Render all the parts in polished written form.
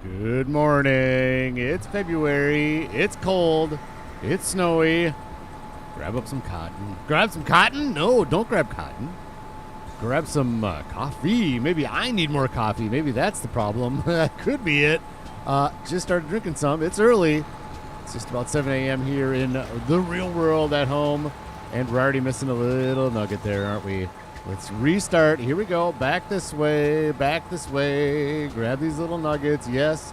Good morning. It's February. It's cold. It's snowy. Grab up some cotton. Grab some cotton? No, don't grab cotton. Grab some coffee. Maybe I need more coffee. Maybe that's the problem. That could be it. Just started drinking some. It's early. It's just about 7 a.m. here in the real world at home. And we're already missing a little nugget there, aren't we? Let's restart. Here we go. Back this way. Back this way. Grab these little nuggets. Yes.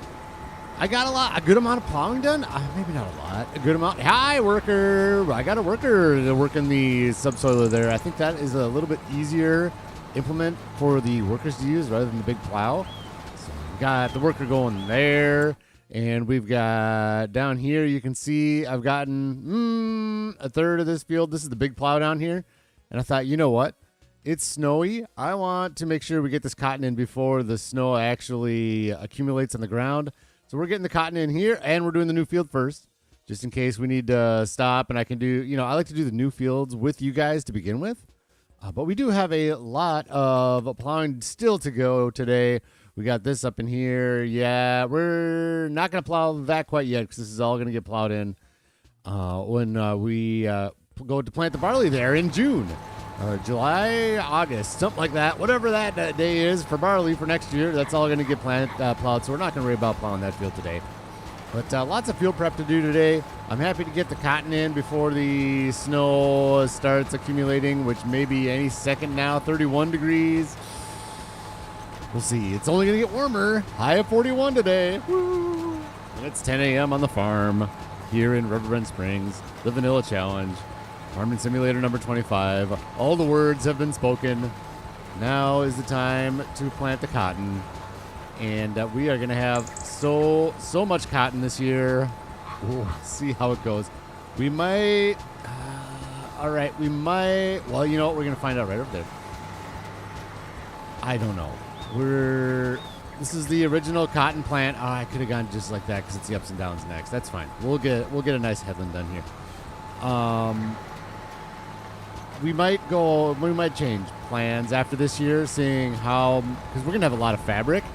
I got a good amount of plowing done. Maybe not a lot. A good amount. Hi, worker. I got a worker to work in the subsoiler there. I think that is a little bit easier implement for the workers to use rather than the big plow. So we got the worker going there. And we've got down here, you can see I've gotten a third of this field. This is the big plow down here. And I thought, you know what? It's snowy. I want to make sure we get this cotton in before the snow actually accumulates on the ground. So we're getting the cotton in here, and we're doing the new field first, just in case we need to stop. And I can do, I like to do the new fields with you guys to begin with. But we do have a lot of plowing still to go today. We got this up in here. Yeah, we're not going to plow that quite yet because this is all going to get plowed in when we go to plant the barley there in June. Or July, August, something like that. Whatever that day is for barley for next year, that's all going to get plowed. So we're not going to worry about plowing that field today. But lots of field prep to do today. I'm happy to get the cotton in before the snow starts accumulating, which may be any second now. 31 degrees. We'll see. It's only going to get warmer. High of 41 today. Woo! And it's 10 a.m. on the farm here in Riverbend Springs. The Vanilla Challenge. Farming Simulator number 25. All the words have been spoken. Now is the time to plant the cotton. And we are going to have so much cotton this year. We'll see how it goes. We might... all right, we might... Well, you know what? We're going to find out right over there. I don't know. This is the original cotton plant. Oh, I could have gone just like that because it's the ups and downs next. That's fine. We'll get a nice headland done here. We might change plans after this year, seeing how, because we're going to have a lot of fabric.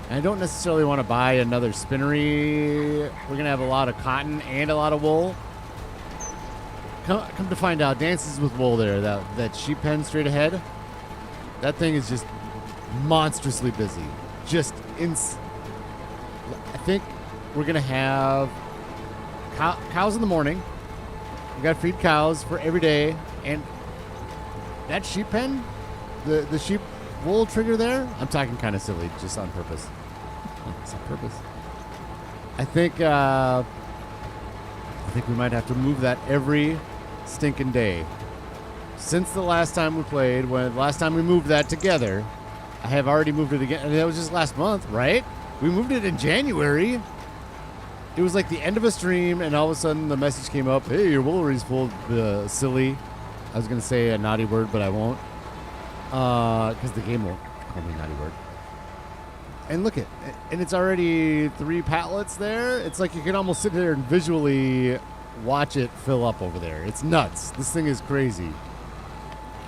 And I don't necessarily want to buy another spinnery. We're going to have a lot of cotton and a lot of wool. Come to find out, dances with wool there, that sheep pen straight ahead, that thing is just monstrously busy. I think we're going to have cows in the morning. We got to feed cows for every day. And that sheep pen, the sheep wool trigger there, I'm talking kind of silly, just on purpose. It's on purpose. I think we might have to move that every stinking day. Since the last time we played, last time we moved that together, I have already moved it again. I mean, that was just last month, right? We moved it in January. It was like the end of a stream, and all of a sudden the message came up, hey, your woolery's full, silly. I was going to say a naughty word, but I won't. Because the game won't call me a naughty word. And look and it's already 3 pallets there. It's like you can almost sit there and visually watch it fill up over there. It's nuts. This thing is crazy.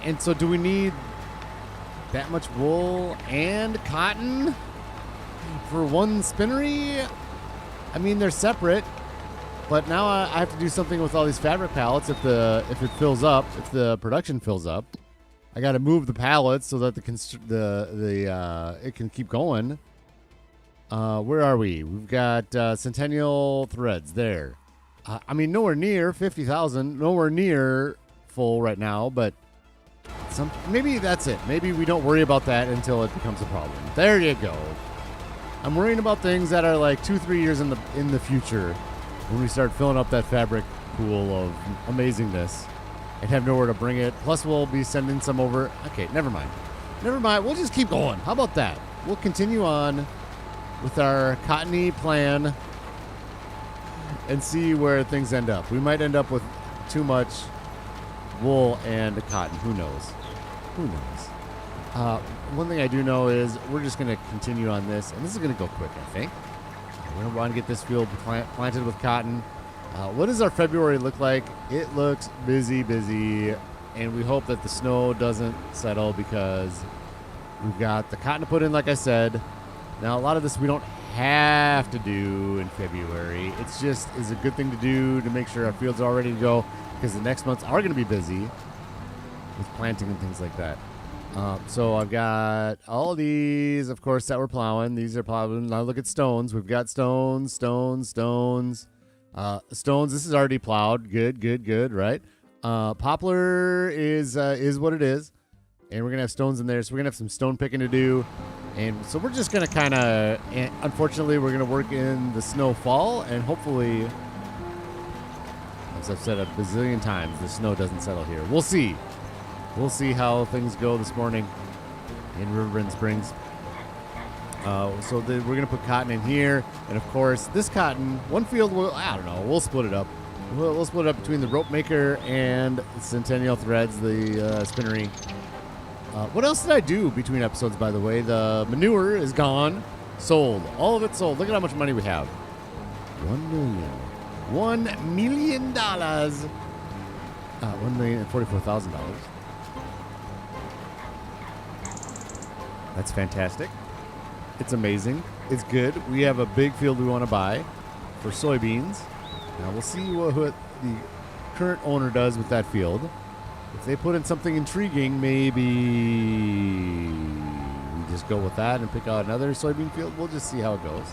And so do we need that much wool and cotton for one spinnery? I mean, they're separate. But now I have to do something with all these fabric pallets if it fills up, if the production fills up. I got to move the pallets so that it can keep going. Where are we? We've got Centennial threads there. I mean, nowhere near 50,000, nowhere near full right now, but maybe that's it. Maybe we don't worry about that until it becomes a problem. There you go. I'm worrying about things that are like 2-3 years in the future. When we start filling up that fabric pool of amazingness and have nowhere to bring it. Plus, we'll be sending some over. Okay, never mind. We'll just keep going. How about that? We'll continue on with our cottony plan and see where things end up. We might end up with too much wool and cotton. Who knows? One thing I do know is we're just going to continue on this, and this is going to go quick, I think. We're going to want to get this field planted with cotton. What does our February look like? It looks busy, and we hope that the snow doesn't settle because we've got the cotton to put in, like I said. Now, a lot of this we don't have to do in February. It's just is a good thing to do to make sure our fields are all ready to go, because the next months are going to be busy with planting and things like that. So I've got all these, of course, that we're plowing. These are plowing. Now look at stones. We've got stones. Stones. This is already plowed. Good, right? Poplar is what it is. And we're going to have stones in there. So we're going to have some stone picking to do. And so we're just going to kind of, unfortunately, we're going to work in the snowfall. And hopefully, as I've said a bazillion times, the snow doesn't settle here. We'll see. We'll see how things go this morning in Riverbend Springs. We're going to put cotton in here. And, of course, this cotton, one field, we'll split it up. We'll split it up between the rope maker and Centennial Threads, the spinnery. What else did I do between episodes, by the way? The manure is gone. Sold. All of it sold. Look at how much money we have. $1 million. $1,044,000. That's fantastic. It's amazing. It's good. We have a big field we want to buy for soybeans. Now we'll see what the current owner does with that field. If they put in something intriguing, maybe we just go with that and pick out another soybean field. We'll just see how it goes.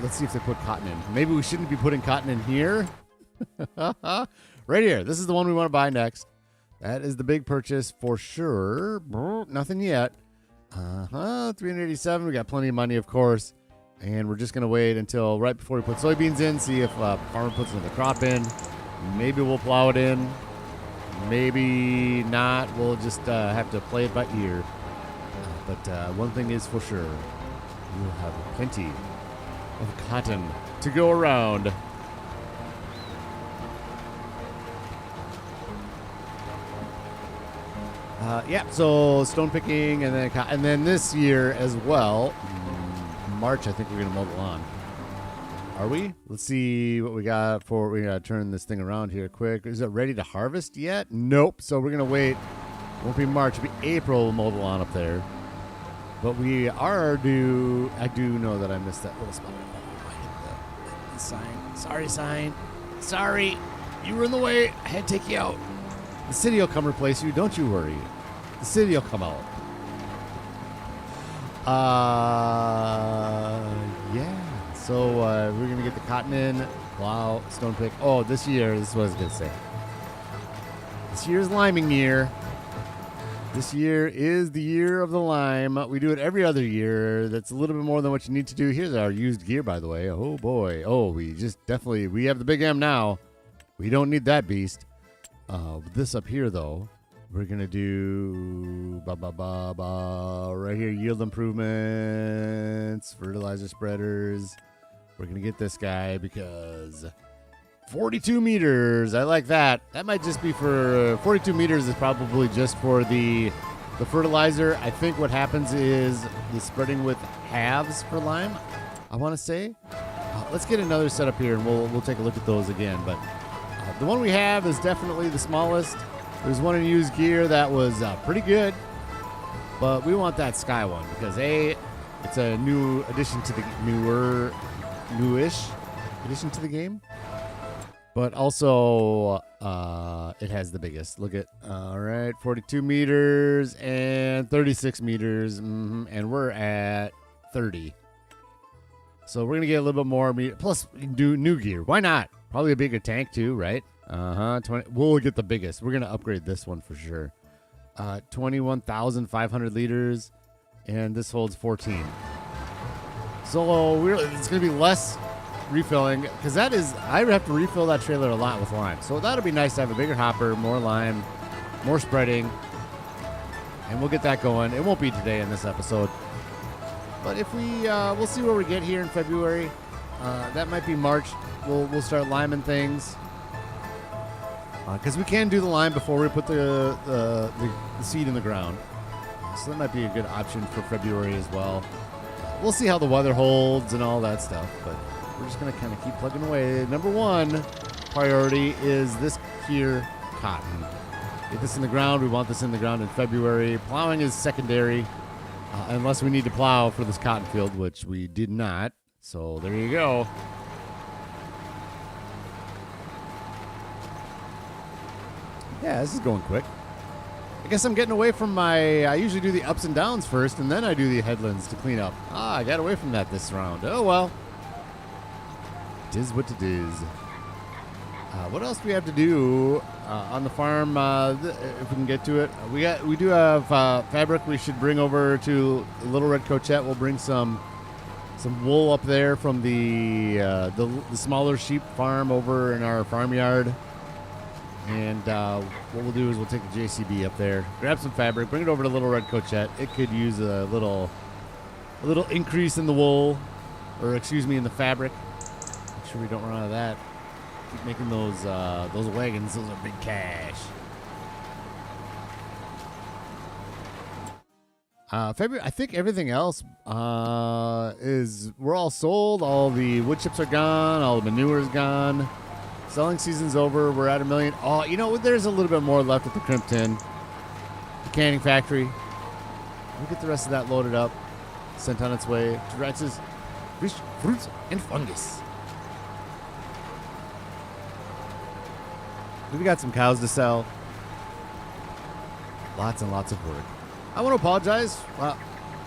Let's see if they put cotton in. Maybe we shouldn't be putting cotton in here. Right here. This is the one we want to buy next. That is the big purchase for sure. Nothing yet. 387. We got plenty of money, of course. And we're just going to wait until right before we put soybeans in, see if farmer puts another crop in. Maybe we'll plow it in. Maybe not. We'll just have to play it by ear. But one thing is for sure. We'll have plenty of cotton to go around. So stone picking and then this year as well, March, I think we're going to mow the lawn. Are we? Let's see what we got for. We got to turn this thing around here quick. Is it ready to harvest yet? Nope. So we're going to wait. It won't be March. It'll be April. We'll mow the lawn up there. But we are due. I do know that I missed that little spot. The sign. Sorry, sign. Sorry. You were in the way. I had to take you out. The city will come replace you. Don't you worry. The city will come out. Yeah. So we're going to get the cotton in. Plow, stone pick. Oh, this year, this is what I was going to say. This year's liming year. This year is the year of the lime. We do it every other year. That's a little bit more than what you need to do. Here's our used gear, by the way. Oh, boy. Oh, we have the big M now. We don't need that beast. This up here, though, we're going to do right here, yield improvements, fertilizer spreaders. We're going to get this guy because 42 meters. I like that. That might just be for 42 meters is probably just for the fertilizer. I think what happens is the spreading with halves for lime, I want to say. Let's get another setup here, and we'll take a look at those again. But the one we have is definitely the smallest. There's one in used gear that was pretty good, but we want that Sky one because it's a new addition to the newish addition to the game, but also it has the biggest. Look at 42 meters and 36 meters, and we're at 30. So we're gonna get a little bit more meter. Plus, we can do new gear. Why not? Probably a bigger tank too, right? 20. We'll get the biggest. We're gonna upgrade this one for sure. 21,500 liters, and this holds 14. So it's gonna be less refilling because I would have to refill that trailer a lot with lime. So that'll be nice to have a bigger hopper, more lime, more spreading, and we'll get that going. It won't be today in this episode, but if we'll see where we get here in February. That might be March. We'll start liming things. Because we can do the lime before we put the seed in the ground. So that might be a good option for February as well. We'll see how the weather holds and all that stuff. But we're just going to kind of keep plugging away. Number one priority is this here cotton. Get this in the ground. We want this in the ground in February. Plowing is secondary. unless we need to plow for this cotton field, which we did not. So there you go. Yeah, this is going quick. I guess I'm getting away from I usually do the ups and downs first, and then I do the headlands to clean up. I got away from that this round. Oh, well. It is what it is. What else do we have to do on the farm? If we can get to it, we do have fabric we should bring over to Little Red Cochette. We'll bring some wool up there from the smaller sheep farm over in our farmyard. And what we'll do is we'll take the JCB up there, grab some fabric, bring it over to Little Red Cochette. It could use a little increase in the wool, or excuse me, in the fabric. Make sure we don't run out of that. Keep making those wagons. Those are big cash. February. I think everything else we're all sold. All the wood chips are gone. All the manure is gone. Selling season's over. We're at $1 million. Oh, you know, there's a little bit more left at the Crimpton, the canning factory. We'll get the rest of that loaded up, sent on its way to Rax's Fish, Fruits, and Fungus. We got some cows to sell. Lots and lots of work. I want to apologize. Well,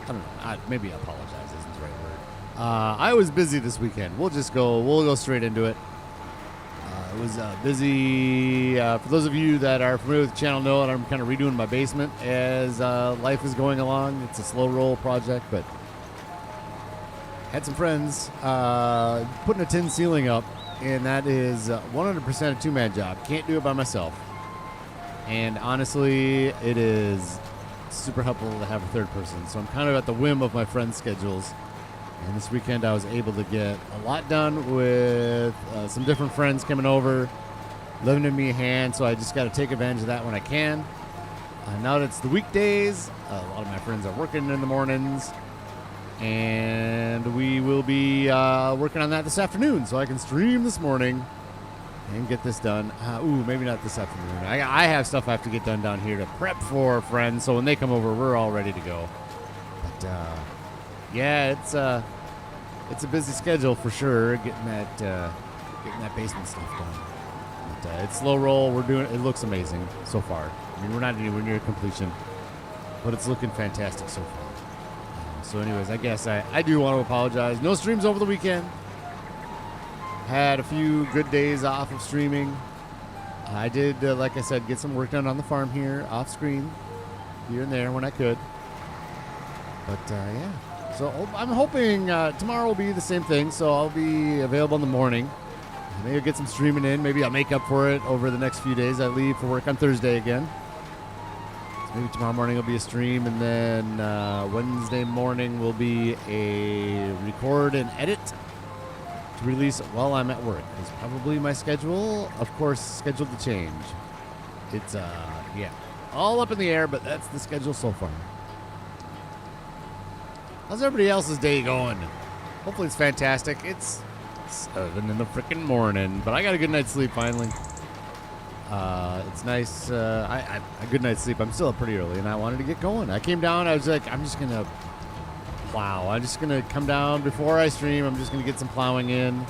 I don't know. Maybe apologize isn't the right word. I was busy this weekend. We'll go straight into it. It was busy. For those of you that are familiar with the channel know that I'm kind of redoing my basement as life is going along. It's a slow roll project, but had some friends putting a tin ceiling up, and that is 100% a two-man job. Can't do it by myself. And honestly, it is super helpful to have a third person. So I'm kind of at the whim of my friends' schedules. And this weekend I was able to get a lot done with some different friends coming over, lending me a hand, so I just got to take advantage of that when I can. Now that it's the weekdays, a lot of my friends are working in the mornings, and we will be working on that this afternoon, so I can stream this morning and get this done. Maybe not this afternoon. I have stuff I have to get done down here to prep for friends, so when they come over, we're all ready to go. But yeah, it's a busy schedule for sure, getting that basement stuff done. But it's slow roll. We're doing it. Looks amazing so far. I mean, we're not anywhere near completion, but it's looking fantastic so far. So anyways, I guess I do want to apologize. No streams over the weekend. Had a few good days off of streaming. I did, like I said, get some work done on the farm here, off screen, here and there when I could. But yeah. So I'm hoping tomorrow will be the same thing, so I'll be available in the morning. Maybe I'll get some streaming in. Maybe I'll make up for it over the next few days. I leave for work on Thursday again. So maybe tomorrow morning will be a stream, and then Wednesday morning will be a record and edit to release while I'm at work. It's probably my schedule, of course, scheduled to change. It's, yeah, all up in the air, but that's the schedule so far. How's everybody else's day going? Hopefully it's fantastic. It's 7 in the freaking morning, but I got a good night's sleep finally. It's nice. A good night's sleep. I'm still up pretty early, and I wanted to get going. I came down. I was like, I'm just going to plow. I'm just going to come down before I stream. I'm just going to get some plowing in.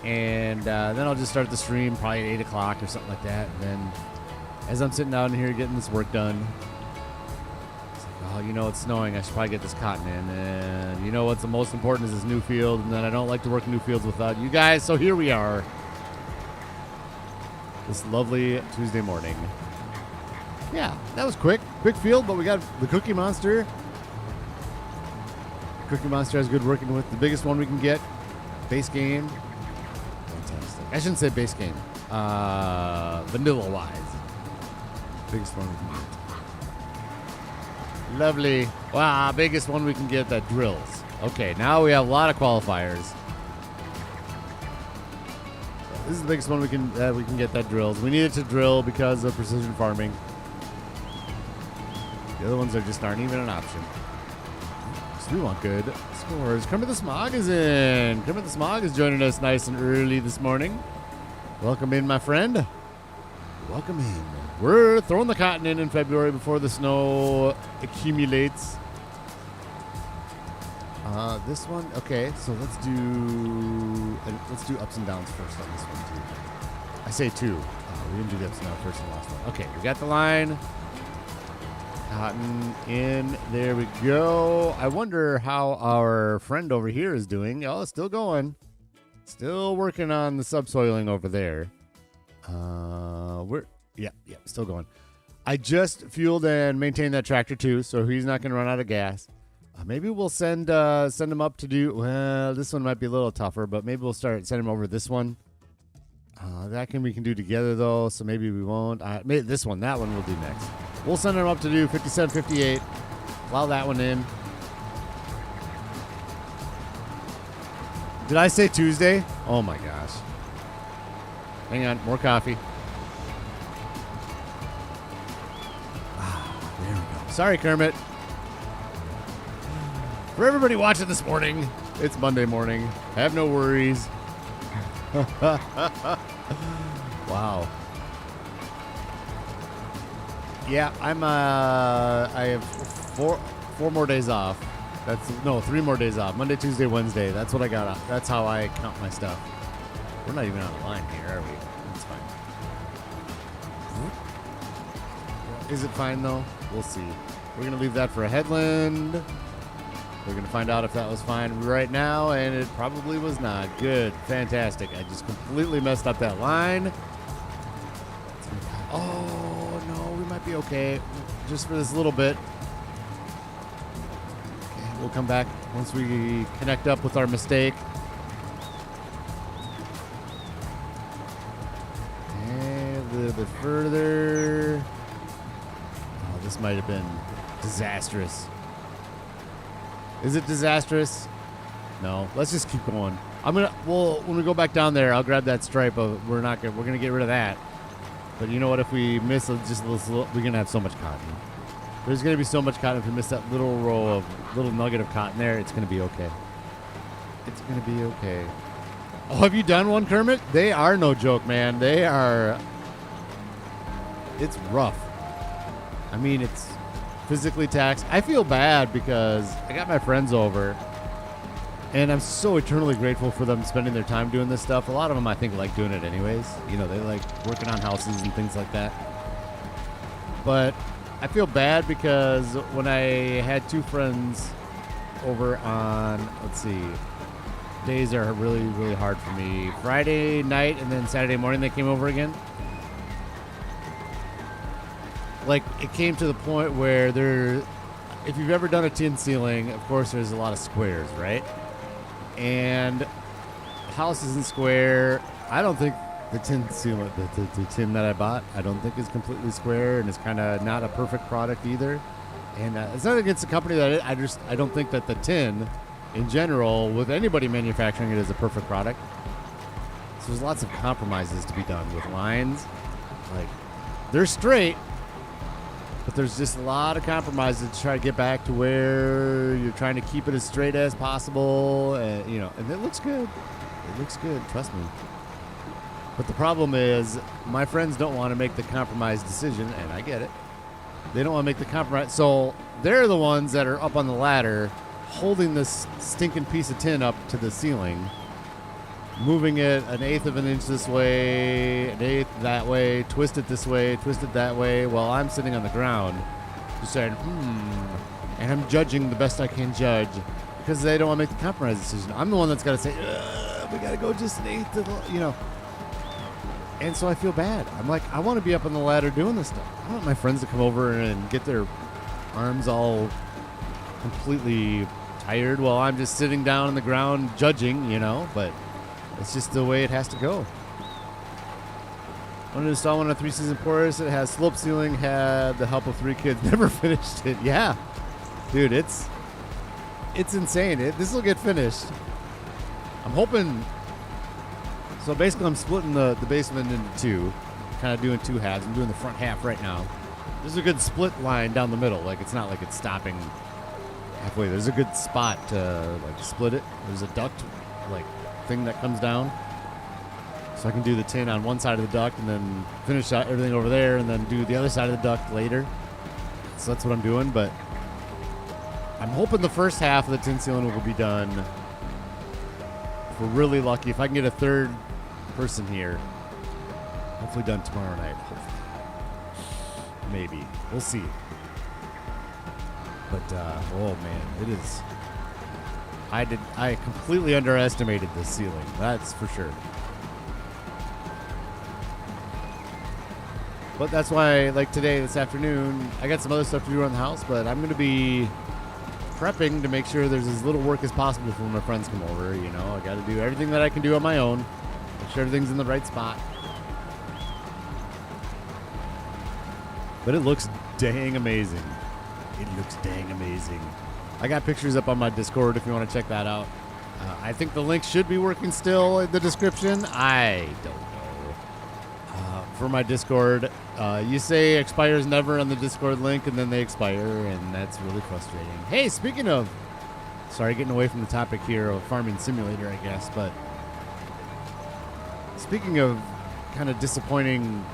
And then I'll just start the stream probably at 8 o'clock or something like that. And then as I'm sitting down here getting this work done, oh, you know, it's snowing. I should probably get this cotton in. And you know what's the most important is this new field. And then I don't like to work new fields without you guys. So here we are. This lovely Tuesday morning. Yeah, that was quick. Quick field, but we got the Cookie Monster. Cookie Monster has good working with. The biggest one we can get. Base game. Fantastic. I shouldn't say base game. Vanilla-wise. Biggest one we can get. Lovely. Wow, biggest one we can get that drills. Okay, now we have a lot of qualifiers. This is the biggest one we can get that drills. We need it to drill because of precision farming. The other ones aren't even an option. So we want good scores. Kermit the Smog is in. Kermit the Smog is joining us nice and early this morning. Welcome in, my friend. welcome in. We're throwing the cotton in February before the snow accumulates. This one, okay. So let's do ups and downs first on this one too. I say two. We didn't do the ups and downs first and last one. Okay, we got the line. Cotton in. There we go. I wonder how our friend over here is doing. Oh, still going. Still working on the subsoiling over there. Still going. I just fueled and maintained that tractor too, so he's not going to run out of gas. Maybe we'll send him up to do. Well, this one might be a little tougher, but maybe we'll send him over this one. We can do together though, so maybe we won't. Maybe that one we'll do next. We'll send him up to do 57, 58. Allow that one in. Did I say Tuesday? Oh my gosh. Hang on, more coffee. There we go. Sorry, Kermit. For everybody watching this morning, it's Monday morning. Have no worries. Wow. Yeah, I have four more days off. 3 more days off. Monday, Tuesday, Wednesday. That's what I got. That's how I count my stuff. We're not even on the line here, are we? That's fine. Is it fine though? We'll see. We're gonna leave that for a headland. We're going to find out if that was fine right now, and it probably was not. Good. Fantastic. I just completely messed up that line. Oh, no. We might be okay. Just for this little bit. Okay, we'll come back once we connect up with our mistake. Okay, a little bit further. Oh, this might have been disastrous. Is it disastrous? No. Let's just keep going. When we go back down there, I'll grab that stripe. We're gonna get rid of that. But you know what? If we miss just a little, we're gonna have so much cotton. There's gonna be so much cotton. If we miss that little little nugget of cotton there, it's gonna be okay. It's gonna be okay. Oh, have you done one, Kermit? They are no joke, man. It's rough. I mean, it's physically taxed. I feel bad because I got my friends over and I'm so eternally grateful for them spending their time doing this stuff. A lot of them I think like doing it anyways. You know, they like working on houses and things like that. But I feel bad because when I had 2 friends over on, days are really, really hard for me. Friday night and then Saturday morning they came over again. Like, it came to the point where if you've ever done a tin ceiling, of course there's a lot of squares, right? And the house isn't square. I don't think the tin ceiling, the tin that I bought, I don't think is completely square, and it's kind of not a perfect product either. And it's not against the company that I don't think that the tin, in general, with anybody manufacturing it, is a perfect product. So there's lots of compromises to be done with lines. Like, they're straight, but there's just a lot of compromises to try to get back to where you're trying to keep it as straight as possible, and it looks good. It looks good, trust me. But the problem is, my friends don't want to make the compromise decision, and I get it. They don't want to make the compromise, so they're the ones that are up on the ladder, holding this stinking piece of tin up to the ceiling, moving it 1/8 of an inch this way, 1/8 that way, twist it this way, twist it that way, while I'm sitting on the ground just saying, and I'm judging the best I can judge because they don't want to make the compromise decision. I'm the one that's got to say, we got to go just 1/8 of, And so I feel bad. I'm like, I want to be up on the ladder doing this stuff. I want my friends to come over and get their arms all completely tired while I'm just sitting down on the ground judging, but it's just the way it has to go. I wanted to install one of the 3-season porous. It has slope ceiling, had the help of 3 kids, never finished it. Yeah. Dude, it's insane. This will get finished. I'm hoping. So basically I'm splitting the basement into 2, kind of doing 2 halves. I'm doing the front half right now. There's a good split line down the middle. Like, it's not like it's stopping halfway. There's a good spot to split it. There's a duct thing that comes down. So I can do the tin on one side of the duct and then finish out everything over there and then do the other side of the duct later. So that's what I'm doing, but I'm hoping the first half of the tin sealing will be done. If we're really lucky, if I can get a third person here, hopefully done tomorrow night. Hopefully. Maybe. We'll see. But, oh man, it is. I completely underestimated this ceiling. That's for sure. But that's why, like today, this afternoon, I got some other stuff to do around the house, but I'm going to be prepping to make sure there's as little work as possible for when my friends come over. You know, I got to do everything that I can do on my own. Make sure everything's in the right spot. But it looks dang amazing. It looks dang amazing. I got pictures up on my Discord if you want to check that out. I think the link should be working still in the description. I don't know. For my Discord, you say expires never on the Discord link, and then they expire, and that's really frustrating. Hey, speaking of, sorry, getting away from the topic here of Farming Simulator, I guess, but speaking of kind of disappointing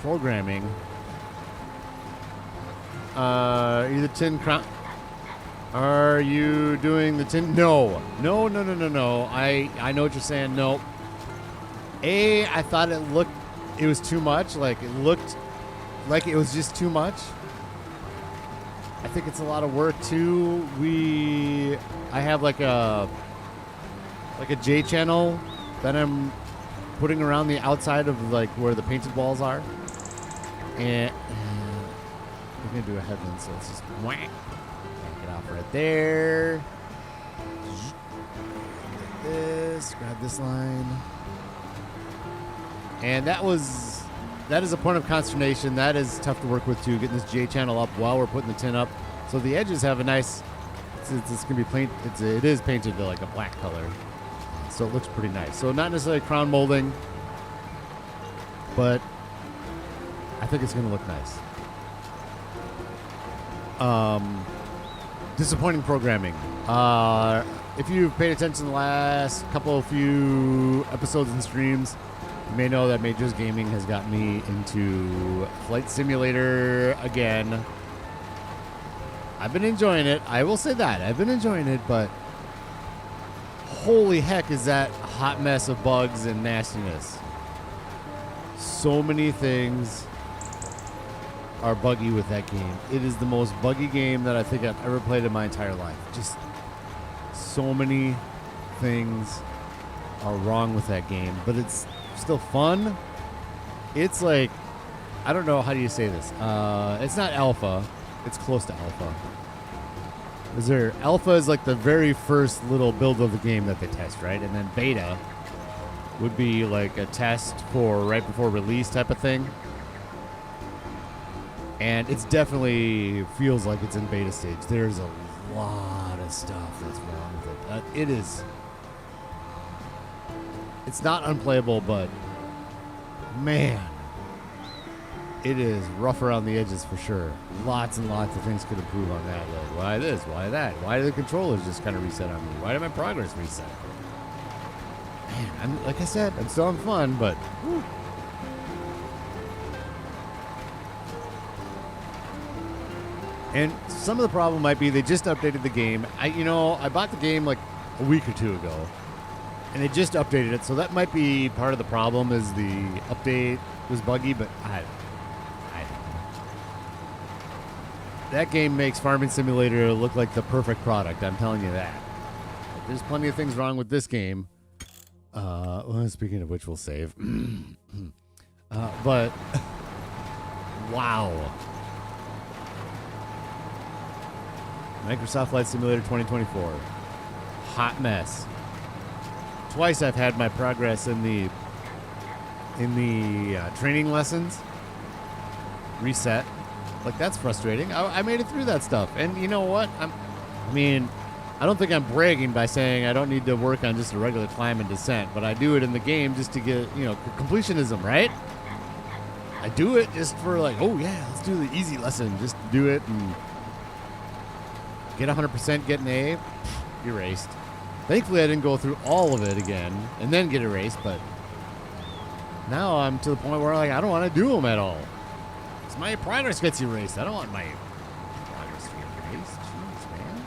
programming, either tin crown. Are you doing the tin? No. No. I know what you're saying. No. I thought it was too much. Like, it looked like it was just too much. I think it's a lot of work, too. I have like a J channel that I'm putting around the outside of, like, where the painted walls are. And we're going to do a headland, so it's just whack. Get off right there. Get this. Grab this line. And that is a point of consternation. That is tough to work with, too, getting this J channel up while we're putting the tin up. So the edges have a nice, it's going to be painted, it is painted to like a black color. So it looks pretty nice. So not necessarily crown molding, but I think it's going to look nice. Disappointing programming. If you've paid attention to the last few episodes and streams, you may know that Majors Gaming has got me into Flight Simulator again. I've been enjoying it. I will say that. I've been enjoying it, but holy heck is that a hot mess of bugs and nastiness. So many things are buggy with that game. It is the most buggy game that I think I've ever played in my entire life. Just so many things are wrong with that game, but it's still fun. It's like, I don't know, how do you say this? It's not alpha. It's close to alpha. Alpha is like the very first little build of the game that they test, right? And then beta would be like a test for right before release type of thing. And it's definitely feels like it's in beta stage. There's a lot of stuff that's wrong with it. It's not unplayable, but man, it is rough around the edges for sure. Lots and lots of things could improve on that. Like, why this? Why that? Why do the controllers just kind of reset on me? Why did my progress reset? Man, like I said, I'm still having fun, but whew. And some of the problem might be they just updated the game. I bought the game like a week or two ago, and they just updated it, so that might be part of the problem is the update was buggy, but I don't know. That game makes Farming Simulator look like the perfect product, I'm telling you that. But there's plenty of things wrong with this game. Well, speaking of which, we'll save. But, wow. Microsoft Flight Simulator 2024. Hot mess. Twice I've had my progress in the training lessons reset. Like, that's frustrating. I made it through that stuff. And you know what? I don't think I'm bragging by saying I don't need to work on just a regular climb and descent, but I do it in the game just to get, completionism, right? I do it just for like, oh yeah, let's do the easy lesson. Just do it and get 100%, get an A, erased. Thankfully, I didn't go through all of it again and then get erased, but Now I'm to the point where like I don't want to do them at all. It's my progress gets erased. I don't want my progress to get erased. Jeez, man.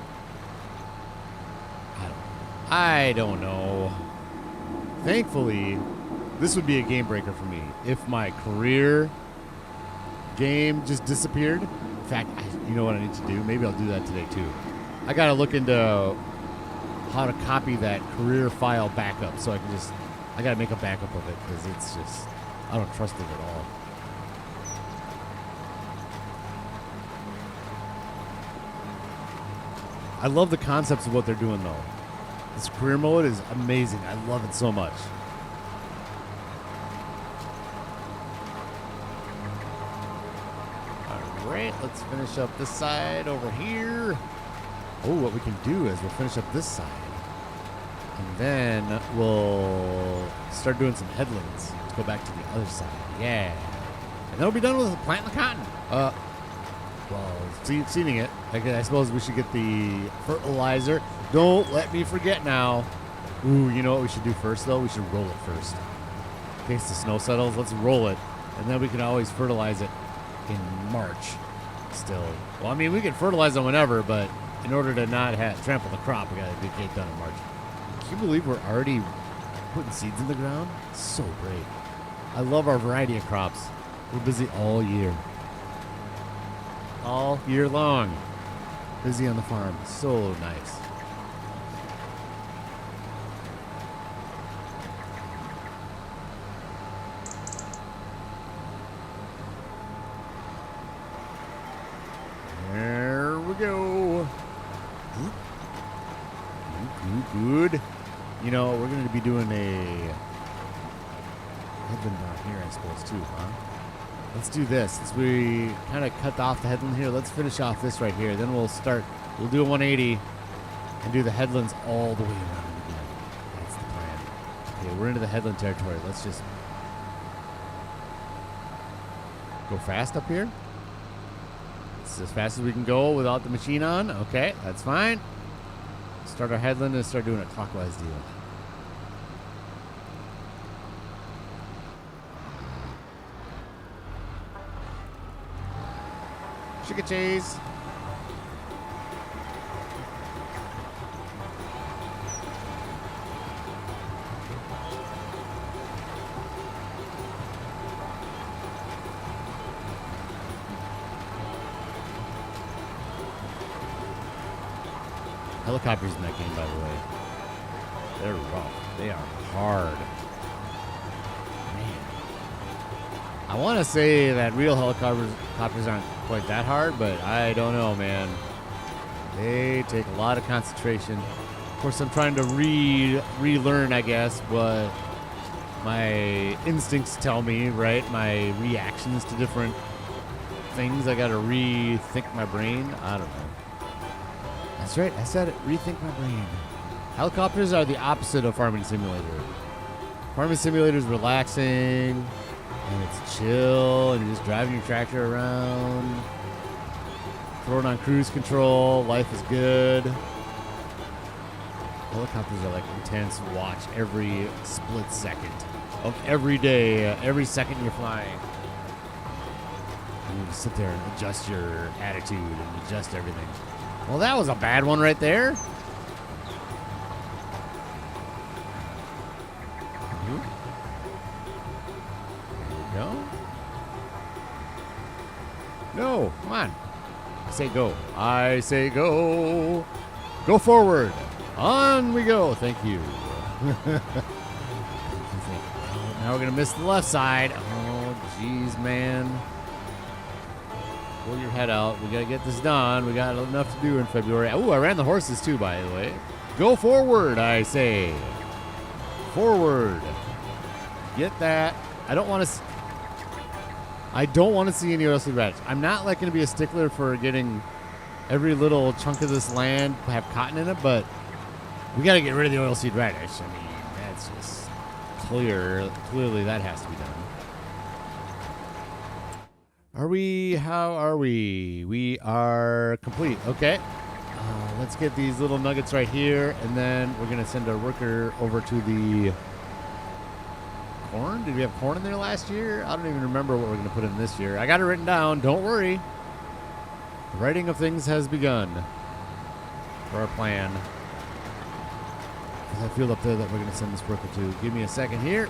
I don't know. Thankfully, this would be a game breaker for me if my career game just disappeared. In fact, you know what I need to do? Maybe I'll do that today too. I gotta look into how to copy that career file backup so I can just, I gotta make a backup of it because it's just, I don't trust it at all. I love the concepts of what they're doing though. This career mode is amazing. I love it so much. Alright, let's finish up this side over here. Oh, what we can do is we'll finish up this side. And then we'll start doing some headlands. Let's go back to the other side. Yeah. And then we'll be done with planting the cotton. Well, seeding it. I suppose we should get the fertilizer. Don't let me forget now. Ooh, you know what we should do first, though? We should roll it first. In case the snow settles, let's roll it. And then we can always fertilize it in March still. Well, I mean, we can fertilize them whenever, but in order to not trample the crop, we got to get it done in March. Can you believe we're already putting seeds in the ground? It's so great. I love our variety of crops. We're busy all year. All year long. Busy on the farm. So nice. There we go. Good. You know, we're going to be doing a headland down here, I suppose, too, huh? Let's do this. Since we kind of cut off the headland here, let's finish off this right here. Then we'll do a 180 and do the headlands all the way around again. That's the plan. Okay, we're into the headland territory. Let's just go fast up here. It's as fast as we can go without the machine on. Okay, that's fine. Start our headland and start doing a clockwise deal. Chicken cheese. Helicopters in that game, by the way. They're rough. They are hard. Man. I want to say that real helicopters aren't quite that hard, but I don't know, man. They take a lot of concentration. Of course, I'm trying to relearn, I guess, what my instincts tell me, right? My reactions to different things. I got to rethink my brain. I don't know. That's right. I said it. Rethink my brain. Helicopters are the opposite of Farming Simulator. Farming Simulator is relaxing, and it's chill, and you're just driving your tractor around. Throw it on cruise control. Life is good. Helicopters are like intense. Watch every split second of every day, every second you're flying. And you just sit there and adjust your attitude and adjust everything. Well, that was a bad one right there. There we go. No, come on. I say go. I say go. Go forward. On we go. Thank you. Now we're going to miss the left side. Oh, jeez, man. Pull your head out. We got to get this done. We got enough to do in February. Oh, I ran the horses too, by the way. Go forward, I say. Forward. Get that. I don't want to see any oilseed radish. I'm not like going to be a stickler for getting every little chunk of this land have cotton in it, but we got to get rid of the oilseed radish. I mean, that's just clear. Clearly, that has to be done. How are we? We are complete. Okay. Let's get these little nuggets right here, and then we're going to send our worker over to the corn? Did we have corn in there last year? I don't even remember what we're going to put in this year. I got it written down. Don't worry. The writing of things has begun for our plan. There's that field up there that we're going to send this worker to. Give me a second here.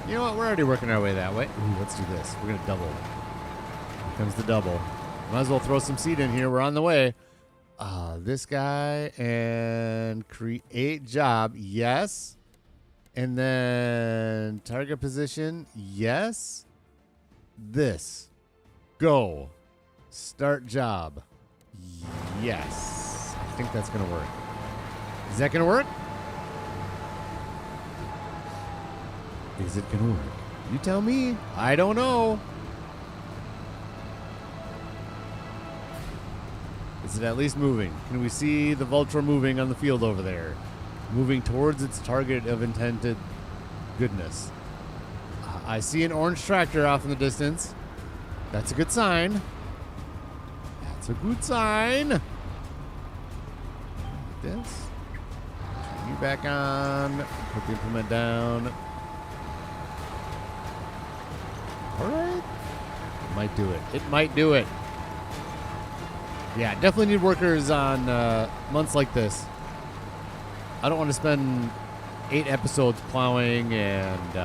You know what? We're already working our way that way. Ooh, let's do this. We're going to double. Here comes the double. Might as well throw some seed in here. We're on the way. This guy and create job. Yes. And then target position. Yes. This. Go. Start job. Yes. I think that's going to work. Is that going to work? Is it going to work? You tell me. I don't know. Is it at least moving? Can we see the Vulture moving on the field over there? Moving towards its target of intended goodness. I see an orange tractor off in the distance. That's a good sign. That's a good sign. Like this. Turn you back on. Put the implement down. All right. It might do it. It might do it. Yeah, definitely need workers on months like this. I don't want to spend 8 episodes plowing, and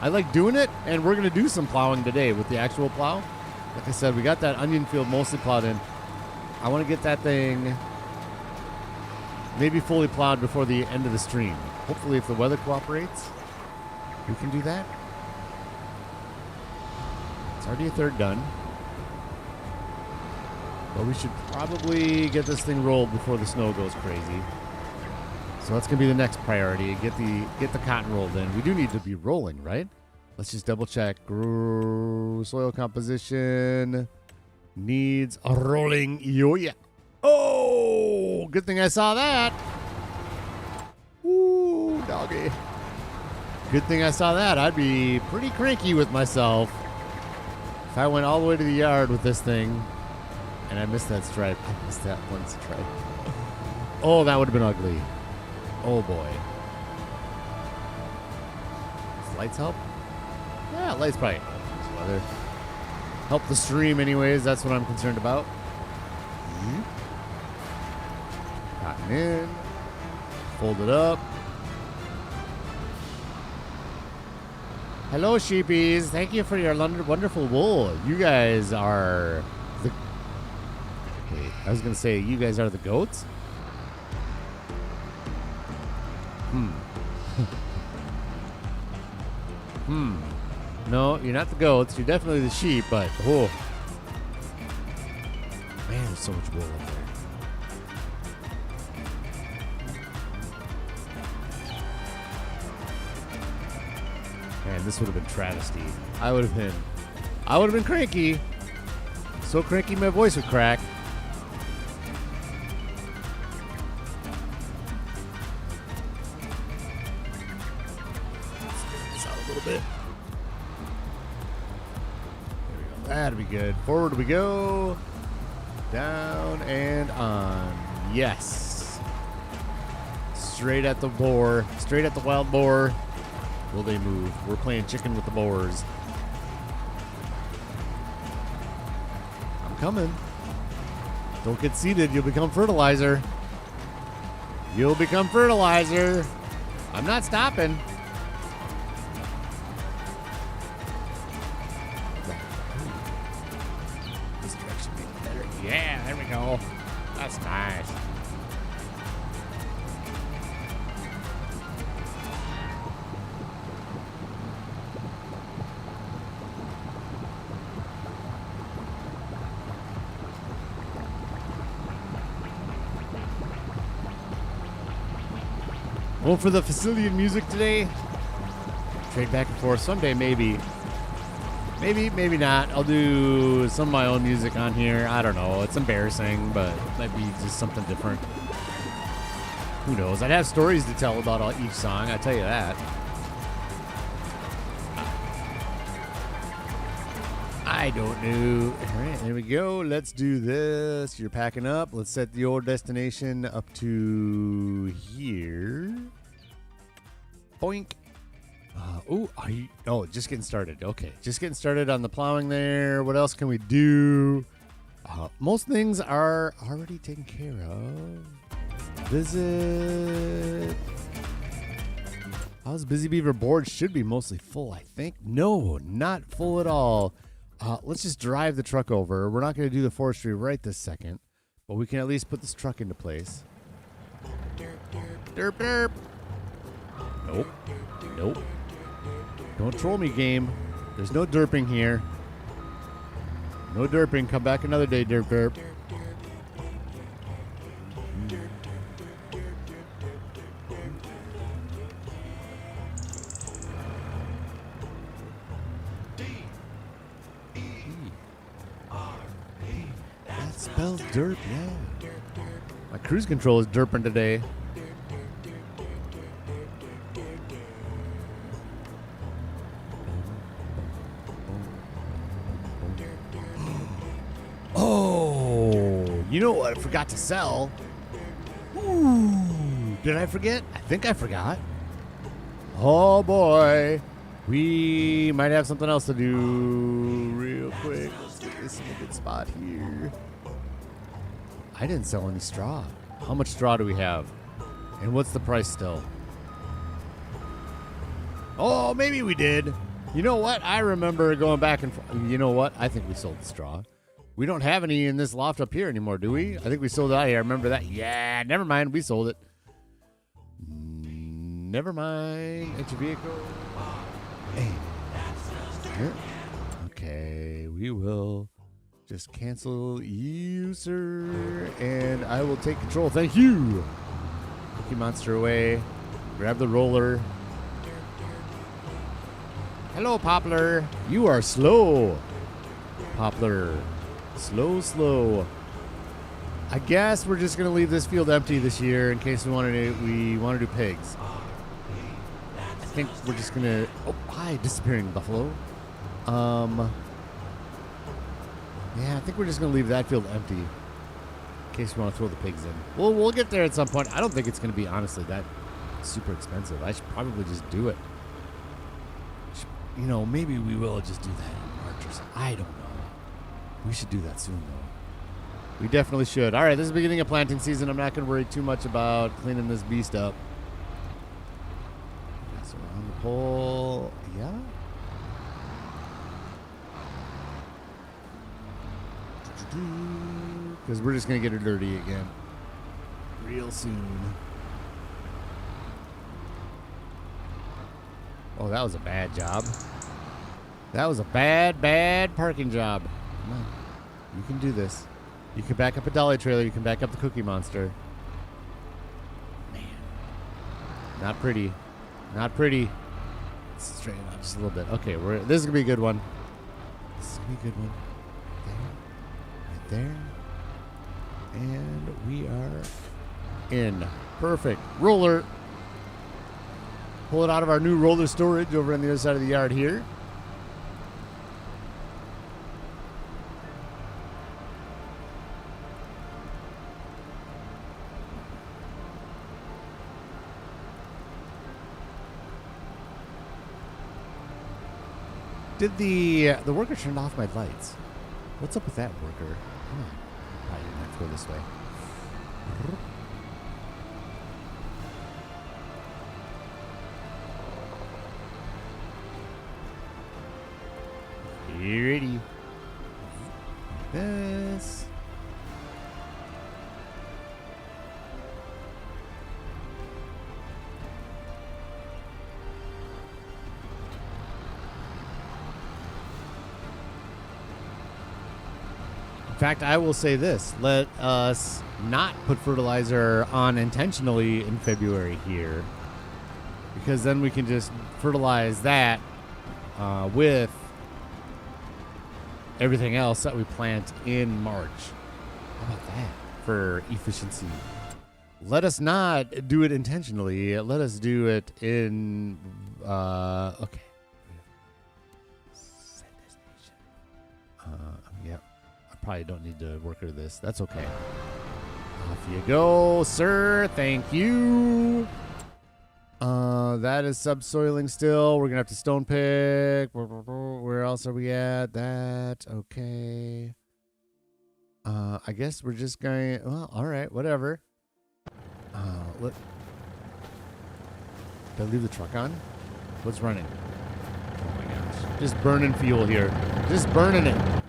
I like doing it, and we're going to do some plowing today with the actual plow. Like I said, we got that onion field mostly plowed in. I want to get that thing maybe fully plowed before the end of the stream. Hopefully, if the weather cooperates, we can do that. It's already a third done. But we should probably get this thing rolled before the snow goes crazy. So that's going to be the next priority. Get the cotton rolled in. We do need to be rolling, right? Let's just double check. Soil composition needs a rolling. Yo, yeah. Oh, good thing I saw that. Ooh, doggy. Good thing I saw that. I'd be pretty cranky with myself if I went all the way to the yard with this thing. And I missed that stripe. I missed that one stripe. Oh, that would have been ugly. Oh, boy. Does lights help? Yeah, lights probably help. Weather. Help the stream anyways. That's what I'm concerned about. Cotton in. Fold it up. Hello, sheepies. Thank you for your wonderful wool. You guys are... I was going to say, you guys are the goats? No, you're not the goats. You're definitely the sheep, but... Oh. Man, there's so much wool up there. Man, this would have been travesty. I would have been cranky. So cranky my voice would crack. Bit. There we go. That'll be good. Forward we go. Down and on. Yes. Straight at the boar. Straight at the wild boar. Will they move? We're playing chicken with the boars. I'm coming. Don't get seated. You'll become fertilizer. You'll become fertilizer. I'm not stopping. Yeah, there we go. That's nice. Going for the Facilian music today. Trade back and forth. Someday, maybe. Maybe not. I'll do some of my own music on here. I don't know. It's embarrassing, but it might be just something different. Who knows? I'd have stories to tell about each song. I tell you that. I don't know. All right, there we go. Let's do this. You're packing up. Let's set the old destination up to here. Boink. Just getting started. Okay, just getting started on the plowing there. What else can we do? Most things are already taken care of. Visit. How's Busy Beaver board? Should be mostly full, I think. No, not full at all. Let's just drive the truck over. We're not going to do the forestry right this second, but we can at least put this truck into place. Derp, derp. Nope. Nope. Don't troll me, game. There's no derping here. No derping. Come back another day, derp, derp. That spells derp, yeah. My cruise control is derping today. You know what I forgot to sell? Ooh, did I forget? I think I forgot. Oh boy. We might have something else to do real quick. Let's get this in a good spot here. I didn't sell any straw. How much straw do we have? And what's the price still? Oh, maybe we did. You know what? I remember going back and you know what? I think we sold the straw. We don't have any in this loft up here anymore, do we? I think we sold it out here. I remember that. Yeah, never mind. We sold it. Never mind. Enter vehicle. Hey. Here. Okay, we will just cancel you, sir, and I will take control. Thank you. Cookie Monster away. Grab the roller. Hello, Poplar. You are slow. Poplar. Slow. I guess we're just going to leave this field empty this year in case we want to do pigs. I think we're just going to... Oh, hi, disappearing buffalo. Yeah, I think we're just going to leave that field empty in case we want to throw the pigs in. We'll get there at some point. I don't think it's going to be, honestly, that super expensive. I should probably just do it. Maybe we will just do that in March or something. I don't know. We should do that soon, though. We definitely should. All right, this is the beginning of planting season. I'm not going to worry too much about cleaning this beast up. Pass around the pole. Yeah. Because we're just going to get her dirty again. Real soon. Oh, that was a bad job. That was a bad parking job. Come on. You can do this. You can back up a dolly trailer. You can back up the Cookie Monster. Man. Not pretty. Not pretty. Let's straighten up just a little bit. Okay, this is going to be a good one. This is going to be a good one. There. Right there. And we are in. Perfect. Roller. Pull it out of our new roller storage over on the other side of the yard here. Did the worker turn off my lights? What's up with that worker? Come on. Probably didn't have to go this way. Ready. This. In fact, I will say this. Let us not put fertilizer on intentionally in February here, because then we can just fertilize that with everything else that we plant in March. How about that for efficiency? Let us not do it intentionally. Let us do it in, okay. Set destination. Yep. I probably don't need to worker this. That's okay. Off you go, sir. Thank you. That is subsoiling still. We're going to have to stone pick. Where else are we at? That. Okay. I guess we're just going... Well, all right. Whatever. Did I leave the truck on? What's running? Oh, my gosh. Just burning fuel here. Just burning it.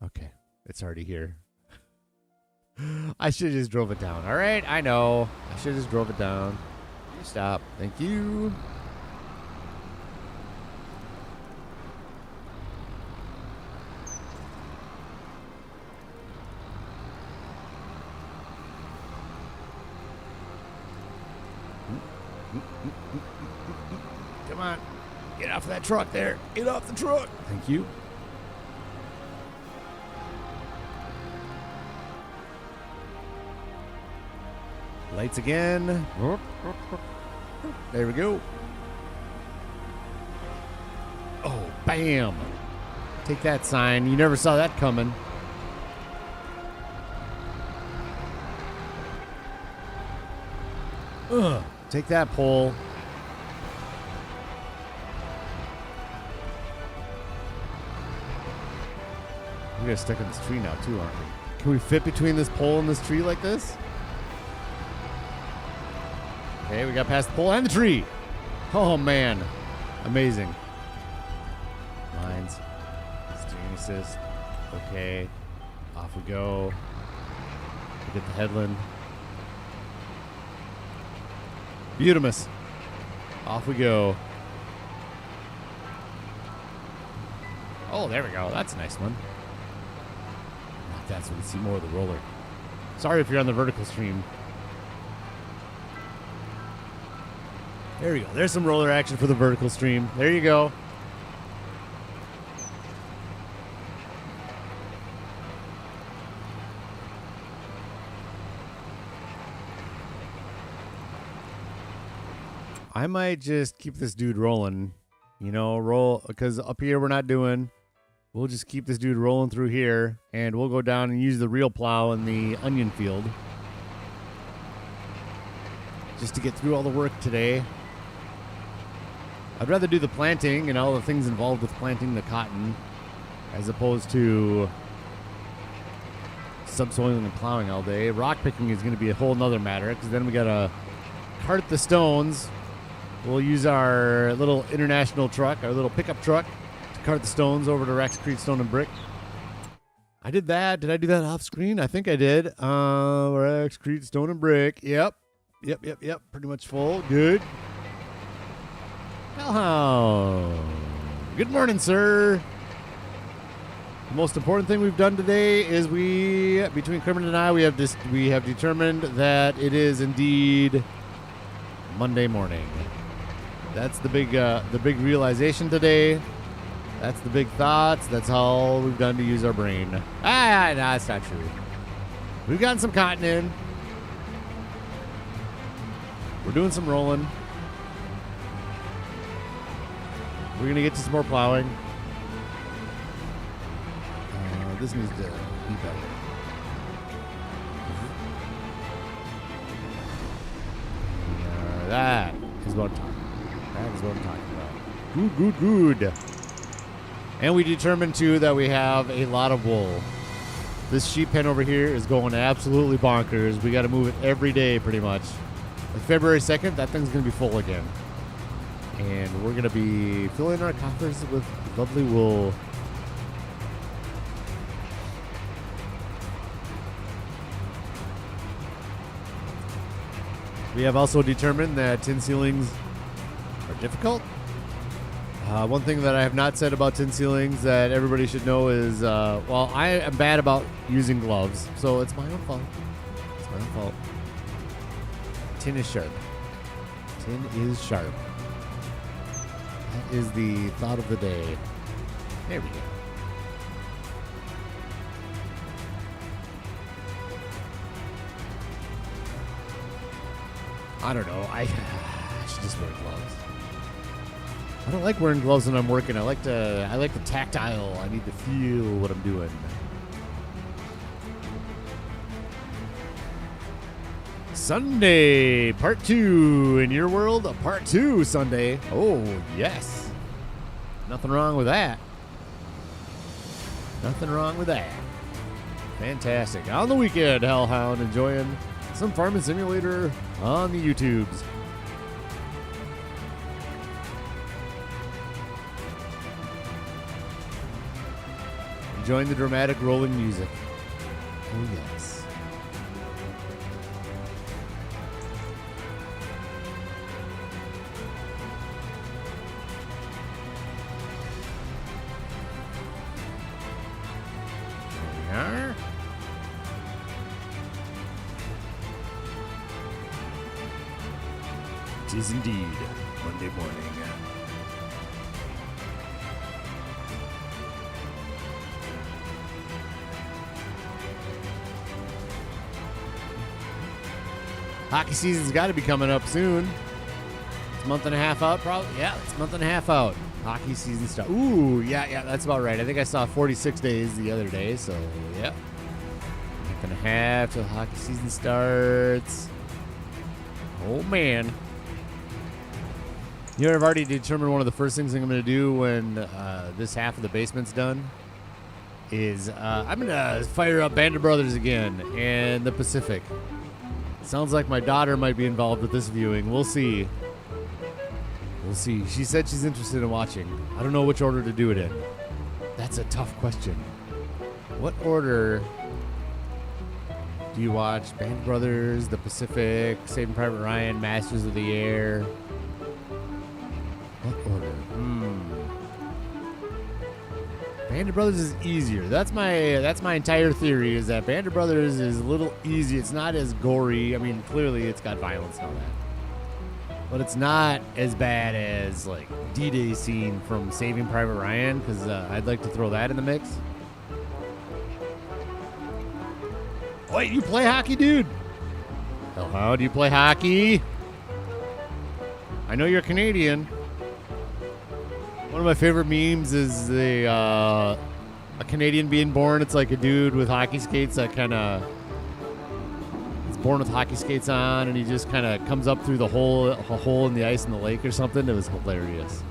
Okay. It's already here. I should have just drove it down. All right, I know. I should have just drove it down. You stop. Thank you. Come on. Get off that truck there. Get off the truck. Thank you. Lights again. There we go. Oh, bam. Take that sign. You never saw that coming. Ugh. Take that pole. We're gonna stuck in this tree now too, aren't we? Can we fit between this pole and this tree like this? Okay, we got past the pole and the tree. Oh, man. Amazing. Lines. Steering assist. Okay. Off we go. We get the headland. Beautimus. Off we go. Oh, there we go. That's a nice one. Like that so we can see more of the roller. Sorry if you're on the vertical stream. There you go. There's some roller action for the vertical stream. There you go. I might just keep this dude rolling. You know, roll, because up here we're not doing. We'll just keep this dude rolling through here, and we'll go down and use the real plow in the onion field. Just to get through all the work today. I'd rather do the planting and all the things involved with planting the cotton as opposed to subsoiling and plowing all day. Rock picking is going to be a whole nother matter because then we got to cart the stones. We'll use our little international truck, our little pickup truck, to cart the stones over to Raxamelius Stone and Brick. I did that. Did I do that off screen? I think I did. Raxamelius Stone and Brick. Yep. Pretty much full. Good. Hello. Good morning, sir. The most important thing we've done today is between Kermit and I, we have determined that it is indeed Monday morning. That's the big realization today. That's the big thoughts. That's all we've done to use our brain. No, that's not true. We've gotten some cotton in. We're doing some rolling. We're going to get to some more plowing. This needs to be better. That is what I'm talking about. Good. And we determined, too, that we have a lot of wool. This sheep pen over here is going absolutely bonkers. We got to move it every day, pretty much. Like February 2nd, that thing's going to be full again. And we're going to be filling our coffers with lovely wool. We have also determined that tin ceilings are difficult. One thing that I have not said about tin ceilings that everybody should know is, well, I am bad about using gloves, so it's my own fault. It's my own fault. Tin is sharp. Tin is sharp. That is the thought of the day. There we go. I don't know. I should just wear gloves. I don't like wearing gloves when I'm working. I like the tactile. I need to feel what I'm doing. Sunday, part 2. In your world, a part 2 Sunday. Oh, yes. Nothing wrong with that. Nothing wrong with that. Fantastic. On the weekend, Hellhound, enjoying some Farming Simulator on the YouTubes. Enjoying the dramatic rolling music. Oh, yes. There we are. It is indeed Monday morning. Hockey season's got to be coming up soon. It's a month and a half out, probably. Yeah, it's a month and a half out. Hockey season stuff. Ooh, yeah, that's about right. I think I saw 46 days the other day, so yeah. Month and a half till hockey season starts. Oh, man. You know, I've already determined one of the first things I'm going to do when this half of the basement's done is I'm going to fire up Band of Brothers again and the Pacific. Sounds like my daughter might be involved with this viewing. We'll see. We'll see. She said she's interested in watching. I don't know which order to do it in. That's a tough question. What order do you watch? Band of Brothers, The Pacific, Saving Private Ryan, Masters of the Air. What order? Band of Brothers is easier. That's my entire theory, is that Band of Brothers is a little easy. It's not as gory. I mean, clearly it's got violence and all that. But it's not as bad as, like, D-Day scene from Saving Private Ryan, because I'd like to throw that in the mix. Wait, you play hockey, dude? How do you play hockey? I know you're Canadian. One of my favorite memes is a Canadian being born. It's like a dude with hockey skates that kind of is born with hockey skates on, and he just kind of comes up through a hole in the ice in the lake or something. It was hilarious.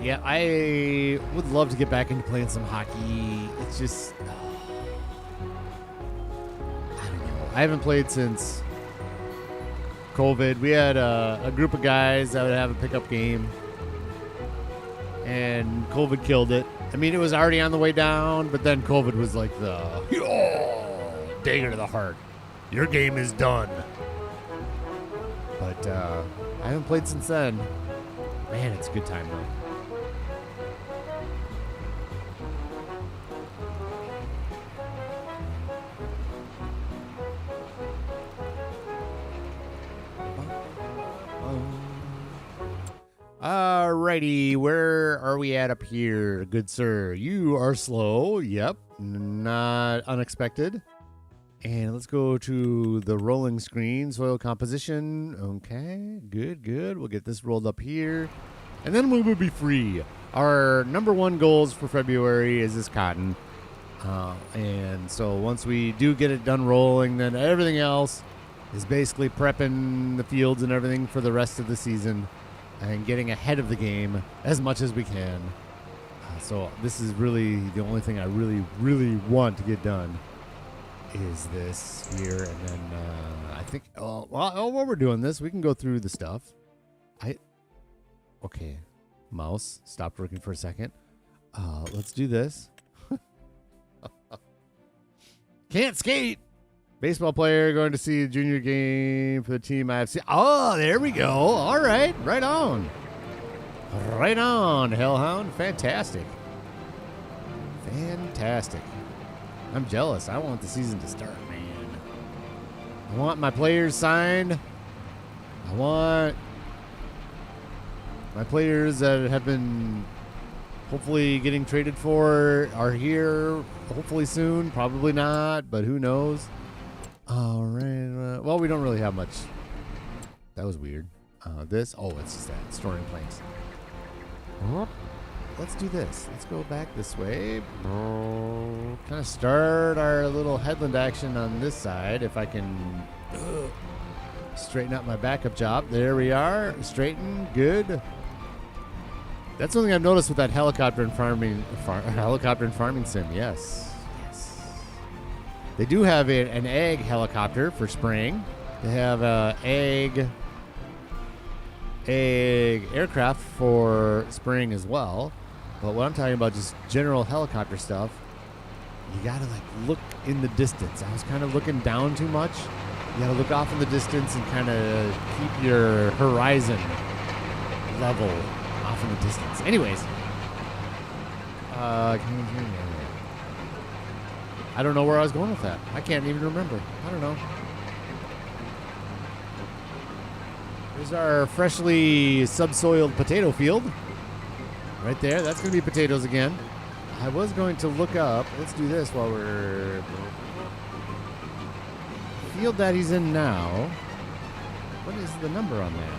Yeah, I would love to get back into playing some hockey. It's just... I haven't played since COVID. We had a group of guys that would have a pickup game, and COVID killed it. I mean, it was already on the way down, but then COVID was like the dagger to the heart. Your game is done. But I haven't played since then. Man, it's a good time though. Alrighty, where are we at up here, good sir? You are slow. Yep, not unexpected. And let's go to the rolling screen, soil composition. Okay, good. We'll get this rolled up here, and then we will be free. Our number one goals for February is this cotton. And so once we do get it done rolling, then everything else is basically prepping the fields and everything for the rest of the season and getting ahead of the game as much as we can. So this is really the only thing I really want to get done is this here. And then I think, while we're doing this, we can go through the stuff. Okay, mouse stopped working for a second. Let's do this. Can't skate. Baseball player going to see a junior game for the team IFC. Oh, there we go. All right. Right on. Right on, Hellhound. Fantastic. I'm jealous. I want the season to start, man. I want my players signed. I want my players that have been hopefully getting traded for are here hopefully soon. Probably not, but who knows. All right. Well, we don't really have much. That was weird. It's just that storing planks. let's do this. Let's go back this way. Kind of start our little headland action on this side. If I can straighten out my backup job. There we are. Straighten. Good. That's something I've noticed with that helicopter and farming sim. Yes. They do have an egg helicopter for spring. They have egg aircraft for spring as well. But what I'm talking about, just general helicopter stuff, you gotta like look in the distance. I was kind of looking down too much. You gotta look off in the distance and kind of keep your horizon level off in the distance. Anyways, I don't know where I was going with that. I can't even remember. I don't know. Here's our freshly subsoiled potato field. Right there. That's going to be potatoes again. I was going to look up. Let's do this while we're... Field that he's in now. What is the number on that?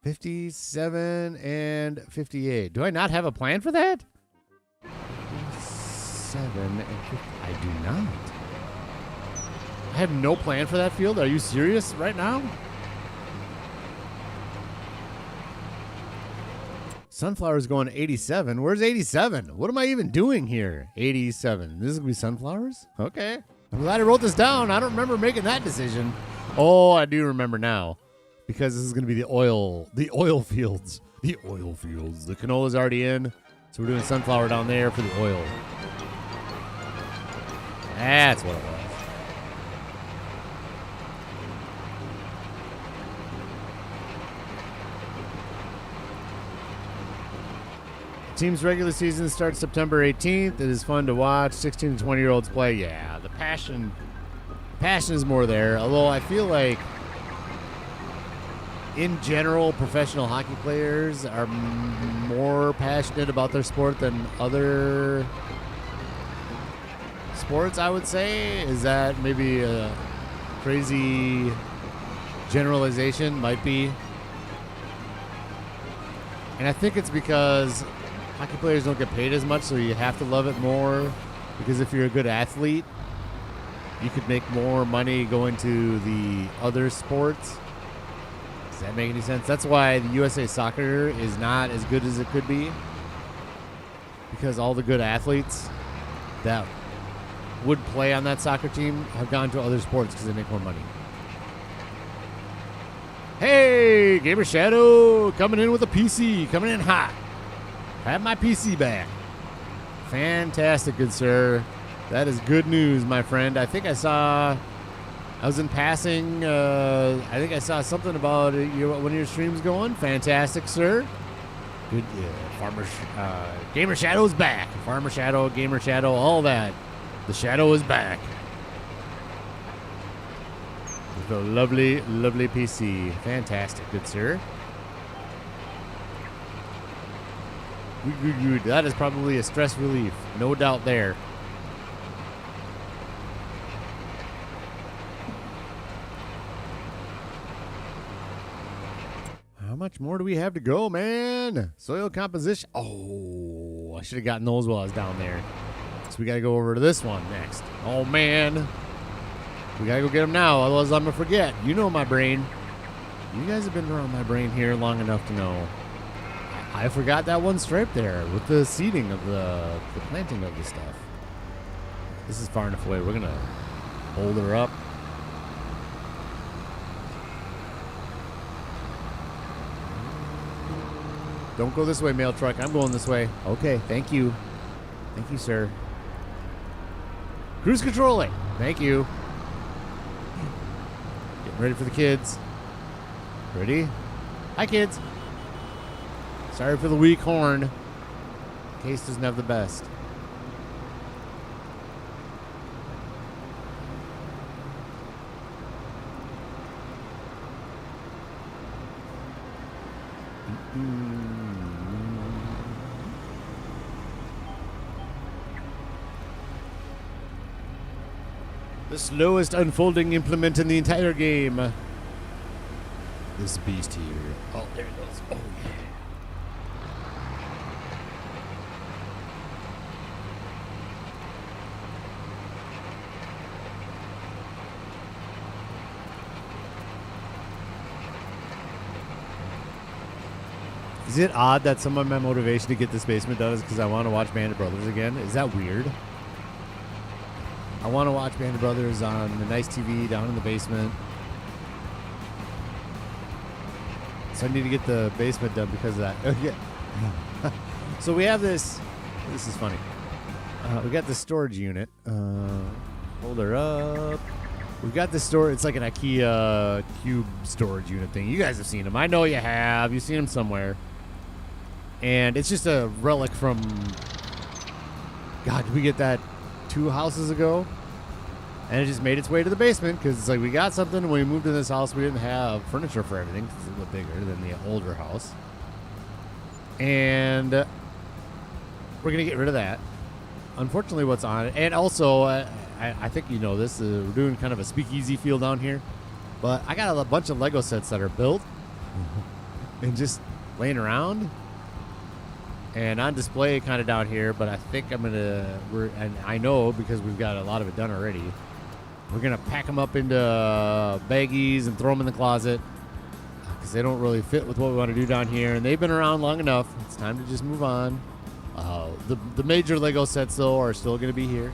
57 and 58. Do I not have a plan for that? 57 and 50. I do not. I have no plan for that field. Are you serious right now? Sunflower's going 87. Where's 87? What am I even doing here? 87. This is going to be sunflowers? Okay. I'm glad I wrote this down. I don't remember making that decision. Oh, I do remember now. Because this is going to be the oil fields. The oil fields. The canola's already in. So we're doing sunflower down there for the oil. That's what it was. Team's regular season starts September 18th. It is fun to watch 16 to 20-year-olds play. Yeah, the passion is more there. Although I feel like, in general, professional hockey players are more passionate about their sport than other sports, I would say. Is that maybe a crazy generalization? Might be. And I think it's because hockey players don't get paid as much, so you have to love it more. Because if you're a good athlete, you could make more money going to the other sports. Does that make any sense? That's why the USA Soccer is not as good as it could be. Because all the good athletes that would play on that soccer team have gone to other sports because they make more money. Hey, Gamer Shadow coming in with a PC, coming in hot. Have my PC back. Fantastic, good sir. That is good news, my friend. I think I was in passing. I think I saw something about one of your streams going. Fantastic, sir. Good. Gamer Shadow's back. Farmer Shadow, Gamer Shadow, all that. The Shadow is back. With a lovely, lovely PC. Fantastic, good sir. Good. That is probably a stress relief. No doubt there. How much more do we have to go, man? Soil composition. Oh, I should have gotten those while I was down there. So we got to go over to this one next. Oh, man. We got to go get them now, otherwise I'm going to forget. You know my brain. You guys have been around my brain here long enough to know. I forgot that one stripe there with the seeding of the planting of the stuff. This is far enough away. We're going to hold her up. Don't go this way, mail truck. I'm going this way. Okay, thank you. Thank you, sir. Cruise controlling. Thank you. Getting ready for the kids. Ready? Hi, kids. Sorry for the weak horn. Case doesn't have the best. The slowest unfolding implement in the entire game. this beast here. Oh, there it goes. Oh, yeah. Is it odd that some of my motivation to get this basement done is because I want to watch Band of Brothers again? Is that weird? I want to watch Band of Brothers on the nice TV down in the basement. So I need to get the basement done because of that. Yeah. So we have this. This is funny. We got this storage unit. Hold her up. We've got this store. It's like an IKEA cube storage unit thing. You guys have seen them. I know you have. You've seen them somewhere. And it's just a relic from... God, did we get that 2 houses ago? And it just made its way to the basement because it's like we got something. When we moved in this house, we didn't have furniture for everything because it's a little bigger than the older house. And we're going to get rid of that. Unfortunately, what's on it... And also, I think you know this. We're doing kind of a speakeasy feel down here. But I got a bunch of Lego sets that are built and just laying around. And on display kind of down here, but I think I'm going to, and I know because we've got a lot of it done already, we're going to pack them up into baggies and throw them in the closet because they don't really fit with what we want to do down here. And they've been around long enough. It's time to just move on. The major Lego sets, though, are still going to be here.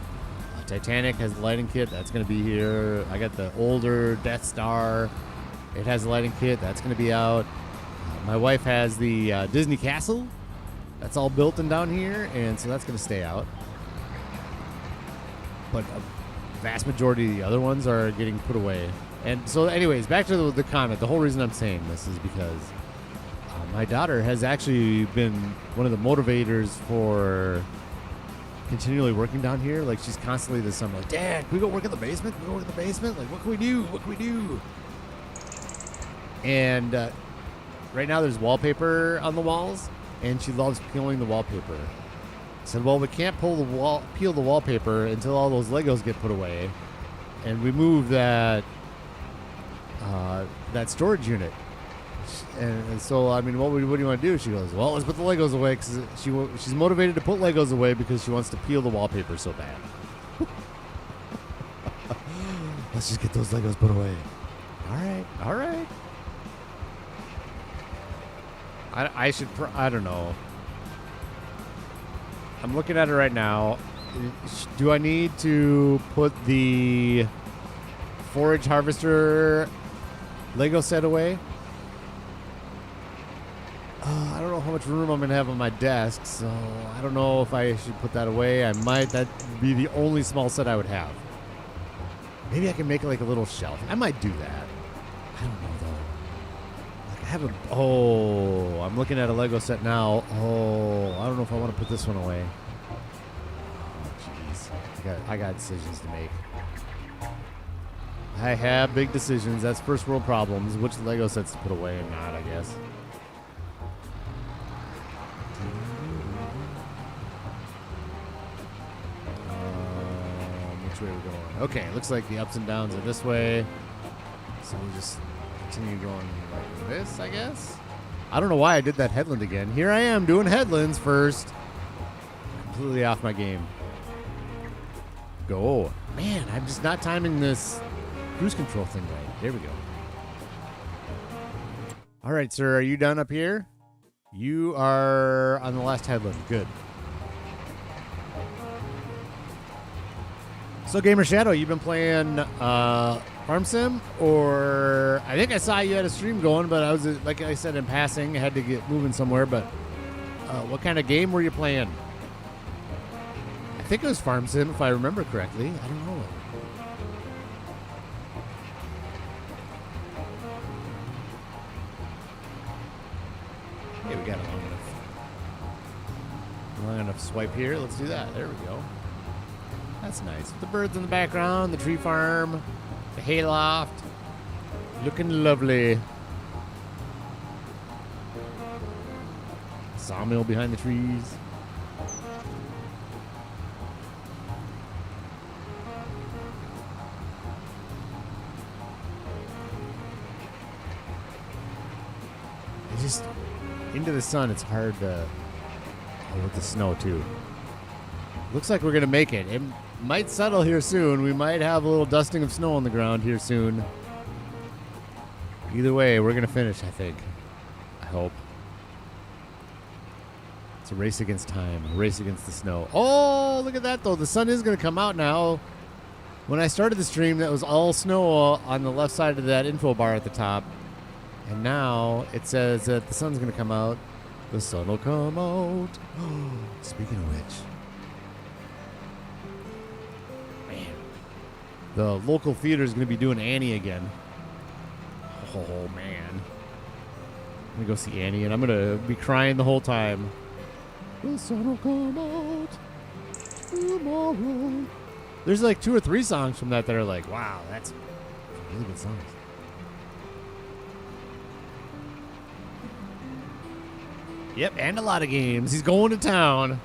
Titanic has the lighting kit. That's going to be here. I got the older Death Star. It has a lighting kit. That's going to be out. My wife has the Disney Castle. That's all built in down here, and so that's going to stay out. But a vast majority of the other ones are getting put away. And so anyways, back to the comment. The whole reason I'm saying this is because my daughter has actually been one of the motivators for continually working down here. Like, she's constantly this summer like, Dad, can we go work in the basement? Can we go work in the basement? Like, what can we do? What can we do? And right now there's wallpaper on the walls. And she loves peeling the wallpaper. I said, well, we can't peel the wallpaper until all those Legos get put away. And we move that storage unit. And so, I mean, what do you want to do? She goes, well, let's put the Legos away. Because she's motivated to put Legos away because she wants to peel the wallpaper so bad. Let's just get those Legos put away. All right. I don't know. I'm looking at it right now. Do I need to put the forage harvester Lego set away? I don't know how much room I'm going to have on my desk, so I don't know if I should put that away. I might. That would be the only small set I would have. Maybe I can make it like a little shelf. I might do that. I don't know, though. I'm looking at a Lego set now. I don't know if I want to put this one away. Oh, jeez. I got decisions to make. I have big decisions. That's first world problems. Which Lego sets to put away and not, I guess. Which way are we going? Okay, looks like the ups and downs are this way. So we'll just continue going like this, I guess. I don't know why I did that headland again. Here I am doing headlands first. Completely off my game. Go. Man, I'm just not timing this cruise control thing right. There we go. All right, sir. Are you done up here? You are on the last headland. Good. So, Gamer Shadow, you've been playing Farm Sim, or I think I saw you had a stream going, but I was, like I said, in passing. I had to get moving somewhere, but what kind of game were you playing? I think it was Farm Sim, if I remember correctly. I don't know. Okay, we got a long enough swipe here. Let's do that. There we go. That's nice. The birds in the background, the tree farm, the hayloft. Looking lovely. Sawmill behind the trees. just into the sun. It's hard to. Oh, with the snow too. Looks like we're gonna make it. It might settle here soon. We might have a little dusting of snow on the ground here soon. Either way, we're gonna finish. I think. I hope. It's a race against time, a race against the snow. Oh, look at that, though. The sun is going to come out now. When I started the stream, that was all snow on the left side of that info bar at the top. And now it says that the sun's going to come out. The sun will come out. Speaking of which. Man. The local theater is going to be doing Annie again. Oh, man. I'm going to go see Annie, and I'm going to be crying the whole time. The sun will come out tomorrow. There's like 2 or 3 songs from that are like, wow, that's really good songs. Yep, and a lot of games. He's going to town.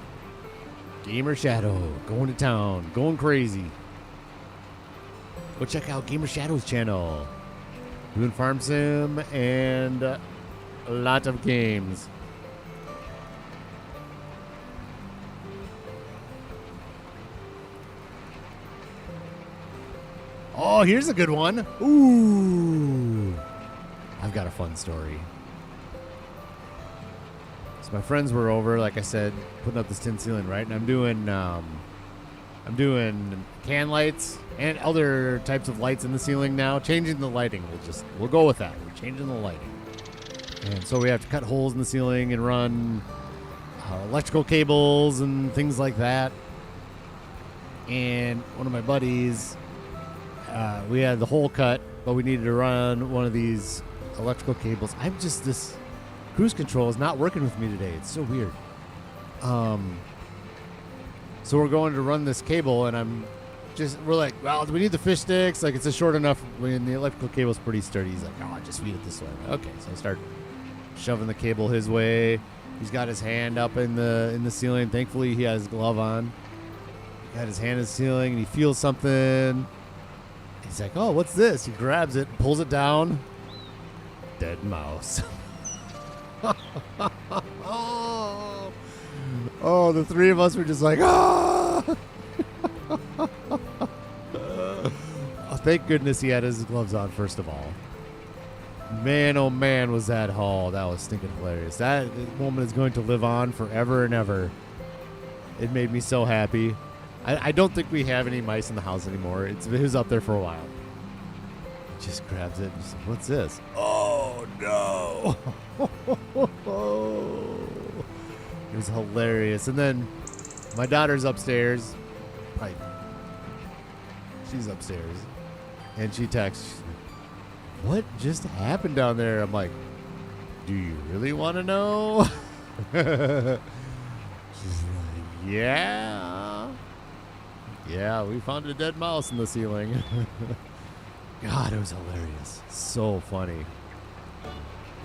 Gamer Shadow, going to town, going crazy. Go check out Gamer Shadow's channel. Doing farm sim and a lot of games. Oh, here's a good one. Ooh. I've got a fun story. So my friends were over, like I said, putting up this tin ceiling, right? And I'm doing can lights and other types of lights in the ceiling now. Changing the lighting. We'll go with that. We're changing the lighting. And so we have to cut holes in the ceiling and run electrical cables and things like that. And one of my buddies, we had the hole cut, but we needed to run one of these electrical cables. This cruise control is not working with me today. It's so weird. So we're going to run this cable, and we're like, well, do we need the fish sticks? Like, it's a short enough when the electrical cable's pretty sturdy. He's like, oh, just feed it this way. Okay, so I start shoving the cable his way. He's got his hand up in the ceiling. Thankfully, he has his glove on. He got his hand in the ceiling, and he feels something. He's like, oh, what's this? He grabs it, pulls it down. Dead mouse. Oh, the 3 of us were just like, ah! Oh, thank goodness he had his gloves on, first of all. Man, oh man, was that haul. That was stinking hilarious. That moment is going to live on forever and ever. It made me so happy. I don't think we have any mice in the house anymore. It was up there for a while. Just grabs it and just like, what's this? Oh, no. It was hilarious. And then my daughter's upstairs. She's upstairs. And she texts, what just happened down there? I'm like, do you really want to know? She's like, yeah. Yeah, we found a dead mouse in the ceiling. God, it was hilarious. So funny.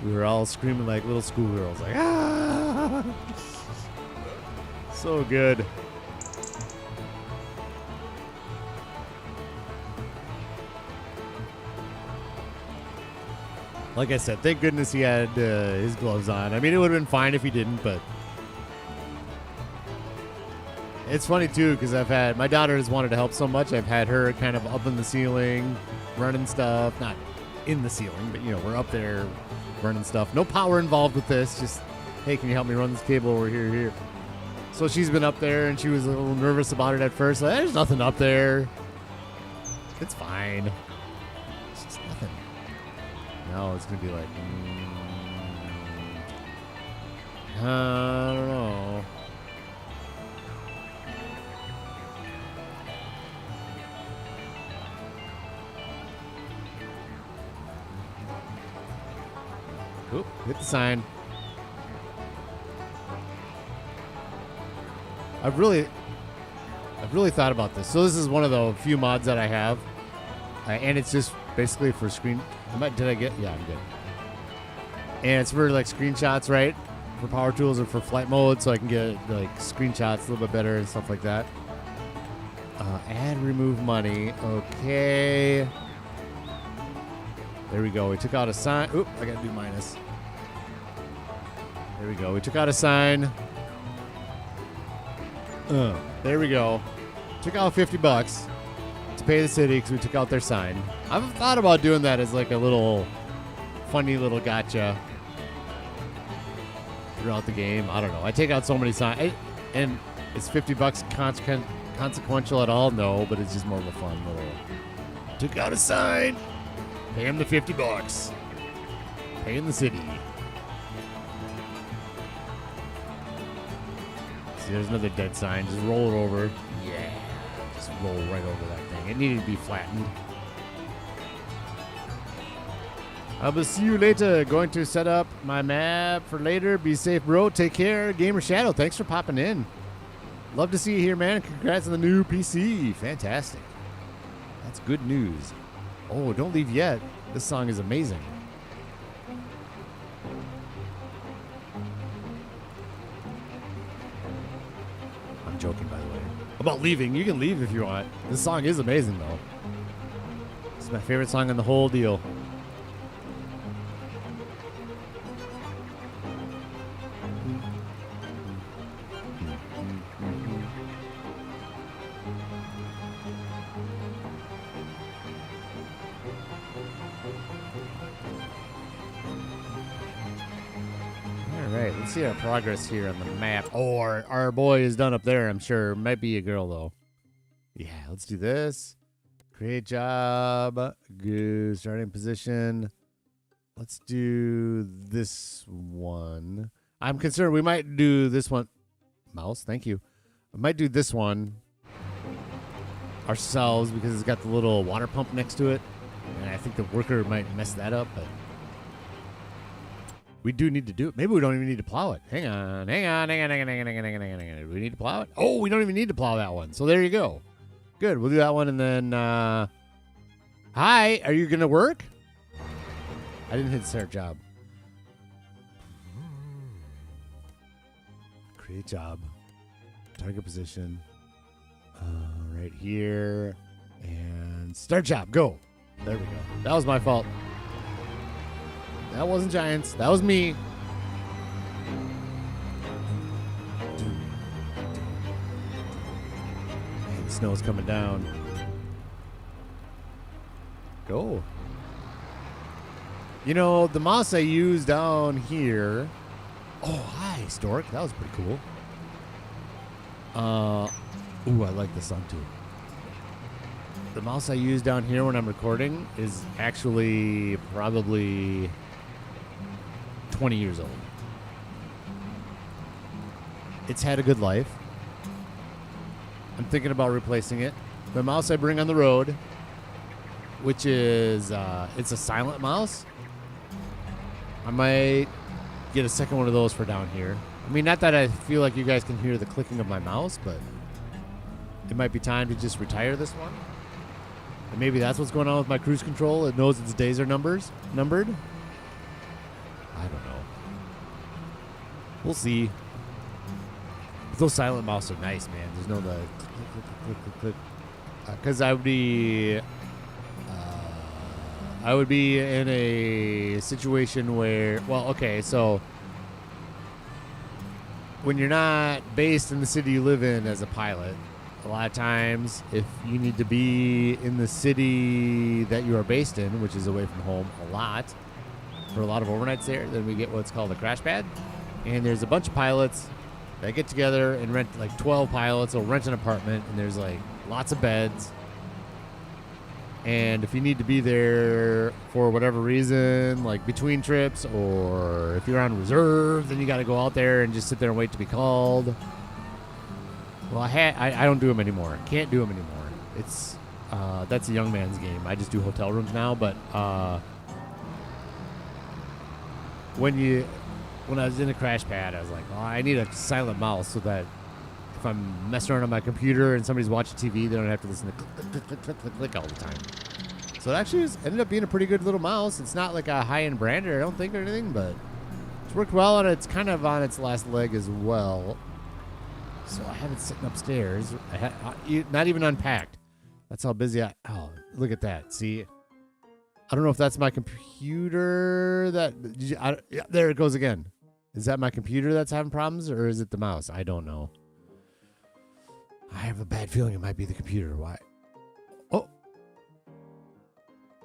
We were all screaming like little schoolgirls, like, ah! So good. Like I said, thank goodness he had his gloves on. I mean, it would have been fine if he didn't, but it's funny too because my daughter has wanted to help so much. I've had her kind of up in the ceiling, running stuff, not in the ceiling, but we're up there running stuff. No power involved with this. Just, hey, can you help me run this cable over here? So she's been up there, and she was a little nervous about it at first. Like, there's nothing up there. It's fine. It's just nothing. Now it's gonna be like, I don't know. Oop, hit the sign. I've really thought about this. So this is one of the few mods that I have, and it's just basically for screen. Did I get? Yeah, I'm good. And it's for like screenshots, right? For power tools or for flight mode, so I can get like screenshots a little bit better and stuff like that. Add, remove money. Okay. There we go. We took out a sign. Oop, I gotta do minus. There we go. We took out a sign. There we go. Took out $50 to pay the city because we took out their sign. I've thought about doing that as like a little funny little gotcha throughout the game. I don't know. I take out so many signs. And is $50 consequential at all? No, but it's just more of a fun little. Took out a sign. Pay him the $50. Pay in the city. See, there's another dead sign. Just roll it over. Yeah. Just roll right over that thing. It needed to be flattened. I will see you later. Going to set up my map for later. Be safe, bro. Take care. Gamer Shadow, thanks for popping in. Love to see you here, man. Congrats on the new PC. Fantastic. That's good news. Oh, don't leave yet. This song is amazing. I'm joking, by the way. About leaving. You can leave if you want. This song is amazing, though. It's my favorite song in the whole deal. Let's see our progress here on the map. Oh, our boy is done up there, I'm sure. Might be a girl, though. Yeah, let's do this. Create job. Good. Starting position. Let's do this one. I'm concerned we might do this one. Mouse, thank you. We might do this one ourselves because it's got the little water pump next to it. And I think the worker might mess that up, but we do need to do it. Maybe we don't even need to plow it. Hang on. Do we need to plow it? Oh, we don't even need to plow that one. So there you go. Good. We'll do that one and then, hi, are you going to work? I didn't hit start job. Create job. Target position. Right here. And start job. Go. There we go. That was my fault. That wasn't Giants. That was me. Man, the snow's coming down. Go. You know, the mouse I use down here. Oh, hi, Stork. That was pretty cool. Ooh, I like this song too. The mouse I use down here when I'm recording is actually probably 20 years old. It's had a good life. I'm thinking about replacing it. The mouse I bring on the road, which is, it's a silent mouse. I might get a second one of those for down here. I mean, not that I feel like you guys can hear the clicking of my mouse, but it might be time to just retire this one. And maybe that's what's going on with my cruise control. It knows its days are numbered. I don't know. We'll see. But those silent mouse are nice, man. There's no the click. Because I would be in a situation where, well, okay, so when you're not based in the city you live in as a pilot, a lot of times if you need to be in the city that you are based in, which is away from home a lot, for a lot of overnights there, then we get what's called a crash pad. And there's a bunch of pilots that get together and rent, like 12 pilots will rent an apartment, and there's like lots of beds. And if you need to be there for whatever reason, like between trips, or if you're on reserve, then you got to go out there and just sit there and wait to be called. Well, I don't do them anymore. Can't do them anymore. It's that's a young man's game. I just do hotel rooms now. But when I was in a crash pad, I was like, oh, I need a silent mouse so that if I'm messing around on my computer and somebody's watching TV, they don't have to listen to click all the time. So it actually ended up being a pretty good little mouse. It's not like a high-end brand, I don't think, or anything, but it's worked well, and it's kind of on its last leg as well. So I have it sitting upstairs. Not even unpacked. That's how busy oh, look at that. See? I don't know if that's my computer. There it goes again. Is that my computer that's having problems, or is it the mouse? I don't know. I have a bad feeling it might be the computer. Why? Oh.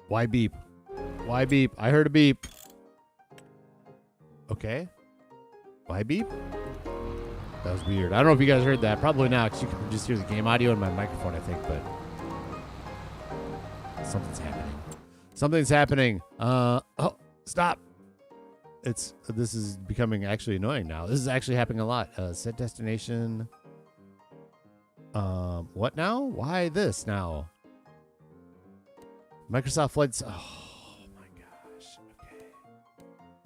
Why beep? Why beep? I heard a beep. Okay. Why beep? That was weird. I don't know if you guys heard that. Probably not, because you can just hear the game audio in my microphone, I think, but something's happening. Something's happening. Oh, stop. This is becoming actually annoying now. This is actually happening a lot. Set destination. What now? Why this now? Microsoft Flights. Oh my gosh. Okay.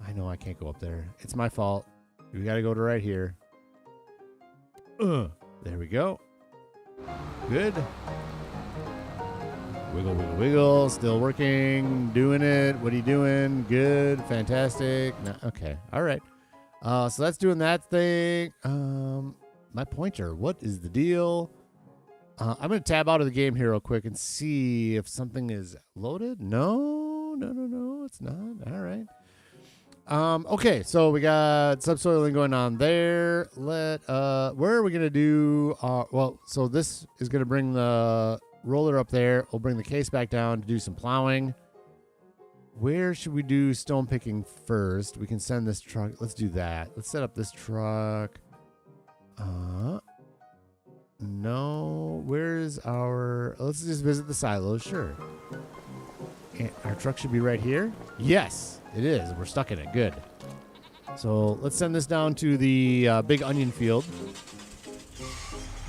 I know I can't go up there. It's my fault. We got to go to right here. There we go. Good. Wiggle, wiggle, wiggle. Still working. Doing it. What are you doing? Good. Fantastic. No, okay. All right. So that's doing that thing. My pointer. What is the deal? I'm going to tab out of the game here real quick and see if something is loaded. No, it's not. All right. Okay, so we got subsoiling going on there. Where are we going to do, so this is going to bring the roller up there. We'll bring the case back down to do some plowing. Where should we do stone picking first? We can send this truck. Let's do that. Let's set up this truck. No, where's let's just visit the silos. Sure. And our truck should be right here. Yes, it is. We're stuck in it. Good. So let's send this down to the big onion field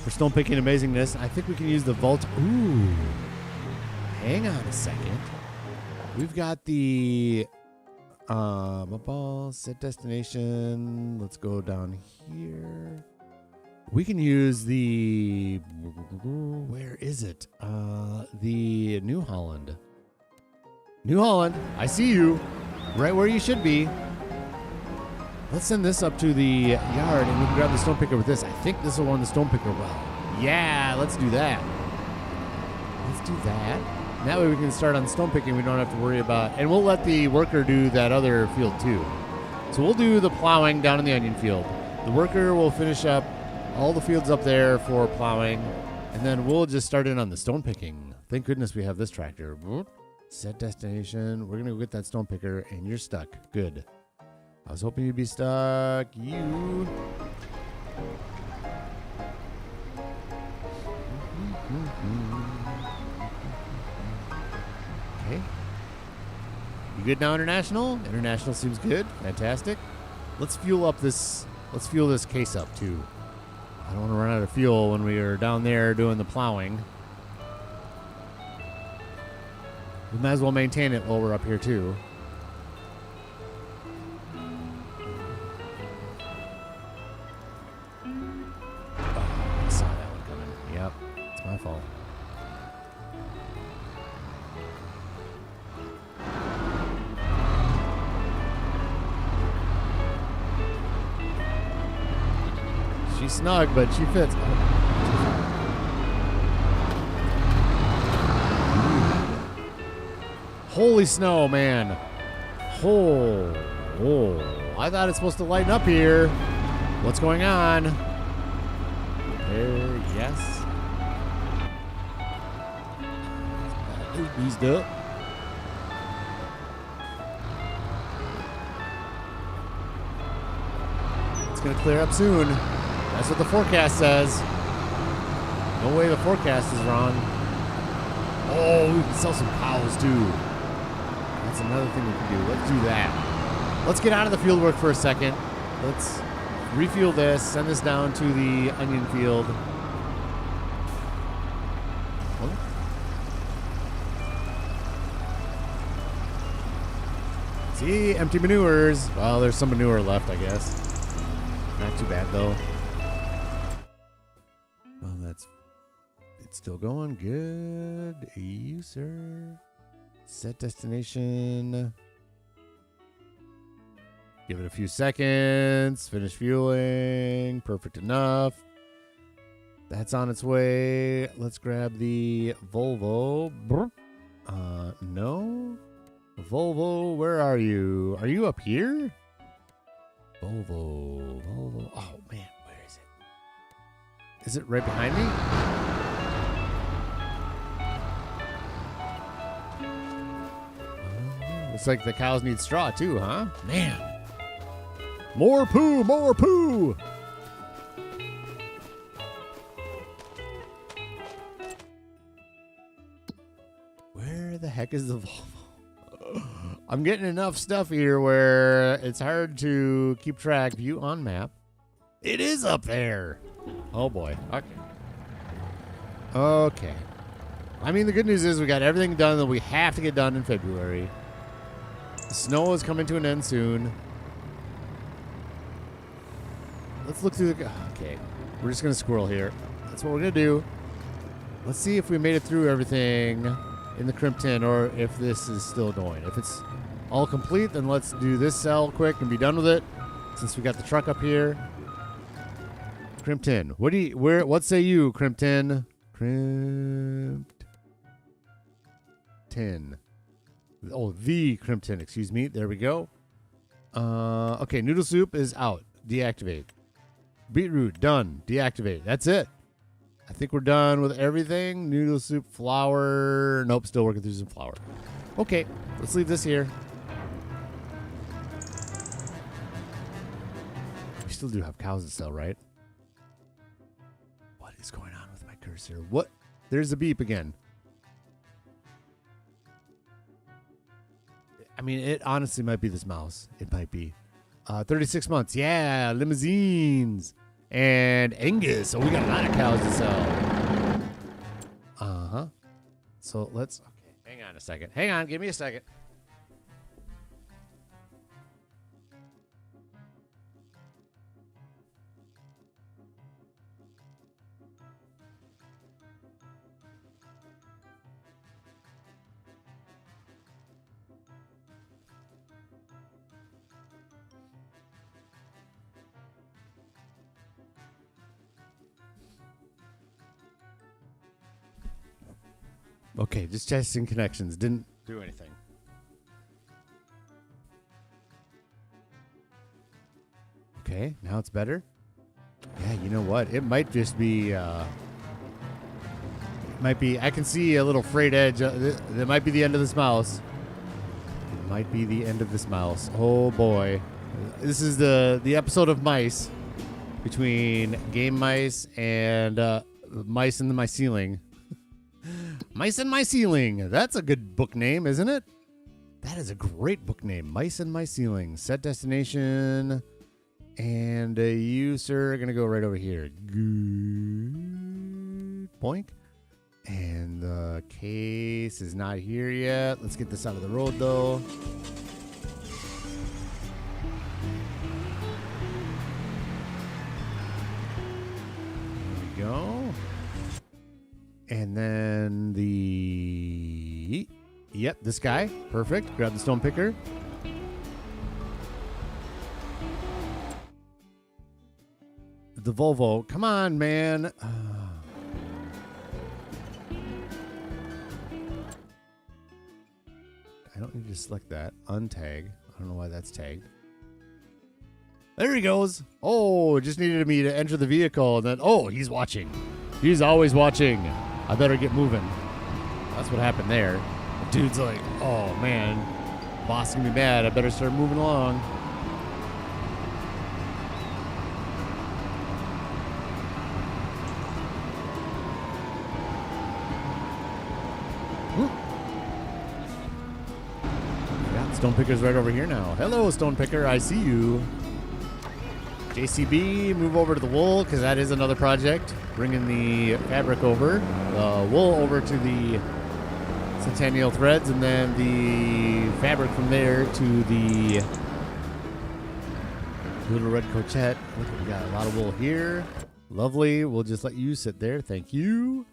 for stone picking amazingness. I think we can use the vault. Ooh. Hang on a second. We've got the set destination. Let's go down here. We can use the, where is it? The New Holland. New Holland, I see you. Right where you should be. Let's send this up to the yard and we can grab the stone picker with this. I think this will run the stone picker well. Yeah, let's do that. Let's do that. And that way we can start on stone picking. We don't have to worry about, and we'll let the worker do that other field too. So we'll do the plowing down in the onion field. The worker will finish up all the fields up there for plowing, and then we'll just start in on the stone picking. Thank goodness we have this tractor. Set destination. We're going to go get that stone picker, and you're stuck. Good. I was hoping you'd be stuck. You. Okay. You good now, International? International seems good. Fantastic. Let's fuel this case up, too. I don't want to run out of fuel when we are down there doing the plowing. We might as well maintain it while we're up here, too. Oh, I saw that one coming. Yep, it's my fault. She's snug, but she fits. Holy snow, man. Oh, I thought it's supposed to lighten up here. What's going on? There, yes. Eased up. It's going to clear up soon. That's what the forecast says. No way the forecast is wrong. Oh, we can sell some cows too. That's another thing we can do. Let's do that. Let's get out of the field work for a second. Let's refuel this, send this down to the onion field. Oh. See, empty manures. Well, there's some manure left, I guess. Not too bad, though. Well, it's still going good. You, sir. Set destination. Give it a few seconds. Finish fueling. Perfect enough. That's on its way. Let's grab the Volvo. No. Volvo, where are you? Are you up here? Volvo. Volvo. Oh, man. Where is it? Is it right behind me? Looks like the cows need straw, too, huh? Man. More poo, more poo. Where the heck is the Volvo? I'm getting enough stuff here where it's hard to keep track. View on map. It is up there. Oh, boy. Okay. Okay. I mean, the good news is we got everything done that we have to get done in February. The snow is coming to an end soon. Let's look through the... Okay. We're just going to squirrel here. That's what we're going to do. Let's see if we made it through everything in the Crimpton or if this is still going. If it's all complete, then let's do this cell quick and be done with it since we got the truck up here. Crimpton. What say you, Crimpton? Crimpton. Oh, the Crimpton, excuse me. There we go. Okay, noodle soup is out. Deactivate. Beetroot, done. Deactivate. That's it. I think we're done with everything. Noodle soup, flour. Nope, still working through some flour. Okay, let's leave this here. We still do have cows to sell, right? What is going on with my cursor? What? There's a beep again. I mean, it honestly might be this mouse. It might be. 36 months. Yeah, limousines. And Angus. So we got a lot of cows to sell. Uh-huh. So let's... Okay, hang on a second. Hang on. Give me a second. Okay, just testing connections. Didn't do anything. Okay, now it's better. Yeah, you know what? It might just be... it might be... I can see a little frayed edge. That might be the end of this mouse. It might be the end of this mouse. Oh, boy. This is the episode of Mice. Between Game Mice and Mice in My Ceiling. Mice in My Ceiling. That's a good book name, isn't it? That is a great book name. Mice in My Ceiling. Set destination. And you, sir, are going to go right over here. Good. Boink. And the case is not here yet. Let's get this out of the road, though. There we go. And then the... Yep, this guy. Perfect. Grab the stone picker. The Volvo. Come on, man. I don't need to select that. Untag. I don't know why that's tagged. There he goes. Oh, just needed me to enter the vehicle. And then, oh, he's watching. He's always watching. I better get moving. That's what happened there. The dude's like, oh, man. Boss gonna be mad. I better start moving along. Yeah, Stone Picker's right over here now. Hello, Stone Picker. I see you. JCB, move over to the wool, because that is another project. Bringing the fabric over, the wool over to the Centennial threads, and then the fabric from there to the Little Red Cochette. Look, we got a lot of wool here. Lovely. We'll just let you sit there. Thank you.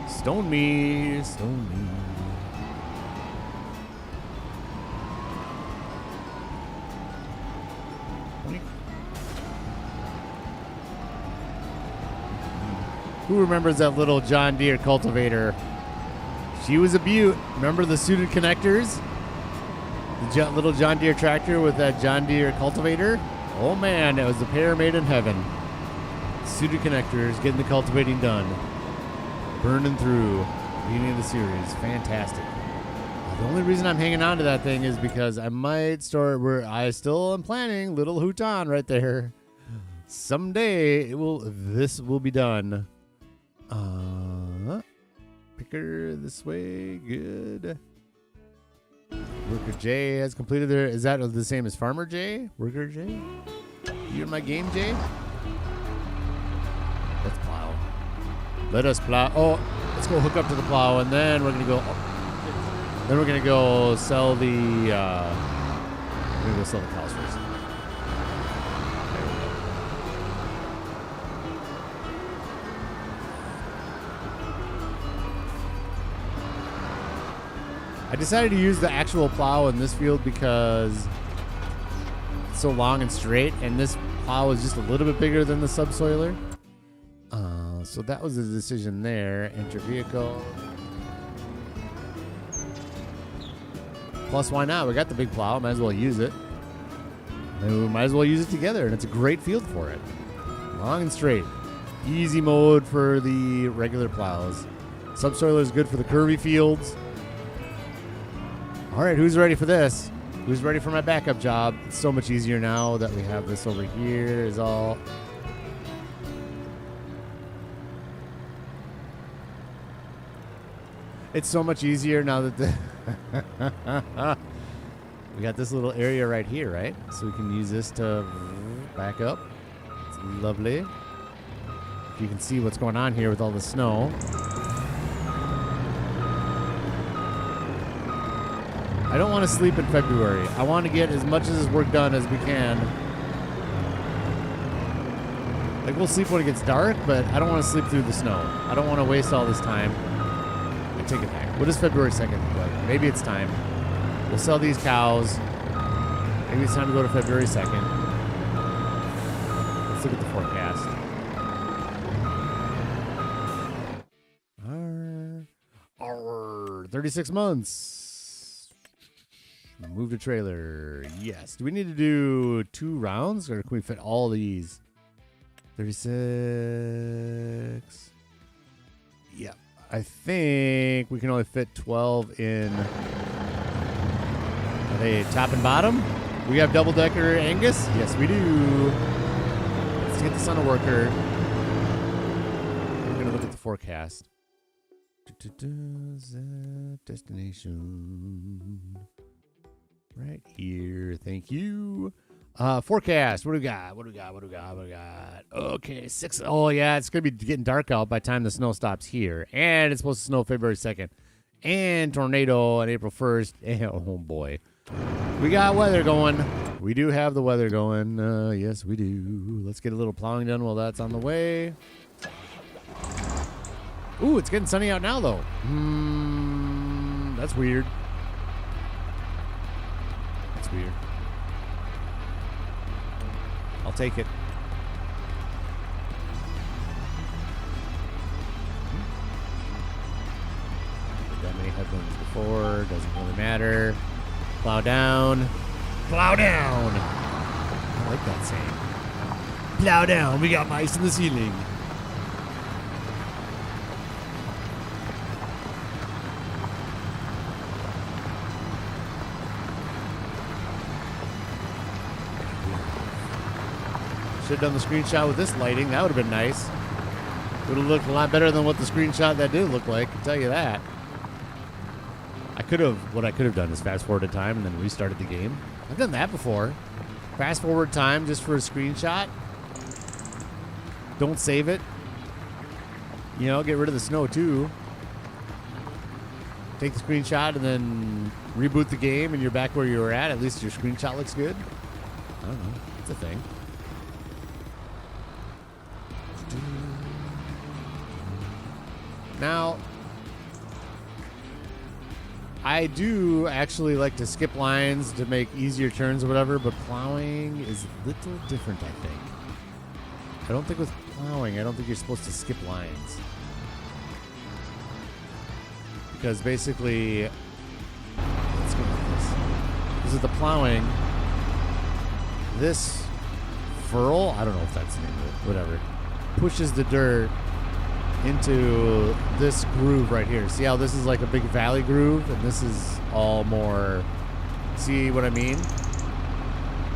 Stone me, stone me. Who remembers that little John Deere cultivator? She was a beaut. Remember the suited connectors? The little John Deere tractor with that John Deere cultivator? Oh man, that was the pair made in heaven. Suited connectors, getting the cultivating done. Burning through. Beginning of the series. Fantastic. The only reason I'm hanging on to that thing is because I might start where I still am planning little Houton right there. Someday this will be done. Picker this way. Good. Worker J has completed their. Is that the same as Farmer J? Worker J? You in my game, J? Let's plow. Let us plow. Oh, let's go hook up to the plow, and then we're gonna go. Then we're gonna go sell the. We're gonna go sell the cows first. There we go. I decided to use the actual plow in this field because it's so long and straight, and this plow is just a little bit bigger than the subsoiler. So that was the decision there. Enter vehicle. Plus, why not? We got the big plow. Might as well use it. And we might as well use it together, and it's a great field for it. Long and straight. Easy mode for the regular plows. Subsoiler is good for the curvy fields. All right, who's ready for this? Who's ready for my backup job? It's so much easier now that we have this over here is all. It's so much easier now that we got this little area right here, right? So we can use this to back up. It's lovely. You can see what's going on here with all the snow. I don't want to sleep in February. I want to get as much of this work done as we can. Like, we'll sleep when it gets dark, but I don't want to sleep through the snow. I don't want to waste all this time. I take it back. What is February 2nd look like? Maybe it's time. We'll sell these cows. Maybe it's time to go to February 2nd. Let's look at the forecast. 36 months. Move the trailer. Yes. Do we need to do 2 rounds, or can we fit all these? 36. Yep. I think we can only fit 12 in. Are they top and bottom? We have double-decker Angus? Yes, we do. Let's get this on a worker. We're going to look at the forecast. Destination. Right here. Thank you. Forecast. What do we got? Okay, 6. Oh, yeah, it's going to be getting dark out by the time the snow stops here. And it's supposed to snow February 2nd. And tornado on April 1st. And, oh, boy. We got weather going. We do have the weather going. Yes, we do. Let's get a little plowing done while that's on the way. Ooh, it's getting sunny out now, though. That's weird. That's weird. I'll take it. Did that many headwinds before. Doesn't really matter. Plow down. Plow down. I like that saying. Plow down. We got mice in the ceiling. Should have done the screenshot with this lighting. That would have been nice. Would have looked a lot better than what the screenshot that did look like. I can tell you that. What I could have done is fast forwarded time and then restarted the game. I've done that before. Fast forward time just for a screenshot. Don't save it. You know, get rid of the snow too. Take the screenshot and then reboot the game and you're back where you were at. At least your screenshot looks good. I don't know. It's a thing. Now, I do actually like to skip lines to make easier turns or whatever, but plowing is a little different, I think. I don't think with plowing, I don't think you're supposed to skip lines. Because basically, let's go with this. This is the plowing. This furl, I don't know if that's the name of it, whatever, pushes the dirt into this groove right here. See how this is like a big valley groove, and this is all more, see what I mean?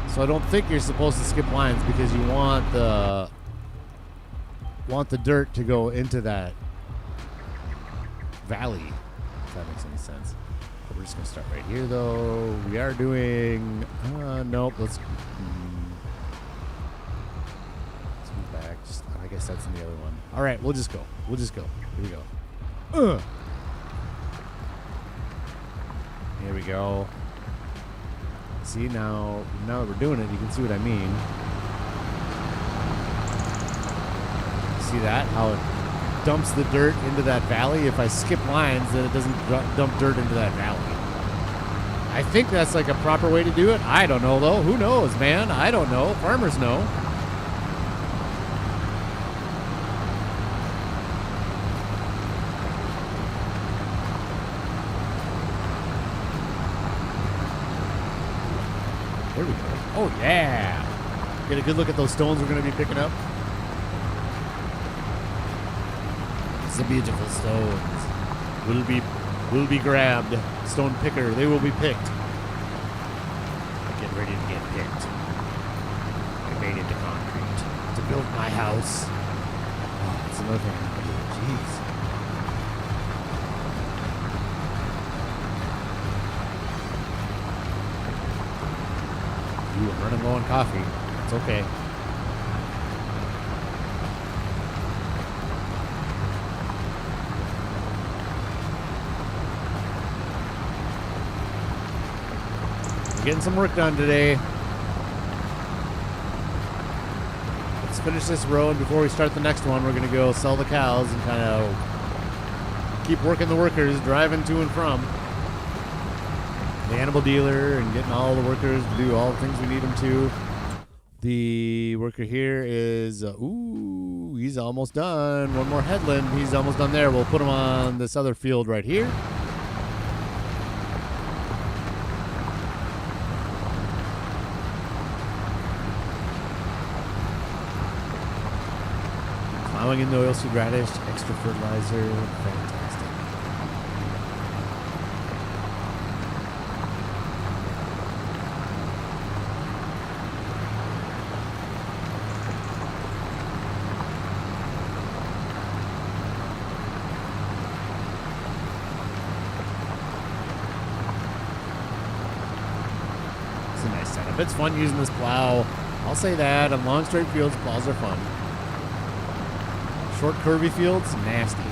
So I don't think you're supposed to skip lines because you want the dirt to go into that valley, if that makes any sense. But we're just gonna start right here though. We are doing, nope, let's move back. Just, I guess that's in the other one. All right, we'll just go. Here we go. Here we go. See, now that we're doing it, you can see what I mean. See that? How it dumps the dirt into that valley? If I skip lines, then it doesn't dump dirt into that valley. I think that's like a proper way to do it. I don't know, though. Who knows, man? I don't know. Farmers know. There we go. Oh, yeah. Get a good look at those stones we're going to be picking up. It's the beautiful stones. Will be grabbed. Stone picker. They will be picked. Get ready to get picked. I made it to concrete to build my house. Oh, that's another thing I can do. Jeez. Ooh, I'm running low on coffee. It's okay. We're getting some work done today. Let's finish this road before we start the next one. We're going to go sell the cows and kind of keep working the workers, driving to and from the animal dealer and getting all the workers to do all the things we need them to. The worker here is, ooh, he's almost done. One more headland. He's almost done there. We'll put him on this other field right here. Plowing in the oilseed radish, extra fertilizer, fantastic. It's a nice setup. It's fun using this plow. I'll say that. On long straight fields, plows are fun. Short curvy fields, nasty.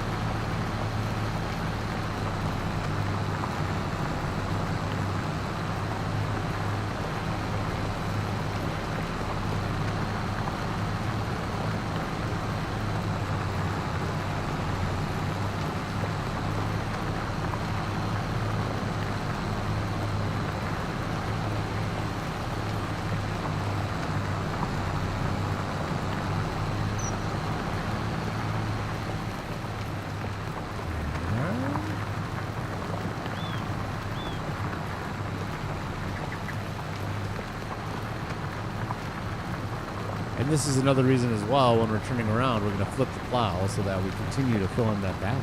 And this is another reason as well, when we're turning around, we're going to flip the plow so that we continue to fill in that valley.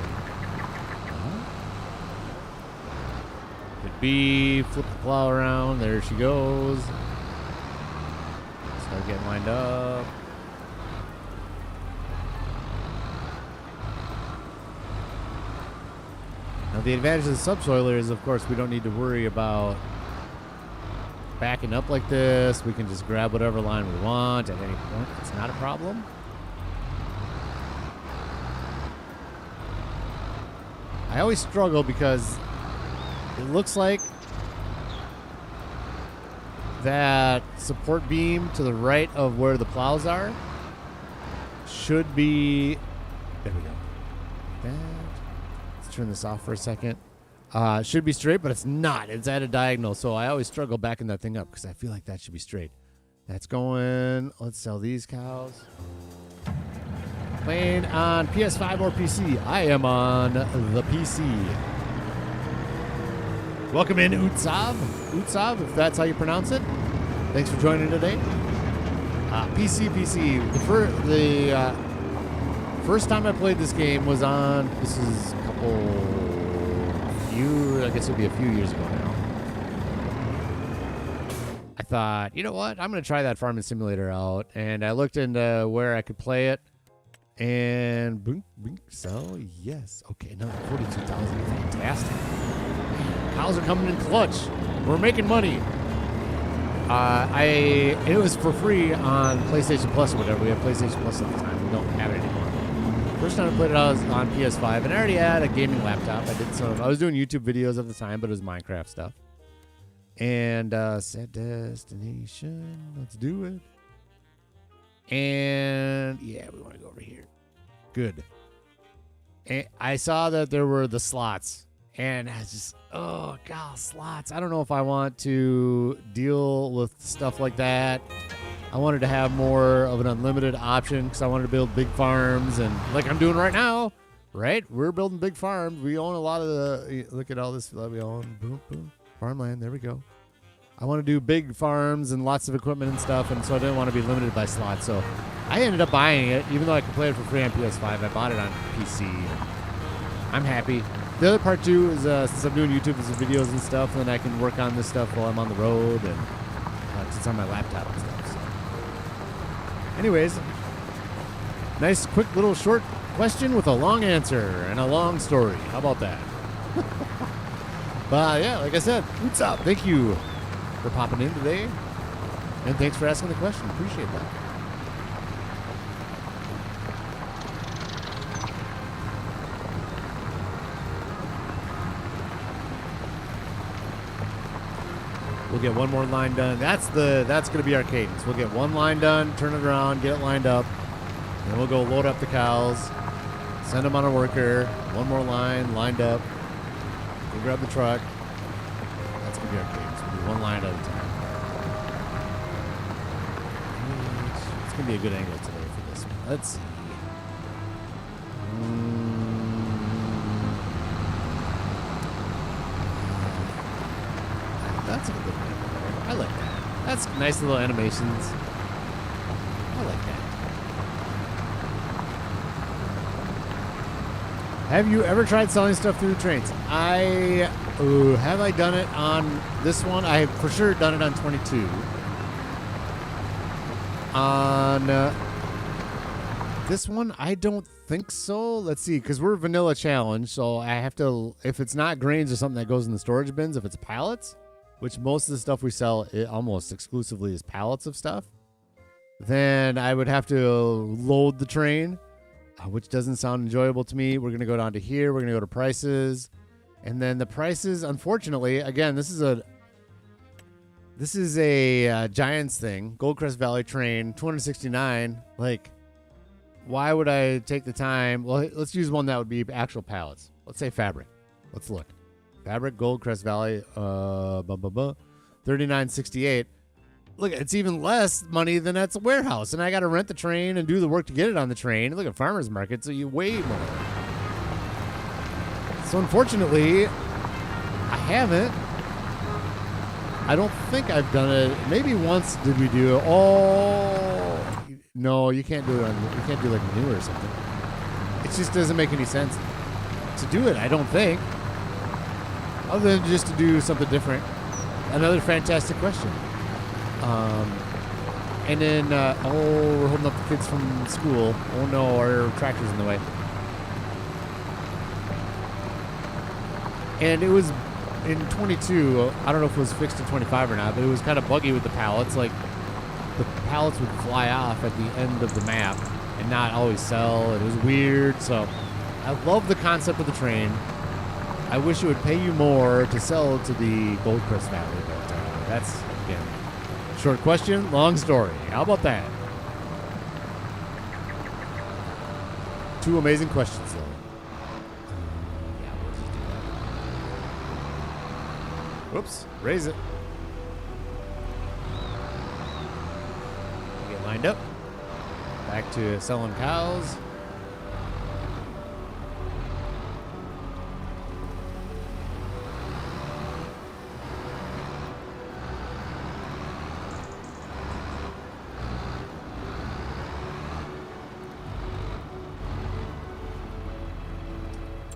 Could be, flip the plow around, there she goes. Start getting lined up. Now the advantage of the subsoiler is, of course, we don't need to worry about backing up like this. We can just grab whatever line we want at any point. It's not a problem. I always struggle because it looks like that support beam to the right of where the plows are should be, there we go. Let's turn this off for a second. Should be straight, but it's not. It's at a diagonal, so I always struggle backing that thing up because I feel like that should be straight. That's going. Let's sell these cows. Playing on PS5 or PC. I am on the PC. Welcome in, Utsav, if that's how you pronounce it. Thanks for joining today. PC. The first time I played this game was on, this is I guess it would be a few years ago now. I thought, you know what? I'm going to try that farming simulator out. And I looked into where I could play it. And boom, so yes. Okay, another 42,000. Fantastic. Cows are coming in clutch. We're making money. It was for free on PlayStation Plus or whatever. We have PlayStation Plus at the time. We don't have it anymore. First time I played it, I was on PS5, and I already had a gaming laptop. I was doing YouTube videos at the time, but it was Minecraft stuff. And set destination. Let's do it. And yeah, we want to go over here. Good. And I saw that there were the slots. And I was just, oh, God, slots. I don't know if I want to deal with stuff like that. I wanted to have more of an unlimited option because I wanted to build big farms. And like I'm doing right now, right? We're building big farms. We own a lot of the, look at all this that we own. Boom, boom. Farmland, there we go. I want to do big farms and lots of equipment and stuff. And so I didn't want to be limited by slots. So I ended up buying it. Even though I could play it for free on PS5, I bought it on PC. I'm happy. The other part, too, is since I'm doing YouTube videos and stuff, then I can work on this stuff while I'm on the road, and it's on my laptop and stuff. So. Anyways, nice, quick little short question with a long answer and a long story. How about that? But, yeah, like I said, what's up? Thank you for popping in today, and thanks for asking the question. Appreciate that. We'll get one more line done. That's going to be our cadence. We'll get one line done, turn it around, get it lined up, and we'll go load up the cows, send them on a worker, one more line lined up, we'll grab the truck. That's going to be our cadence. We'll do one line at a time. It's going to be a good angle today for this one. Let's see. That's a good one. I like that. That's nice little animations. I like that. Have you ever tried selling stuff through trains? Have I done it on this one? I have for sure done it on 22. On this one, I don't think so. Let's see, because we're vanilla challenge, so I have to, if it's not grains or something that goes in the storage bins, if it's pallets, which most of the stuff we sell almost exclusively is pallets of stuff, then I would have to load the train, which doesn't sound enjoyable to me. We're going to go down to here. We're going to go to prices. And then the prices, unfortunately, again, this is a Giants thing. Goldcrest Valley train, 269. Like, why would I take the time? Well, let's use one that would be actual pallets. Let's say fabric. Let's look. Fabric, Goldcrest Valley, 39.68. Look, it's even less money than that's a warehouse, and I got to rent the train and do the work to get it on the train. Look at farmers market, so you way more. So unfortunately, I haven't. I don't think I've done it. Maybe once did we do it? Oh no, you can't do it. You can't do like manure or something. It just doesn't make any sense to do it. I don't think. Other than just to do something different. Another fantastic question. And then, we're holding up the kids from school. Oh no, our tractor's in the way. And it was in 22, I don't know if it was fixed to 25 or not, but it was kind of buggy with the pallets. Like, the pallets would fly off at the end of the map and not always sell. It was weird, so I love the concept of the train. I wish it would pay you more to sell to the Goldcrest Valley, but that's, again, short question, long story. How about that? Two amazing questions, though. Yeah, we'll just do that. Whoops, raise it. Get lined up. Back to selling cows.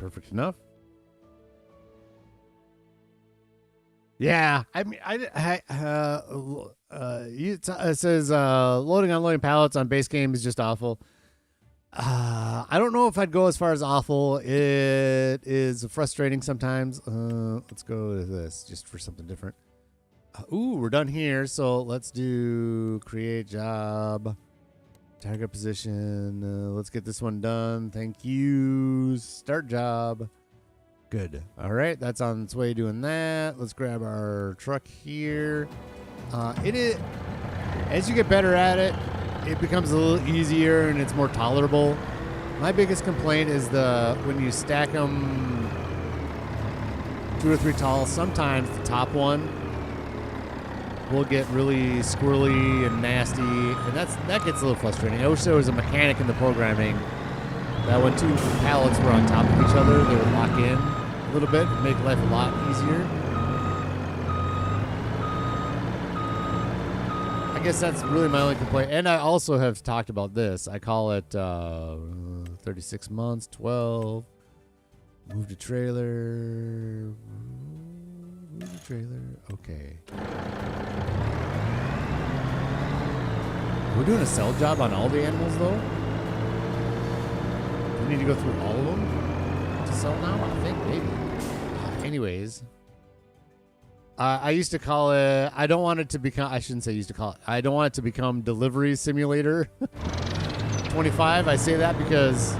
Perfect enough. Yeah, I mean, it says loading unloading pallets on base game is just awful. I don't know if I'd go as far as awful. It is frustrating sometimes. Let's go to this just for something different. Ooh, we're done here. So let's do create job, target position. Let's get this one done. Thank you. Start job. Good. All right, that's on its way doing that. Let's grab our truck here. It is, as you get better at it, it becomes a little easier and it's more tolerable. My biggest complaint is when you stack them 2 or 3 tall, sometimes the top one will get really squirrely and nasty, and that gets a little frustrating. I wish there was a mechanic in the programming that when 2 pallets were on top of each other, they would lock in a little bit and make life a lot easier. I guess that's really my only complaint. And I also have talked about this. I call it 36 months, 12, move to trailer, okay. We're doing a sell job on all the animals, though? We need to go through all of them to sell now? I think maybe. Anyways. I used to call it, I don't want it to become, I shouldn't say used to call it, I don't want it to become Delivery Simulator 25. I say that because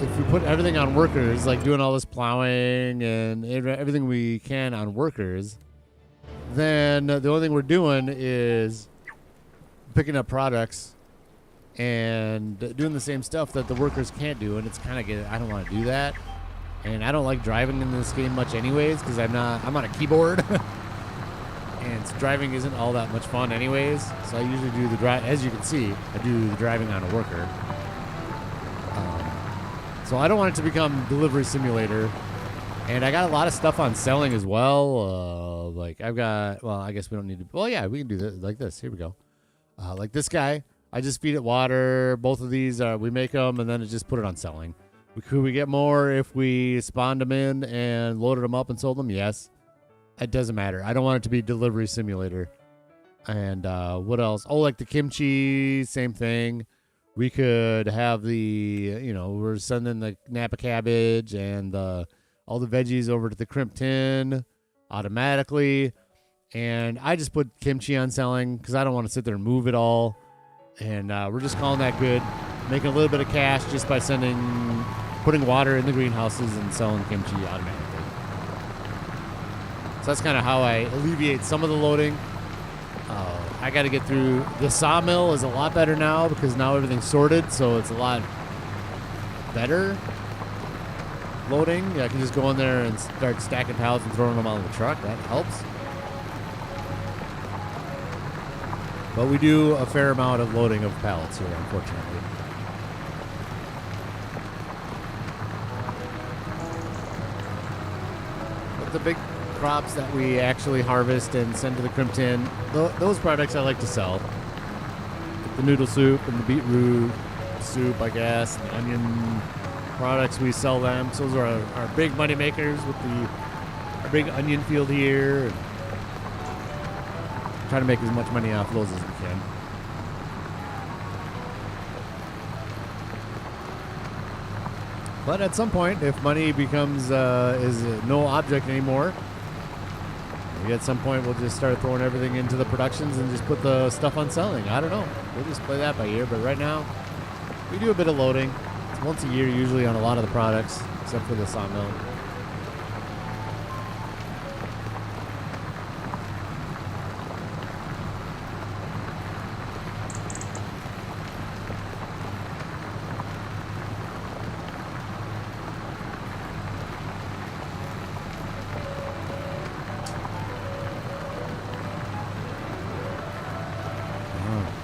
if we put everything on workers, like doing all this plowing and everything we can on workers, then the only thing we're doing is picking up products and doing the same stuff that the workers can't do, and it's kind of I don't want to do that. And I don't like driving in this game much anyways because I'm on a keyboard. And driving isn't all that much fun anyways. So I usually do the drive, as you can see, I do the driving on a worker. So I don't want it to become Delivery Simulator. And I got a lot of stuff on selling as well. Like I've got, well, I guess we don't need to, well, yeah, we can do this like this. Here we go. Like this guy, I just feed it water. Both of these, we make them and then just put it on selling. Could we get more if we spawned them in and loaded them up and sold them? Yes. It doesn't matter. I don't want it to be Delivery Simulator. And what else? Oh, like the kimchi, same thing. We could have we're sending the Napa cabbage and all the veggies over to the crimp tin automatically. And I just put kimchi on selling because I don't want to sit there and move it all. And we're just calling that good. Making a little bit of cash just by putting water in the greenhouses and selling kimchi automatically. So that's kind of how I alleviate some of the loading. I got to get through. The sawmill is a lot better now because now everything's sorted, so it's a lot better loading. Yeah, I can just go in there and start stacking pallets and throwing them on the truck. That helps. But we do a fair amount of loading of pallets here, unfortunately. The big crops that we actually harvest and send to the crimp tin, those products I like to sell. Like the noodle soup and the beetroot soup, I guess, and the onion products, we sell them. So those are our big money makers with our big onion field here. And try to make as much money off those as we can. But at some point, if money becomes is no object anymore, maybe at some point we'll just start throwing everything into the productions and just put the stuff on selling. I don't know. We'll just play that by ear. But right now, we do a bit of loading. It's once a year usually on a lot of the products, except for the sawmill.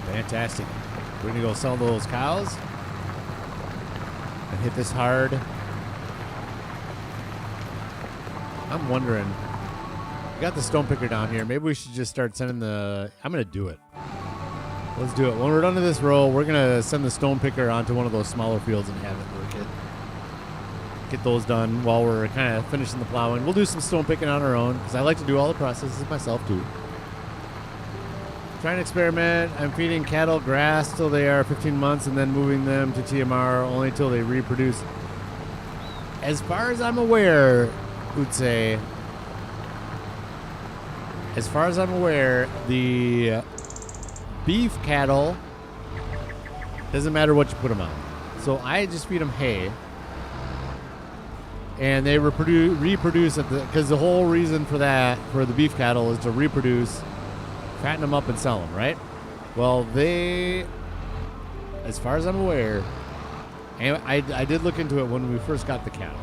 Fantastic. We're going to go sell those cows and hit this hard. I'm wondering, we got the stone picker down here. Maybe we should just start sending I'm going to do it. Let's do it. When we're done to this row, we're going to send the stone picker onto one of those smaller fields and have it work it. get those done while we're kind of finishing the plowing. We'll do some stone picking on our own because I like to do all the processes myself too. Trying to experiment. I'm feeding cattle grass till they are 15 months and then moving them to TMR only till they reproduce. As far as I'm aware, the beef cattle, doesn't matter what you put them on. So I just feed them hay. And they reproduce because the whole reason for that, for the beef cattle, is to reproduce, fatten them up and sell them, right? Well, they, as far as I'm aware, and I did look into it when we first got the cattle.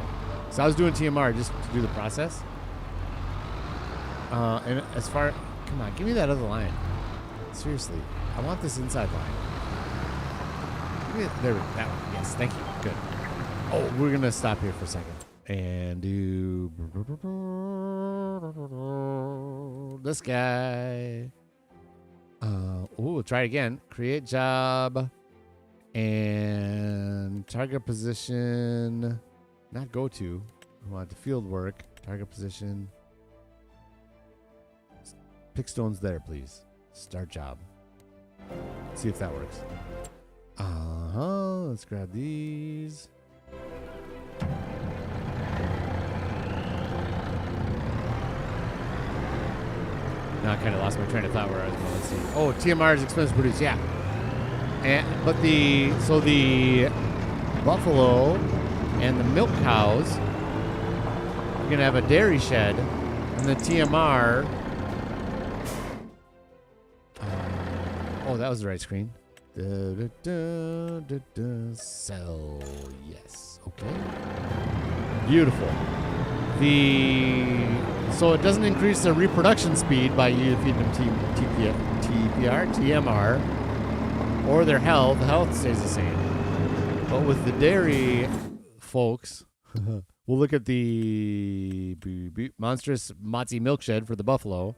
So I was doing TMR just to do the process. And as far, come on, give me that other line. Seriously, I want this inside line. Give me there, that one. Yes, thank you. Good. Oh, we're gonna stop here for a second and do this guy. We'll try it again. Create job and target position. Not go to. We want the field work. Target position. Pick stones there, please. Start job. See if that works. Let's grab these. Now I kind of lost my train of thought where I was going. Let's see. Oh, TMR is expensive to produce. Yeah. But the buffalo and the milk cows, you're going to have a dairy shed, and the TMR. Oh, that was the right screen. Sell. Yes. Okay. Beautiful. So it doesn't increase their reproduction speed by you feeding them TMR, or their health. The health stays the same. But with the dairy folks, we'll look at the monstrous Motzi milk shed for the buffalo.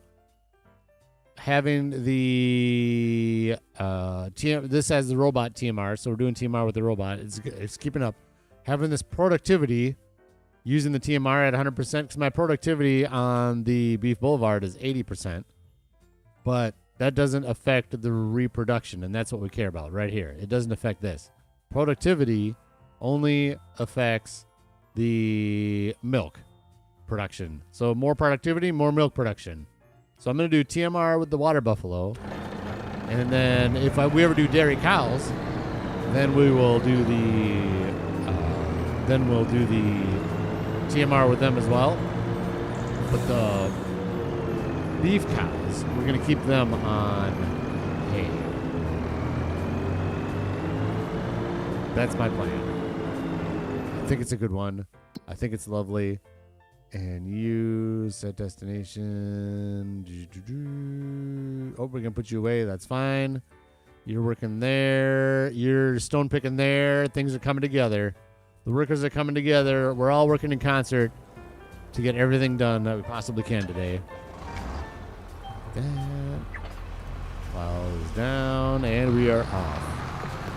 Having the this has the robot TMR, so we're doing TMR with the robot. It's keeping up. Having this productivity using the TMR at 100%, because my productivity on the Beef Boulevard is 80%, but that doesn't affect the reproduction, and that's what we care about right here. It doesn't affect this. Productivity only affects the milk production. So more productivity, more milk production. So I'm going to do TMR with the water buffalo, and then if we ever do dairy cows, then we will do the TMR with them as well. But the beef cows, we're going to keep them on hay. That's my plan. I think it's a good one. I think it's lovely. And use set destination. Oh, we're going to put you away. That's fine. You're working there. You're stone picking there. Things are coming together. The workers are coming together. We're all working in concert to get everything done that we possibly can today. That plow is down, and we are off.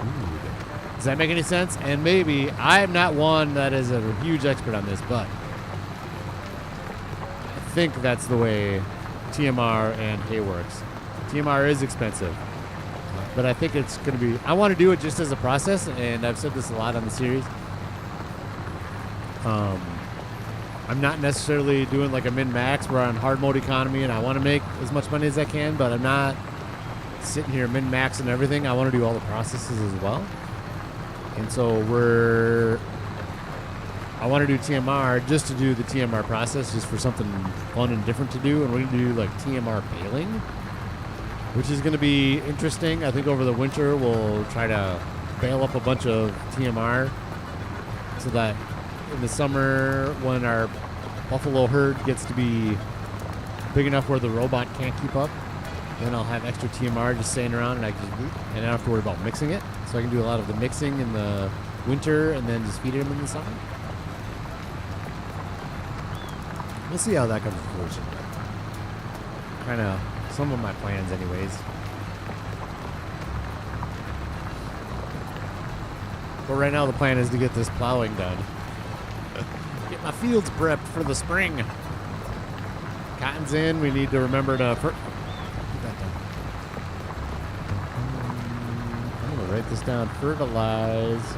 Ooh. Does that make any sense? And maybe, I'm not one that is a huge expert on this, but I think that's the way TMR and hay works. TMR is expensive, but I think it's going to be, I want to do it just as a process, and I've said this a lot on the series. I'm not necessarily doing like a min-max. We're on hard mode economy, and I want to make as much money as I can, but I'm not sitting here min-maxing everything. I want to do all the processes as well. And so I want to do TMR just to do the TMR process, just for something fun and different to do. And we're going to do like TMR baling, which is going to be interesting. I think over the winter we'll try to bale up a bunch of TMR so that in the summer, when our buffalo herd gets to be big enough where the robot can't keep up, then I'll have extra TMR just staying around, and I don't have to worry about mixing it. So I can do a lot of the mixing in the winter and then just feed them in the summer. We'll see how that comes to fruition. Kind of some of my plans anyways. But right now the plan is to get this plowing done. my field's prepped for the spring. Cotton's in. We need to remember to... Put that down. I'm going to write this down. Fertilize.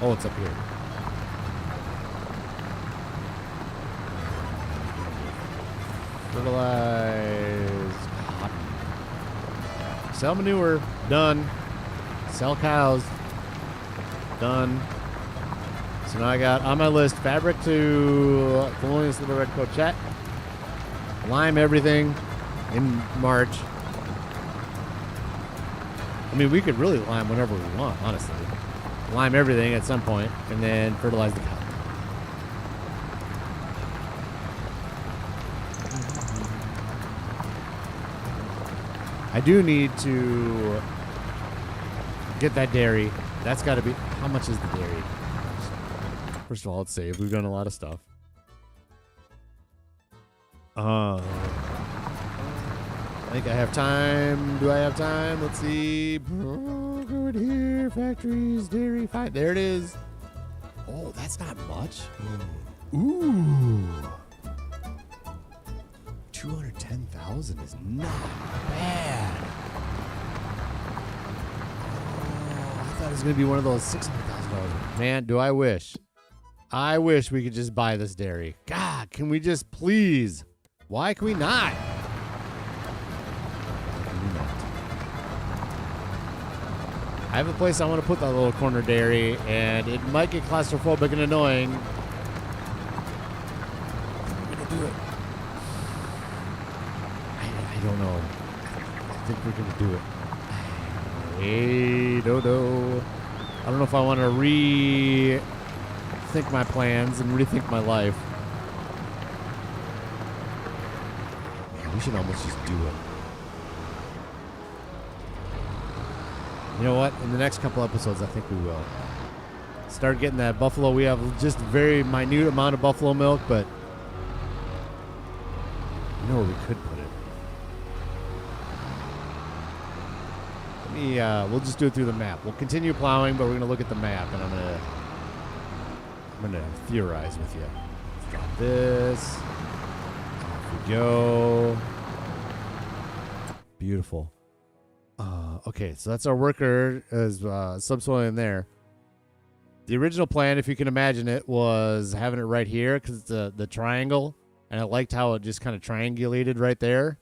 Oh, it's up here. Fertilize cotton. Sell manure. Done. Sell cows. Done. So now I got on my list fabric to Thelonious Little Red Coat check. Lime everything in March. I mean, we could really lime whenever we want, honestly. Lime everything at some point, and then fertilize the cotton. I do need to get that dairy. That's got to be... How much is the dairy? First of all, let's save. We've done a lot of stuff. I think I have time. Do I have time? Let's see. Go right here. Factories, dairy, fine. There it is. Oh, that's not much. Ooh. 210,000 is not bad. Oh, I thought it was going to be one of those $600,000. Man, do I wish. I wish we could just buy this dairy. God, can we just please? Why can we not? I have a place I want to put that little corner dairy, and it might get claustrophobic and annoying. I'm going to do it. I don't know. I think we're going to do it. Hey, Dodo. I don't know if I want to rethink my plans and rethink my life. Man, we should almost just do it. You know what? In the next couple episodes, I think we will. Start getting that buffalo. We have just a very minute amount of buffalo milk, but you know where we could put it. We'll just do it through the map. We'll continue plowing, but we're going to look at the map, and I'm going to theorize with you. Let's drop this. Off we go. Beautiful. Okay, so that's our worker as subsoil in there. The original plan, if you can imagine it, was having it right here because it's the triangle, and I liked how it just kind of triangulated right there.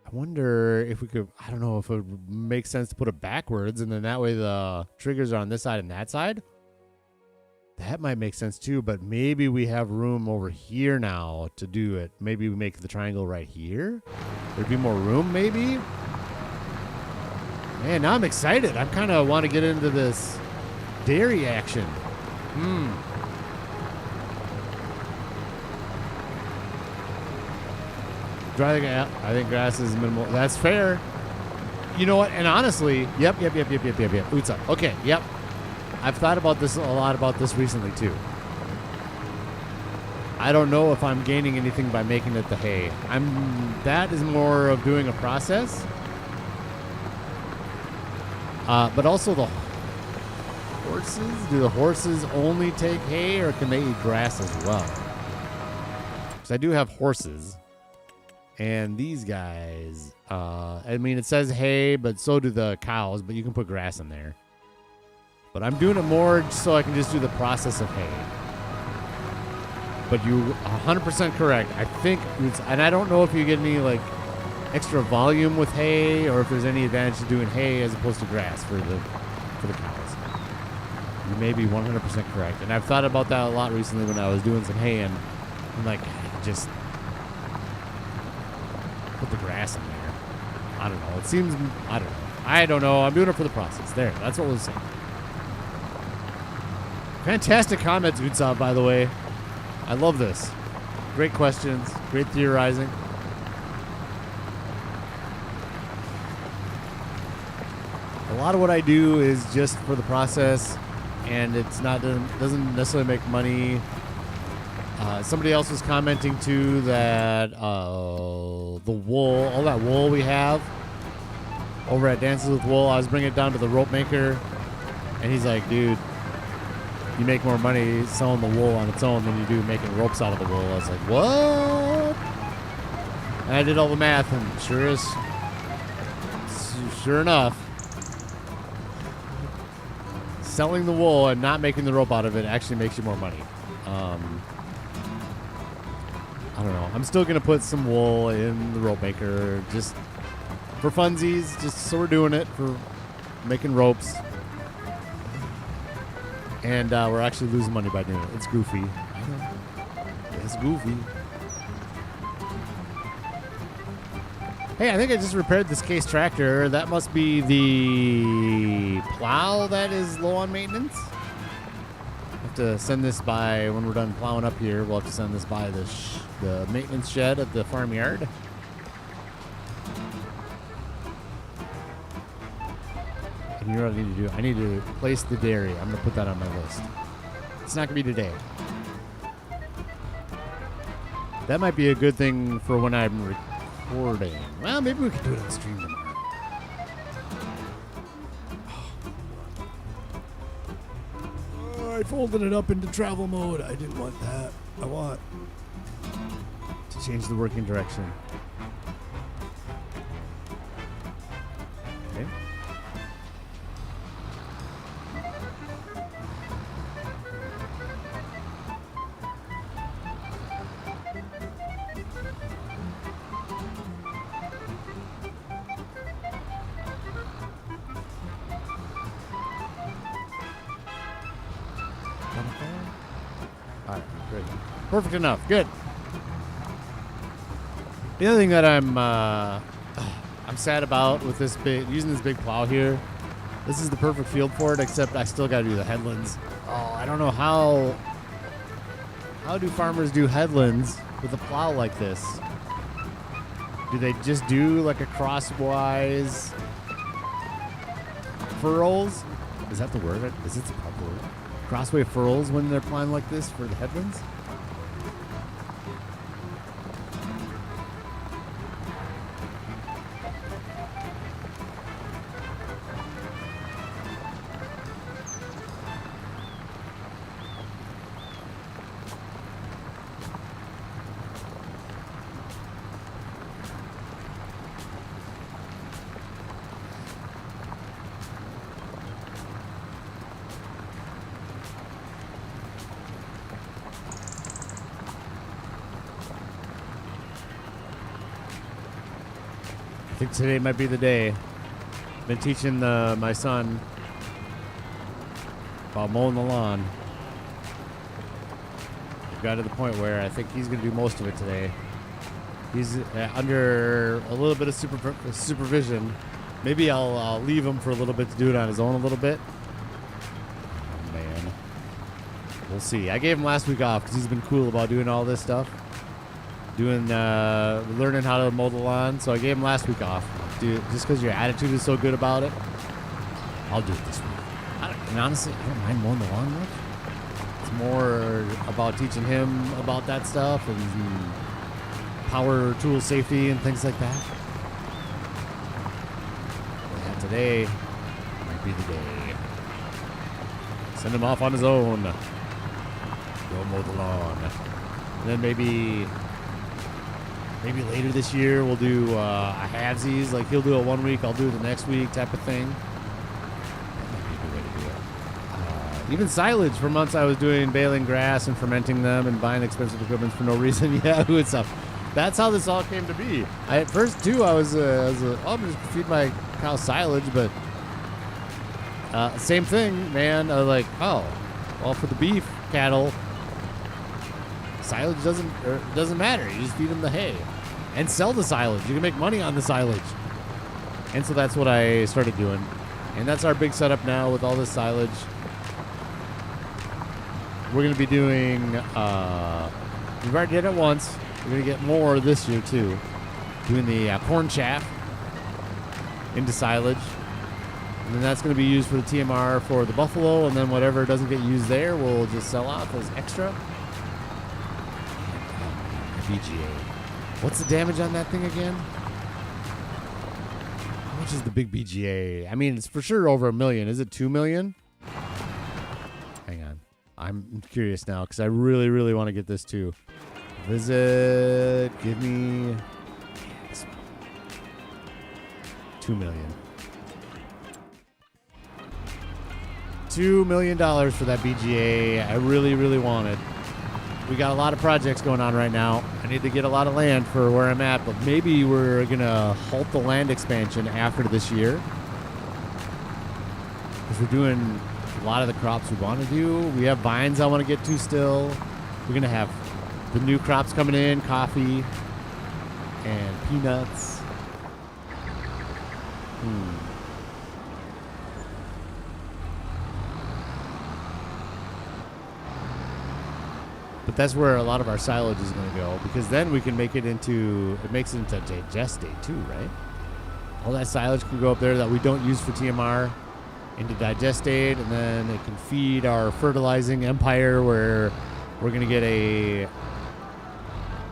I wonder if we could, I don't know if it would make sense to put it backwards, and then that way the triggers are on this side and that side. That might make sense too, but maybe we have room over here now to do it. Maybe we make the triangle right here. There'd be more room, maybe. Man, now I'm excited. I kind of want to get into this dairy action. I think grass is minimal. That's fair. You know what? And honestly, yep. Oots up. Okay, yep. I've thought about this a lot recently too. I don't know if I'm gaining anything by making it the hay. That is more of doing a process. But also the horses. Do the horses only take hay, or can they eat grass as well? Because I do have horses. And these guys, I mean, it says hay, but so do the cows, but you can put grass in there. But I'm doing it more so I can just do the process of hay. But you 100% correct. I think, and I don't know if you get any like extra volume with hay, or if there's any advantage to doing hay as opposed to grass for the cows. You may be 100% correct. And I've thought about that a lot recently when I was doing some hay, and I'm like, just put the grass in there. I don't know. It seems, I don't know. I'm doing it for the process. There, that's what we'll say. Fantastic comments, Utsav, by the way. I love this. Great questions. Great theorizing. A lot of what I do is just for the process, and it's not doesn't necessarily make money. Somebody else was commenting too that the wool, all that wool we have over at Dances with Wool, I was bringing it down to the rope maker, and he's like, dude, you make more money selling the wool on its own than you do making ropes out of the wool. I was like, what? And I did all the math, and sure enough, selling the wool and not making the rope out of it actually makes you more money. I don't know. I'm still going to put some wool in the rope maker just for funsies, just so we're doing it for making ropes. And we're actually losing money by doing it. It's goofy. I know. It's goofy. Hey, I think I just repaired this Case tractor. That must be the plow that is low on maintenance. I have to send this by, when we're done plowing up here, we'll have to send this by the maintenance shed at the farmyard. And you know what I need to do? I need to replace the dairy. I'm going to put that on my list. It's not going to be today. That might be a good thing for when I'm recording. Well, maybe we could do it on stream tomorrow. I folded it up into travel mode. I didn't want that. I want to change the working direction. Okay. All right, great. Perfect enough. Good. The other thing that I'm sad about with this using this big plow here, this is the perfect field for it, except I still got to do the headlands. Oh, I don't know how do farmers do headlands with a plow like this? Do they just do like a crosswise furrows? Is that the word? Is it the proper word? Crossway furrows when they're plowing like this for the headlands? I think today might be the day. Been teaching my son about mowing the lawn. We've got to the point where I think he's going to do most of it today. He's under a little bit of supervision. Maybe I'll leave him for a little bit to do it on his own a little bit. Oh, man. We'll see. I gave him last week off because he's been cool about doing all this stuff. Learning how to mow the lawn, so I gave him last week off. Dude, just because your attitude is so good about it, I'll do it this week. And honestly, I don't mind mowing the lawn much. It's more about teaching him about that stuff and power tool safety and things like that. And today might be the day. Send him off on his own. Go mow the lawn. And then maybe later this year we'll do a halvesies. Like he'll do it 1 week, I'll do it the next week type of thing. That might be a good way to do it. Even silage. For months I was doing baling grass and fermenting them and buying expensive equipment for no reason. Yeah, good stuff. That's how this all came to be. At first too, I'm just feed my cow silage, but same thing, man. Like, oh, well, for the beef cattle, silage doesn't matter. You just feed them the hay and sell the silage. You can make money on the silage. And so that's what I started doing. And that's our big setup now with all this silage. We're going to be doing, we've already did it once. We're going to get more this year too. Doing the corn chaff into silage. And then that's going to be used for the TMR for the buffalo. And then whatever doesn't get used there, we'll just sell off as extra. BGA. What's the damage on that thing again? How much is the big BGA? I mean, it's for sure over $1 million. Is it $2 million? Hang on. I'm curious now because I really, really want to get this too. Visit. Give me $2 million. $2 million for that BGA. I really, really want it. We got a lot of projects going on right now. I need to get a lot of land for where I'm at, but maybe we're going to halt the land expansion after this year. Because we're doing a lot of the crops we want to do. We have vines I want to get to still. We're going to have the new crops coming in, coffee and peanuts. But that's where a lot of our silage is going to go, because then we can make it into, it makes it into digestate too, right? All that silage can go up there that we don't use for TMR into digestate, and then it can feed our fertilizing empire where we're going to get a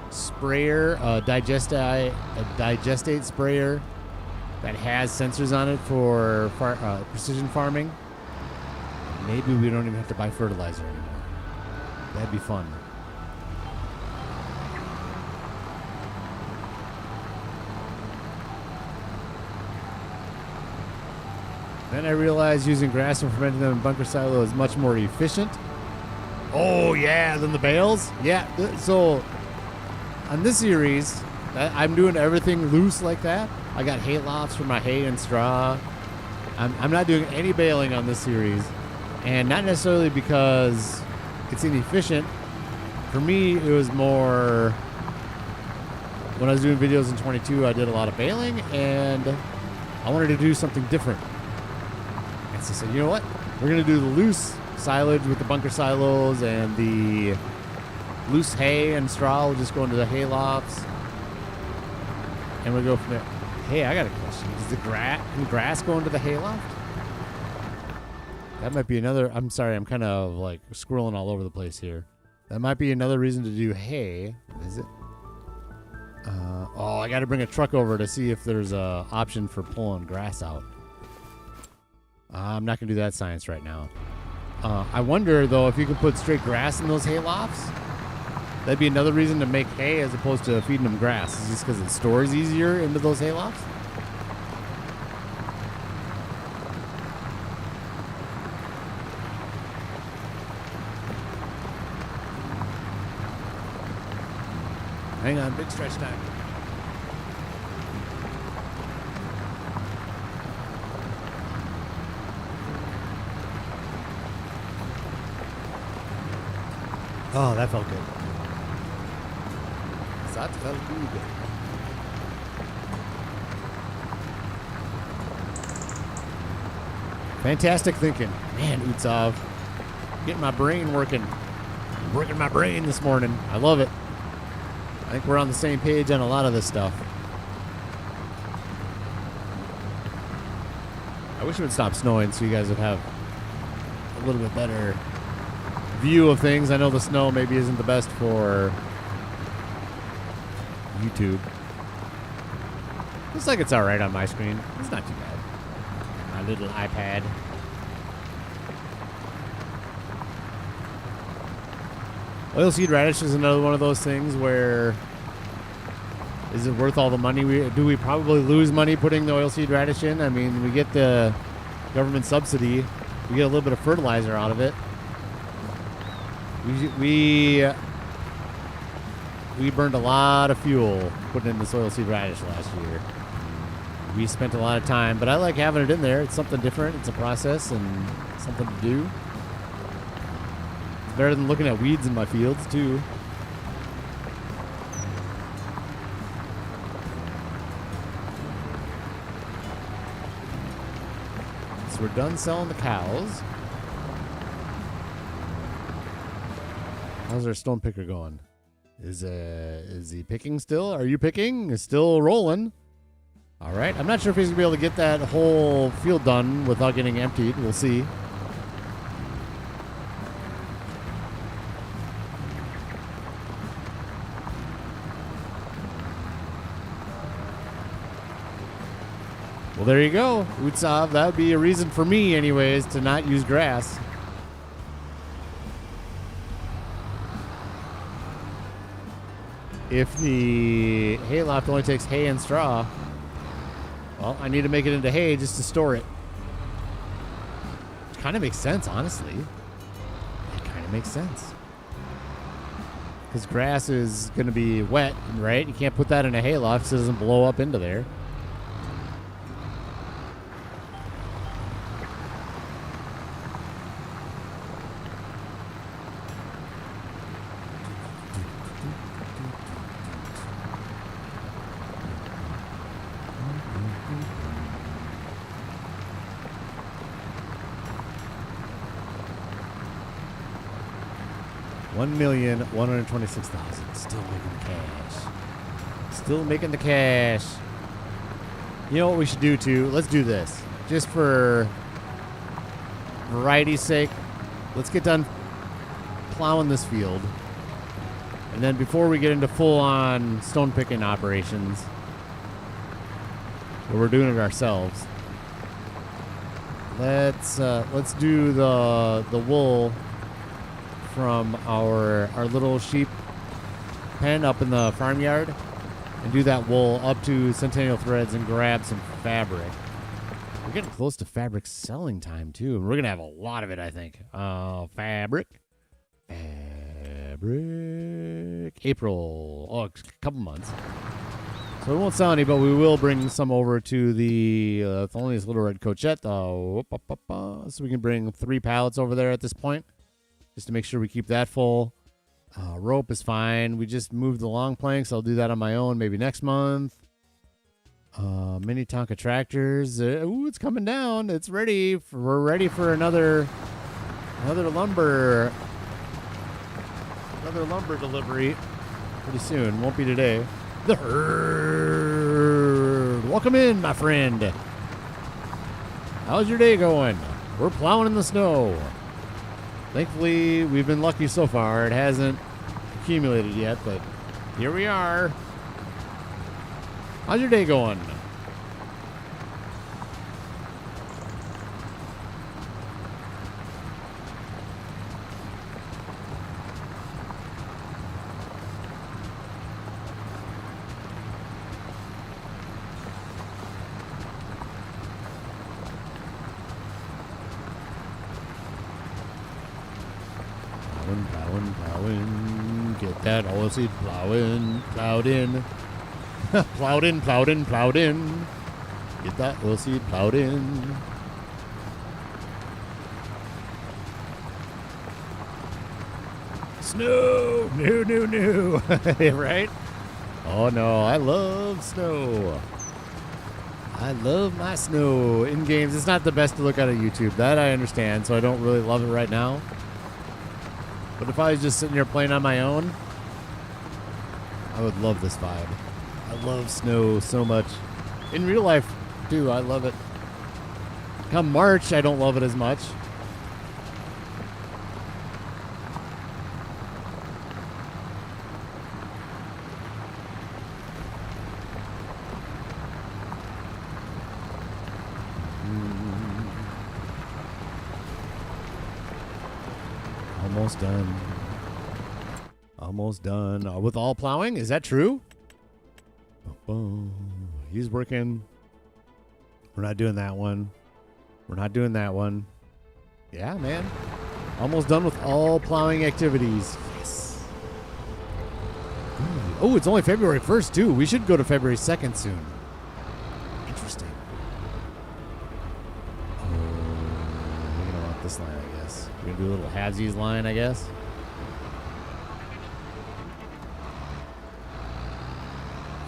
sprayer, a digestate sprayer that has sensors on it for precision farming. Maybe we don't even have to buy fertilizer anymore. That'd be fun. Then I realized using grass and fermenting them in bunker silo is much more efficient. Oh, yeah, than the bales? Yeah, so on this series, I'm doing everything loose like that. I got hay lofts for my hay and straw. I'm not doing any baling on this series, and not necessarily because it's inefficient. For me, it was more, when I was doing videos in 22, I did a lot of baling, and I wanted to do something different. And so I said, you know what? We're going to do the loose silage with the bunker silos, and the loose hay and straw will just go into the hay lofts. And we'll go from there. Hey, I got a question. Can grass go into the hay loft? That might be another, I'm sorry, I'm kind of like scrolling all over the place here. That might be another reason to do hay. Is it? Oh, I got to bring a truck over to see if there's a option for pulling grass out. I'm not going to do that science right now. I wonder, though, if you could put straight grass in those hay lofts. That'd be another reason to make hay as opposed to feeding them grass. Is just because it stores easier into those hay lofts? Hang on, big stretch time. Oh, that felt good. That felt good. Fantastic thinking. Man, Utsav. Getting my brain working. Working my brain this morning. I love it. I think we're on the same page on a lot of this stuff. I wish it would stop snowing so you guys would have a little bit better view of things. I know the snow maybe isn't the best for YouTube. Looks like it's alright on my screen. It's not too bad. My little iPad. Oilseed radish is another one of those things where, is it worth all the money? Do we probably lose money putting the oilseed radish in? I mean, we get the government subsidy. We get a little bit of fertilizer out of it. We burned a lot of fuel putting in this oilseed radish last year. We spent a lot of time, but I like having it in there. It's something different. It's a process and something to do. Better than looking at weeds in my fields, too. So we're done selling the cows. How's our stone picker going? Is he picking still? Are you picking? Is still rolling. All right. I'm not sure if he's going to be able to get that whole field done without getting emptied. We'll see. Well, there you go. Utsav, that would be a reason for me, anyways, to not use grass. If the hayloft only takes hay and straw, well, I need to make it into hay just to store it. Which kind of makes sense, honestly. It kind of makes sense. Because grass is going to be wet, right? You can't put that in a hayloft so it doesn't blow up into there. $1,126,000. Still making the cash. Still making the cash. You know what we should do too? Let's do this. Just for variety's sake, let's get done plowing this field. And then before we get into full-on stone picking operations, where we're doing it ourselves, let's do the wool from our little sheep pen up in the farmyard and do that wool up to Centennial Threads and grab some fabric. We're getting close to fabric selling time too, and we're gonna have a lot of it, I think. Fabric, April, a couple months. So we won't sell any, but we will bring some over to the Thelonious Little Red Coachette. So we can bring 3 pallets over there at this point, just to make sure we keep that full. Rope is fine. We just moved the long planks. I'll do that on my own maybe next month. Mini Tonka tractors. Ooh, it's coming down. It's ready. We're ready for another lumber delivery pretty soon. Won't be today. The herd. Welcome in, my friend. How's your day going? We're plowing in the snow. Thankfully, we've been lucky so far. It hasn't accumulated yet, but here we are. How's your day going? Plowing. Get that oilseed plowed in. Plowed in. Get that oilseed plowed in. Snow! No. Right? Oh no, I love snow. I love my snow in games. It's not the best to look at on YouTube. That I understand, so I don't really love it right now. But if I was just sitting here playing on my own, I would love this vibe. I love snow so much. In real life, too, I love it. Come March, I don't love it as much. Almost done. With all plowing? Is that true? He's working. We're not doing that one. Yeah, man. Almost done with all plowing activities. Yes. Oh, it's only February 1st, too. We should go to February 2nd soon. Interesting. We're going to want this line, I guess. We're going to do a little halvesies line, I guess.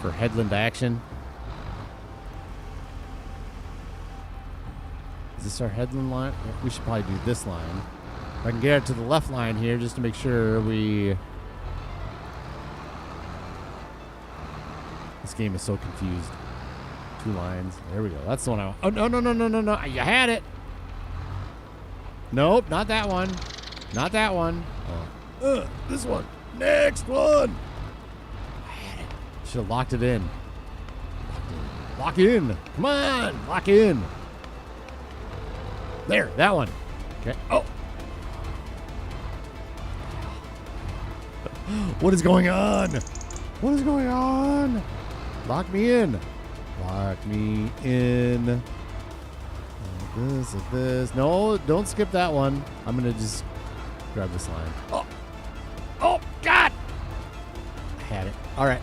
For headland action. Is this our headland line? We should probably do this line. If I can get it to the left line here just to make sure we... This game is so confused. 2 lines. There we go. That's the one I want. Oh, no. You had it. Nope, not that one. Not that one. This one. Next one. Should have locked it in. Lock in. Come on. Lock in. There. That one. Okay. Oh. What is going on? What is going on? Lock me in. Lock me in. This. No, don't skip that one. I'm going to just grab this line. Oh. Oh, God. I had it. All right.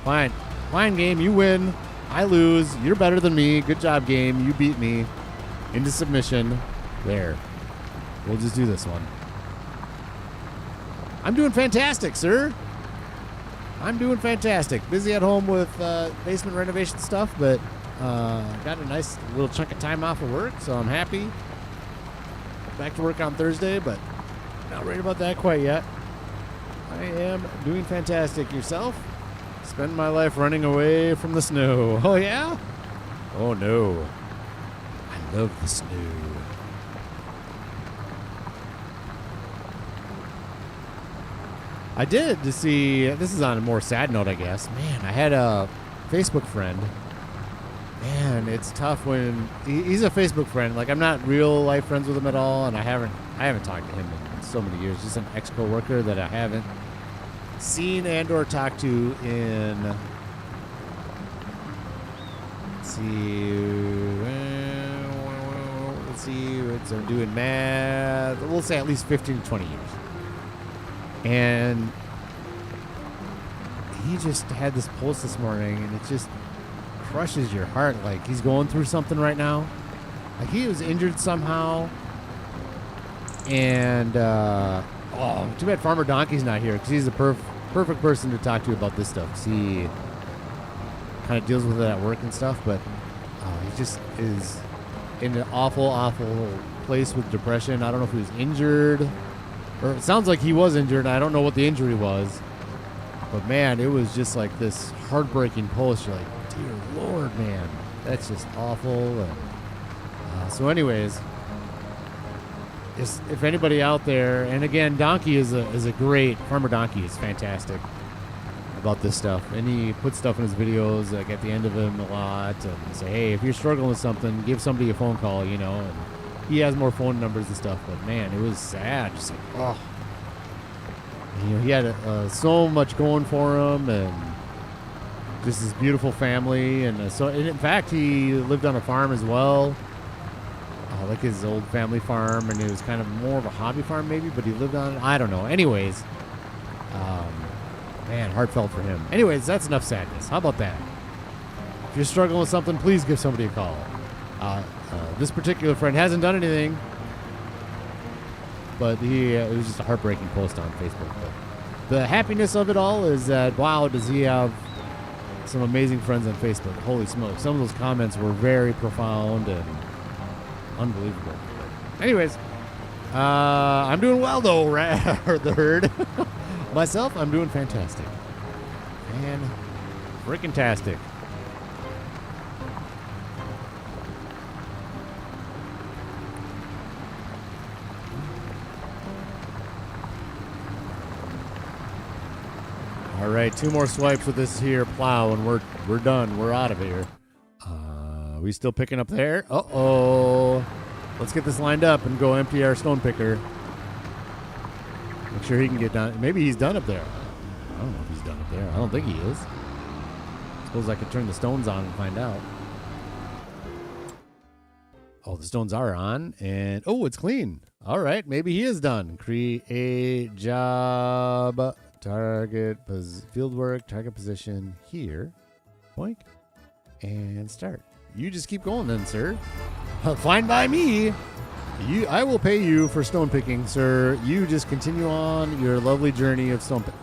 Fine. Fine, game. You win. I lose. You're better than me. Good job, game. You beat me into submission. There. We'll just do this one. I'm doing fantastic, sir. I'm doing fantastic. Busy at home with basement renovation stuff, but got a nice little chunk of time off of work, so I'm happy. Back to work on Thursday, but not worried about that quite yet. I am doing fantastic. Yourself? Spend my life running away from the snow. Oh, yeah? Oh, no. I love the snow. I did to see, this is on a more sad note, I guess. Man, I had a Facebook friend. Man, it's tough when he's a Facebook friend. Like, I'm not real life friends with him at all, and I haven't talked to him in so many years. Just an ex-coworker that I haven't seen and or talked to in, let's see, I'm doing math, we'll say at least 15 to 20 years. And he just had this post this morning, and it just crushes your heart. Like, he's going through something right now. Like, he was injured somehow. And, too bad Farmer Donkey's not here, because he's the perfect person to talk to about this stuff. 'Cause he kind of deals with it at work and stuff, but he just is in an awful, awful place with depression. I don't know if he was injured, or it sounds like he was injured. I don't know what the injury was. But, man, it was just like this heartbreaking post. You're like, dear Lord, man, that's just awful. And, so anyways, if anybody out there, and again, Donkey is a great, Farmer Donkey is fantastic about this stuff. And he puts stuff in his videos, like at the end of them a lot, and say, hey, if you're struggling with something, give somebody a phone call, you know. And he has more phone numbers and stuff, but man, it was sad. Just like, oh. You know, he had so much going for him, and just this beautiful family, and and in fact, he lived on a farm as well, like his old family farm, and it was kind of more of a hobby farm maybe, but he lived on it. I don't know. Anyways, man, heartfelt for him. Anyways, that's enough sadness. How about that? If you're struggling with something, please give somebody a call. This particular friend hasn't done anything, but it was just a heartbreaking post on Facebook. But the happiness of it all is that, wow, does he have some amazing friends on Facebook. Holy smokes. Some of those comments were very profound and unbelievable. Anyways, I'm doing well, though, the herd. Myself, I'm doing fantastic. Man, freaking-tastic. All right, 2 more swipes with this here plow, and we're done. We're out of here. We still picking up there? Uh-oh. Let's get this lined up and go empty our stone picker. Make sure he can get done. Maybe he's done up there. I don't know if he's done up there. I don't think he is. Suppose I could turn the stones on and find out. Oh, the stones are on, and oh, it's clean. All right, maybe he is done. Create job. Target field work, target position here. Boink. And start. You just keep going then, sir. Fine by me. I will pay you for stone picking, sir. You just continue on your lovely journey of stone picking.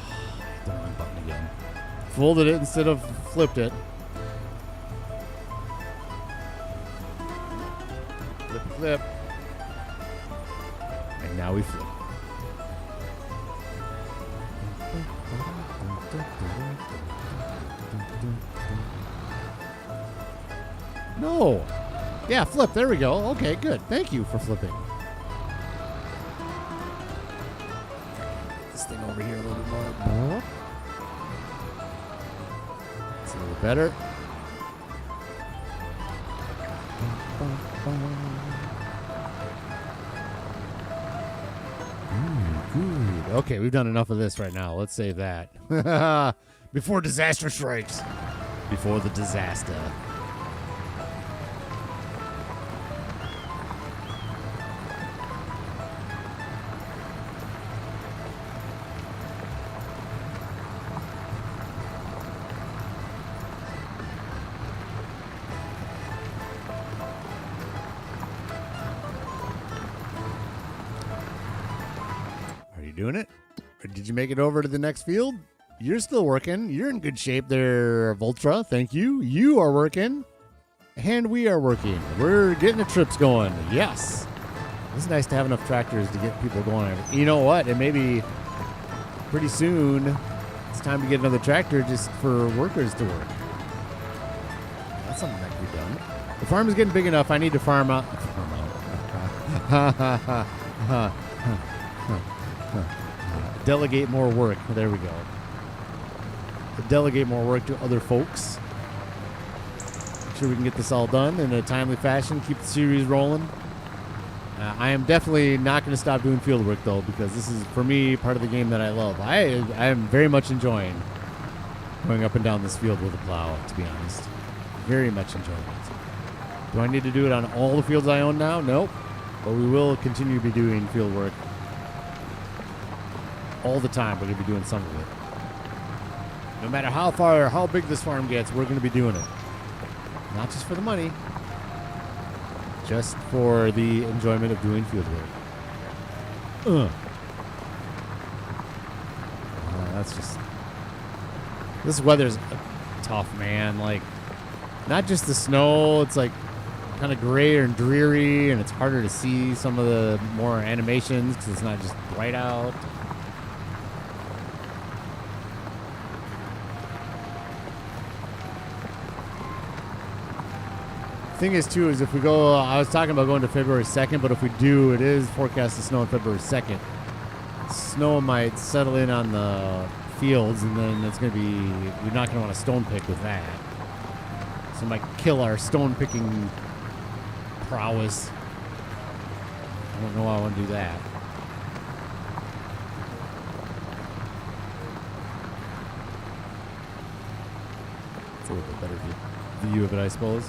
Hit the wrong button again. Folded it instead of flipped it. Flip, flip. And now we flip. No. Yeah, flip. There we go. Okay, good. Thank you for flipping. This thing over here a little bit more. It's a little better. Good. Okay, we've done enough of this right now. Let's save that. Before disaster strikes. Before the disaster. Doing it? Or did you make it over to the next field? You're still working. You're in good shape there, Voltra. Thank you. You are working. And we are working. We're getting the trips going. Yes. It's nice to have enough tractors to get people going. You know what? And maybe pretty soon it's time to get another tractor just for workers to work. That's something that can be done. The farm is getting big enough. I need to farm out. Delegate more work. There we go. Delegate more work to other folks. Make sure we can get this all done in a timely fashion. Keep the series rolling. I am definitely not going to stop doing field work though, because this is for me part of the game that I love. I am very much enjoying going up and down this field with a plow, to be honest. Very much enjoying it. Do I need to do it on all the fields I own now? Nope. But we will continue to be doing field work. All the time, we're going to be doing some of it. No matter how far or how big this farm gets, we're going to be doing it. Not just for the money, just for the enjoyment of doing field work. That's just... This weather's tough, man. Like, not just the snow, it's like kind of gray and dreary, and it's harder to see some of the more animations because it's not just bright out. Thing is, too, is if we go, I was talking about going to February 2nd, but if we do, it is forecast to snow on February 2nd. Snow might settle in on the fields, and then it's going to be, you're not going to want to stone pick with that. So it might kill our stone picking prowess. I don't know why I want to do that. It's a little bit better view of it, I suppose.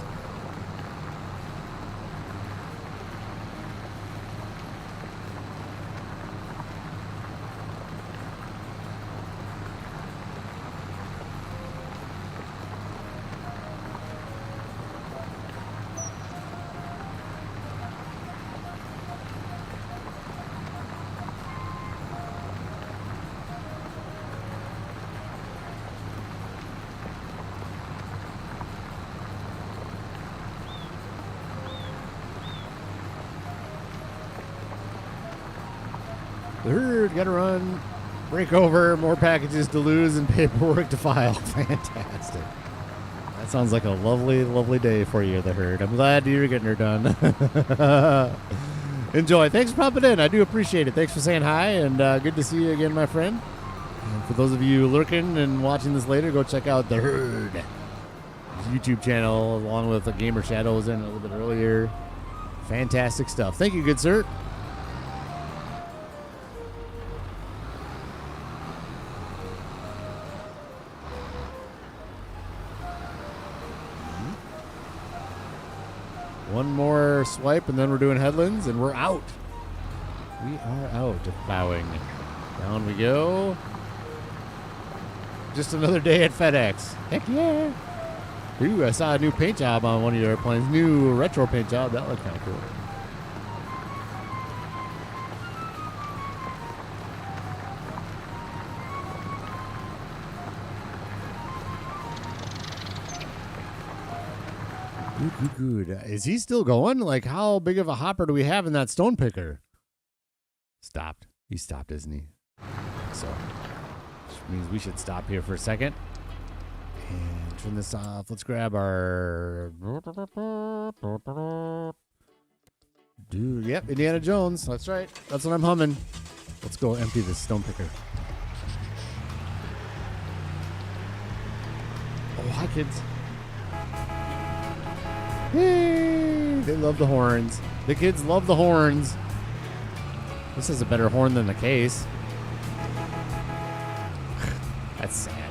The herd, gotta run, break over, more packages to lose, and paperwork to file. Fantastic. That sounds like a lovely, lovely day for you, the herd. I'm glad you're getting her done. Enjoy. Thanks for popping in. I do appreciate it. Thanks for saying hi, and good to see you again, my friend. And for those of you lurking and watching this later, go check out the herd. His YouTube channel, along with the Gamer Shadows in a little bit earlier. Fantastic stuff. Thank you, good sir. One more swipe, and then we're doing headlands, and we're out. We are out of plowing. Down we go. Just another day at FedEx. Heck yeah. Ooh, I saw a new paint job on one of your airplanes. New retro paint job. That looked kind of cool. Good. Is he still going? Like, how big of a hopper do we have in that stone picker? Stopped. He stopped, isn't he? So, which means we should stop here for a second and turn this off. Let's grab our... Dude, yep, Indiana Jones. That's right. That's what I'm humming. Let's go empty this stone picker. Oh, hi, kids. Hey, They love the horns. The kids love the horns. This is a better horn than the case. That's sad.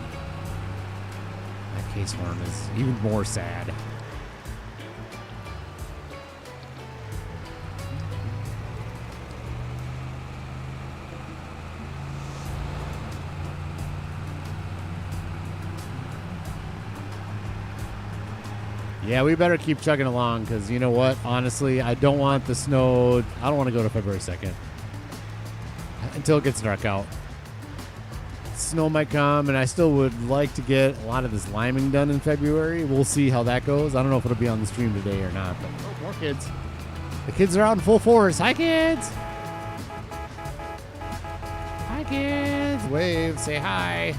That case horn is even more sad. Yeah, we better keep chugging along because you know what? Honestly, I don't want the snow. I don't want to go to February 2nd until it gets dark out. Snow might come, and I still would like to get a lot of this liming done in February. We'll see how that goes. I don't know if it'll be on the stream today or not, but more kids. The kids are out in full force. Hi, kids. Hi, kids. Wave. Say hi.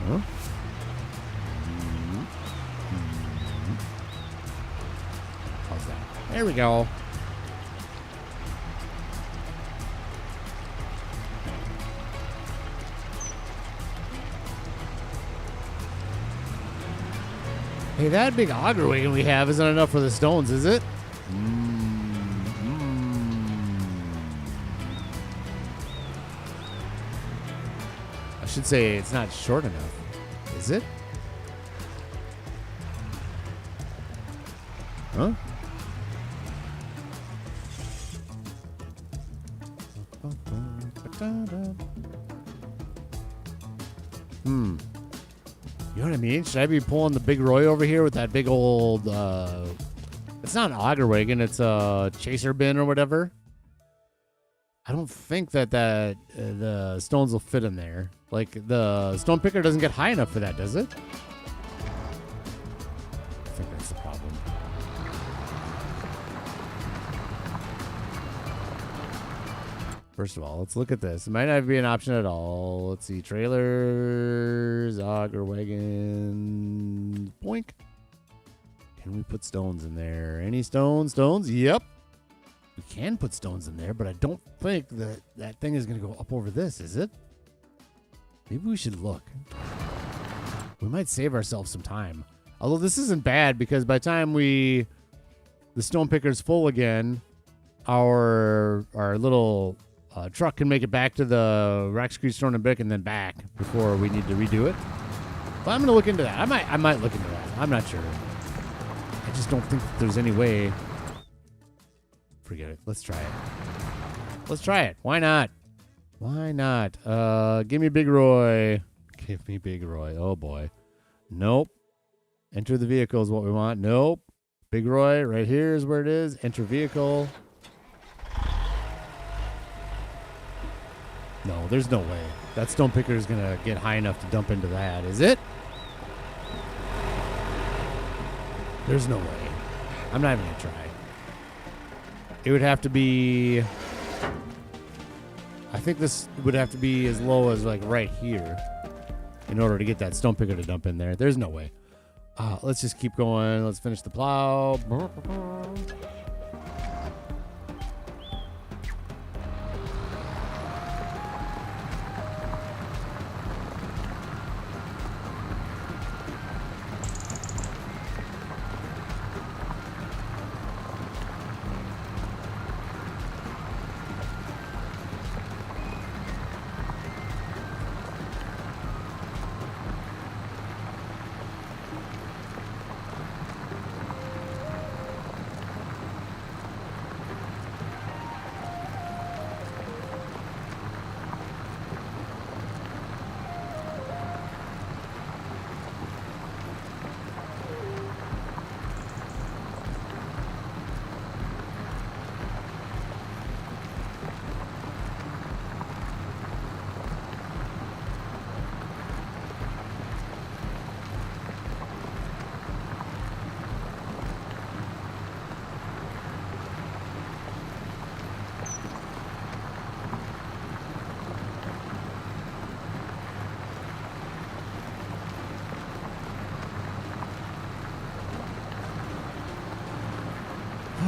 Huh? How's that? There we go. Hey, that big auger wagon we have isn't enough for the stones, is it? I should say it's not short enough. Is it? Huh? You know what I mean? Should I be pulling the Big Roy over here with that big old, it's not an auger wagon, it's a chaser bin or whatever. I don't think that the stones will fit in there. Like, the stone picker doesn't get high enough for that, does it? I think that's the problem. First of all, let's look at this. It might not be an option at all. Let's see. Trailers, auger wagon, boink. Can we put stones in there? Any stones? Stones? Yep. We can put stones in there, but I don't think that thing is going to go up over this, is it? Maybe we should look. We might save ourselves some time. Although this isn't bad because by the time the stone picker's full again, our little truck can make it back to the Raxamelius Stone and Brick and then back before we need to redo it. But I'm going to look into that. I might look into that. I'm not sure. I just don't think that there's any way. Forget it. Let's try it. Let's try it. Why not? Why not? Give me Big Roy. Give me Big Roy. Oh, boy. Nope. Enter the vehicle is what we want. Nope. Big Roy, right here is where it is. Enter vehicle. No, there's no way. That stone picker is going to get high enough to dump into that, is it? There's no way. I'm not even going to try. It would have to be... I think this would have to be as low as like right here in order to get that stone picker to dump in there. There's no way. Let's just keep going. Let's finish the plow.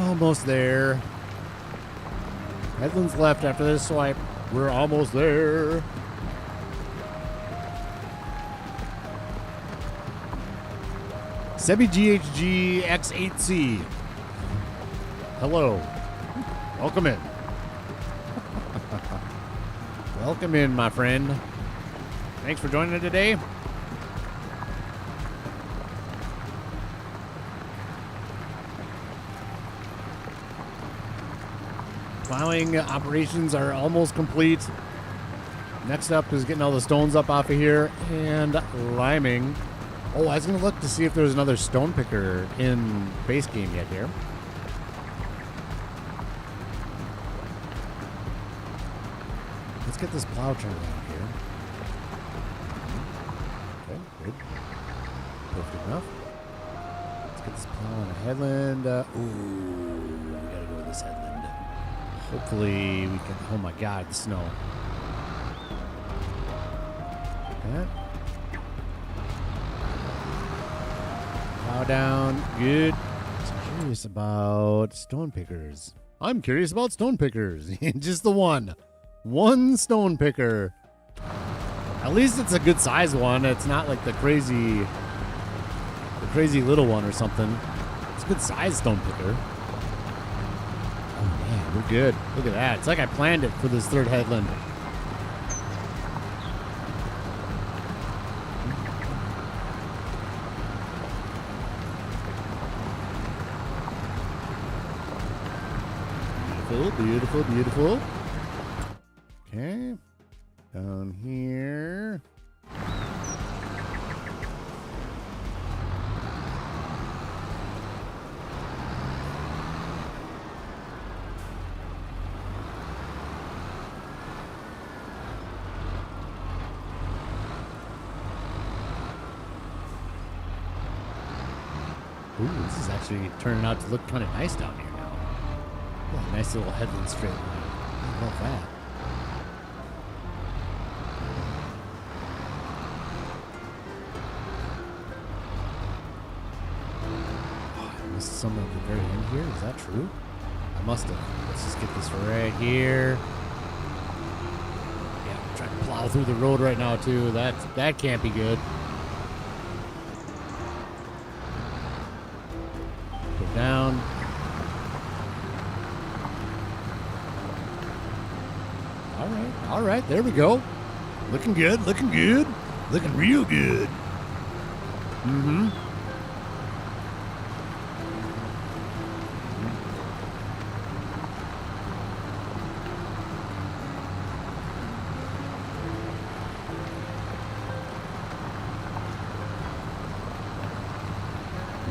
Almost there. Headlands left after this swipe. We're almost there. Sebi GHG X8C. Hello. Welcome in. Welcome in, my friend. Thanks for joining today. Plowing operations are almost complete. Next up is getting all the stones up off of here and liming. Oh, I was going to look to see if there was another stone picker in base game yet here. Let's get this plow turned around here. Okay, good. Perfect enough. Let's get this plow on a headland. Ooh, we got to go with this headland. Hopefully we can... Oh my god, the snow. Okay. Plow down. Good. I'm curious about stone pickers. I'm curious about stone pickers. Just the one. One stone picker. At least it's a good size one. It's not like the crazy little one or something. It's a good size stone picker. Oh man, we're good. Look at that. It's like I planned it for this third headland. Beautiful, beautiful, beautiful. Okay. Down here. Ooh, this is actually turning out to look kind of nice down here now. Oh, nice little headland straight line. I love that. Some at the very end here. Is that true? I must have. Let's just get this right here. Yeah, I'm trying to plow through the road right now too. That can't be good. Go down. All right. There we go. Looking good. Looking good. Looking real good. Mm-hmm.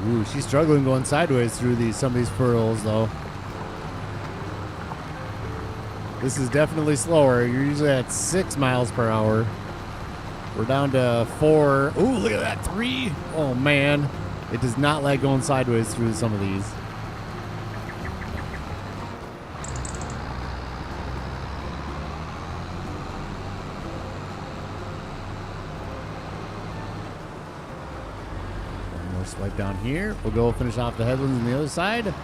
Ooh, she's struggling going sideways through some of these furrows, though. This is definitely slower. You're usually at 6 miles per hour. We're down to 4. Ooh, look at that, 3. Oh, man. It does not like going sideways through some of these. Swipe down here. We'll go finish off the headlands on the other side.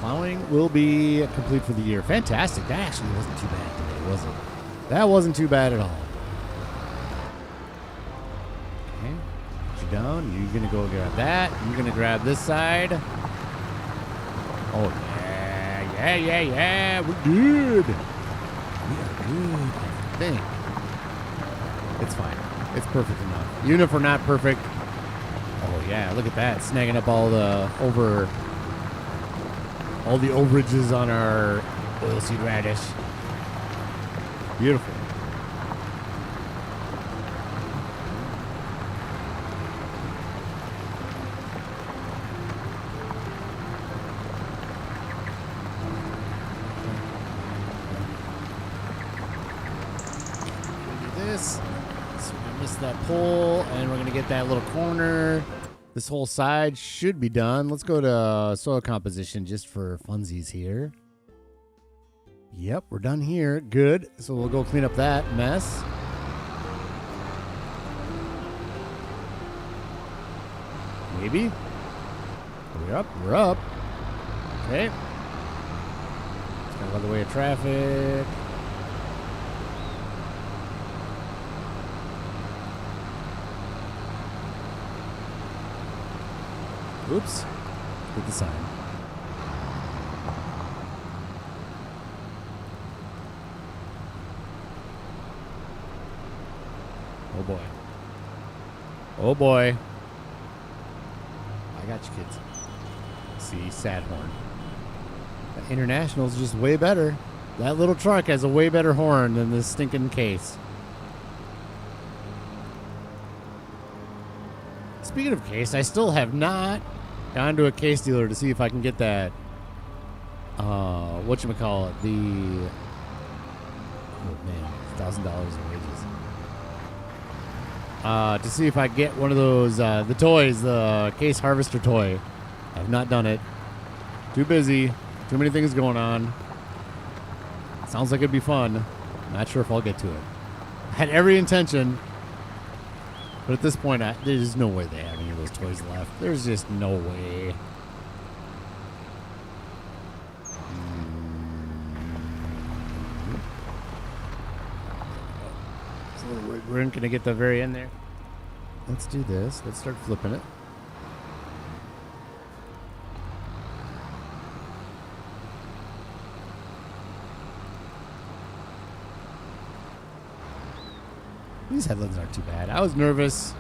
Plowing will be complete for the year. Fantastic. That actually wasn't too bad today, was it? That wasn't too bad at all. Okay. Put you down. You're going to go grab that. You're going to grab this side. Oh, yeah. We're good. We are good, I think. It's fine. It's perfect enough. Even if we're not perfect. Oh yeah, look at that. Snagging up all the overages on our oilseed radish. Beautiful. This. So we missed that pole, and we're gonna get that little corner. This whole side should be done. Let's go to soil composition just for funsies here. Yep, we're done here. Good. So we'll go clean up that mess. Maybe. We're up. Okay. It's kind of out of the way of traffic. Oops. Hit the sign. Oh boy. Oh boy. I got you, kids. See, sad horn. The International's just way better. That little truck has a way better horn than this stinking case. Speaking of case, I still have not gone to a case dealer to see if I can get that, whatchamacallit, the, oh man, $1,000 in wages. To see if I get one of those, the toys, the case harvester toy. I've not done it. Too busy. Too many things going on. Sounds like it'd be fun. Not sure if I'll get to it. I had every intention, but at this point, there's no way they have any of those toys left. There's just no way. So we're going to get the very end there. Let's do this. Let's start flipping it. These headlands aren't too bad. I was nervous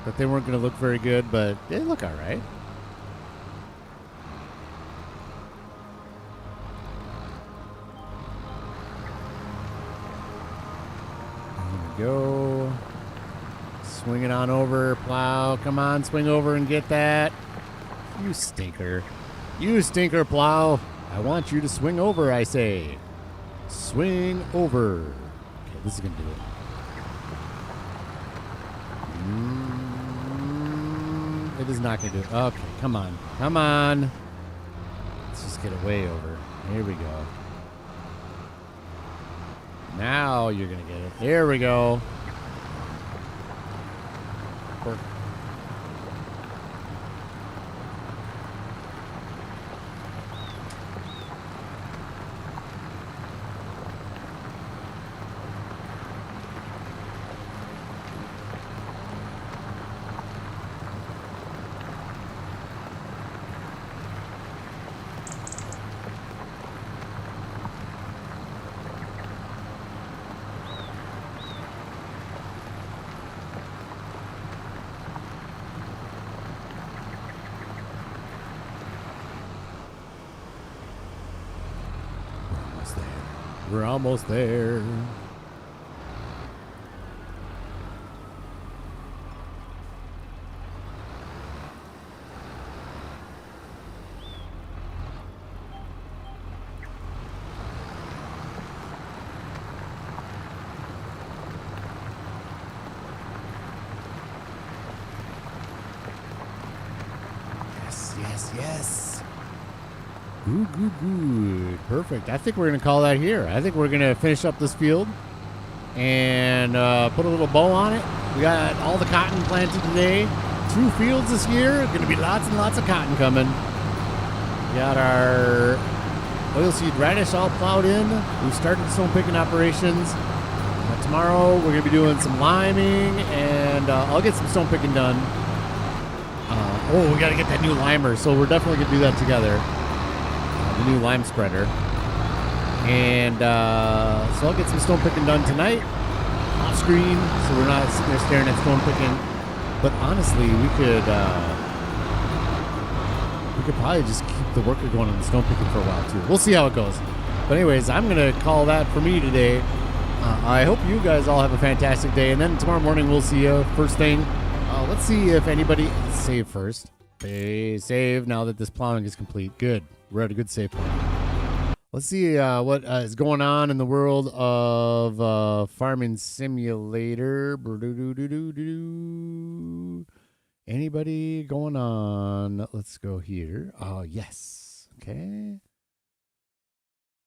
that they weren't going to look very good, but they look all right. There we go. Swing it on over, plow. Come on, swing over and get that. You stinker. You stinker, plow. I want you to swing over, I say. Swing over. This is going to do it. It is not going to do it. Okay, come on. Come on. Let's just get it way over. Here we go. Now you're going to get it. There we go. Perfect. We're almost there. Yes, yes, yes. Good, good, good. Perfect. I think we're going to call that here. I think we're going to finish up this field and put a little bow on it. We got all the cotton planted today. 2 fields this year. Going to be lots and lots of cotton coming. We got our oilseed radish all plowed in. We've started stone picking operations. Tomorrow we're going to be doing some liming, and I'll get some stone picking done. We got to get that new limer, so we're definitely going to do that together. The new lime spreader. And so I'll get some stone picking done tonight off screen, so we're not sitting there staring at stone picking. But honestly, we could probably just keep the worker going on the stone picking for a while too. We'll see how it goes. But anyways, I'm gonna call that for me today. I hope you guys all have a fantastic day, and then tomorrow morning we'll see you first thing. Let's see if anybody save first. Save now that this plowing is complete. Good. We're at a good save point. Let's see what is going on in the world of Farming Simulator. Anybody going on? Let's go here. Oh, yes. Okay.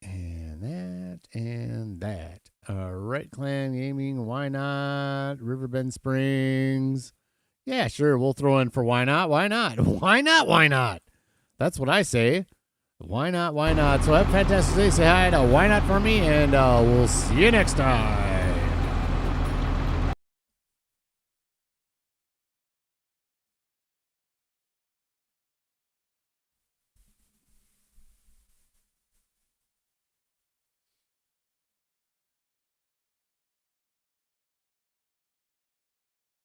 And that. Right Clan Gaming. Why not? Riverbend Springs. Yeah, sure. We'll throw in for why not? Why not? Why not? Why not? That's what I say. Why not? Why not? So have a fantastic day. Say hi to Why Not for me, and we'll see you next time.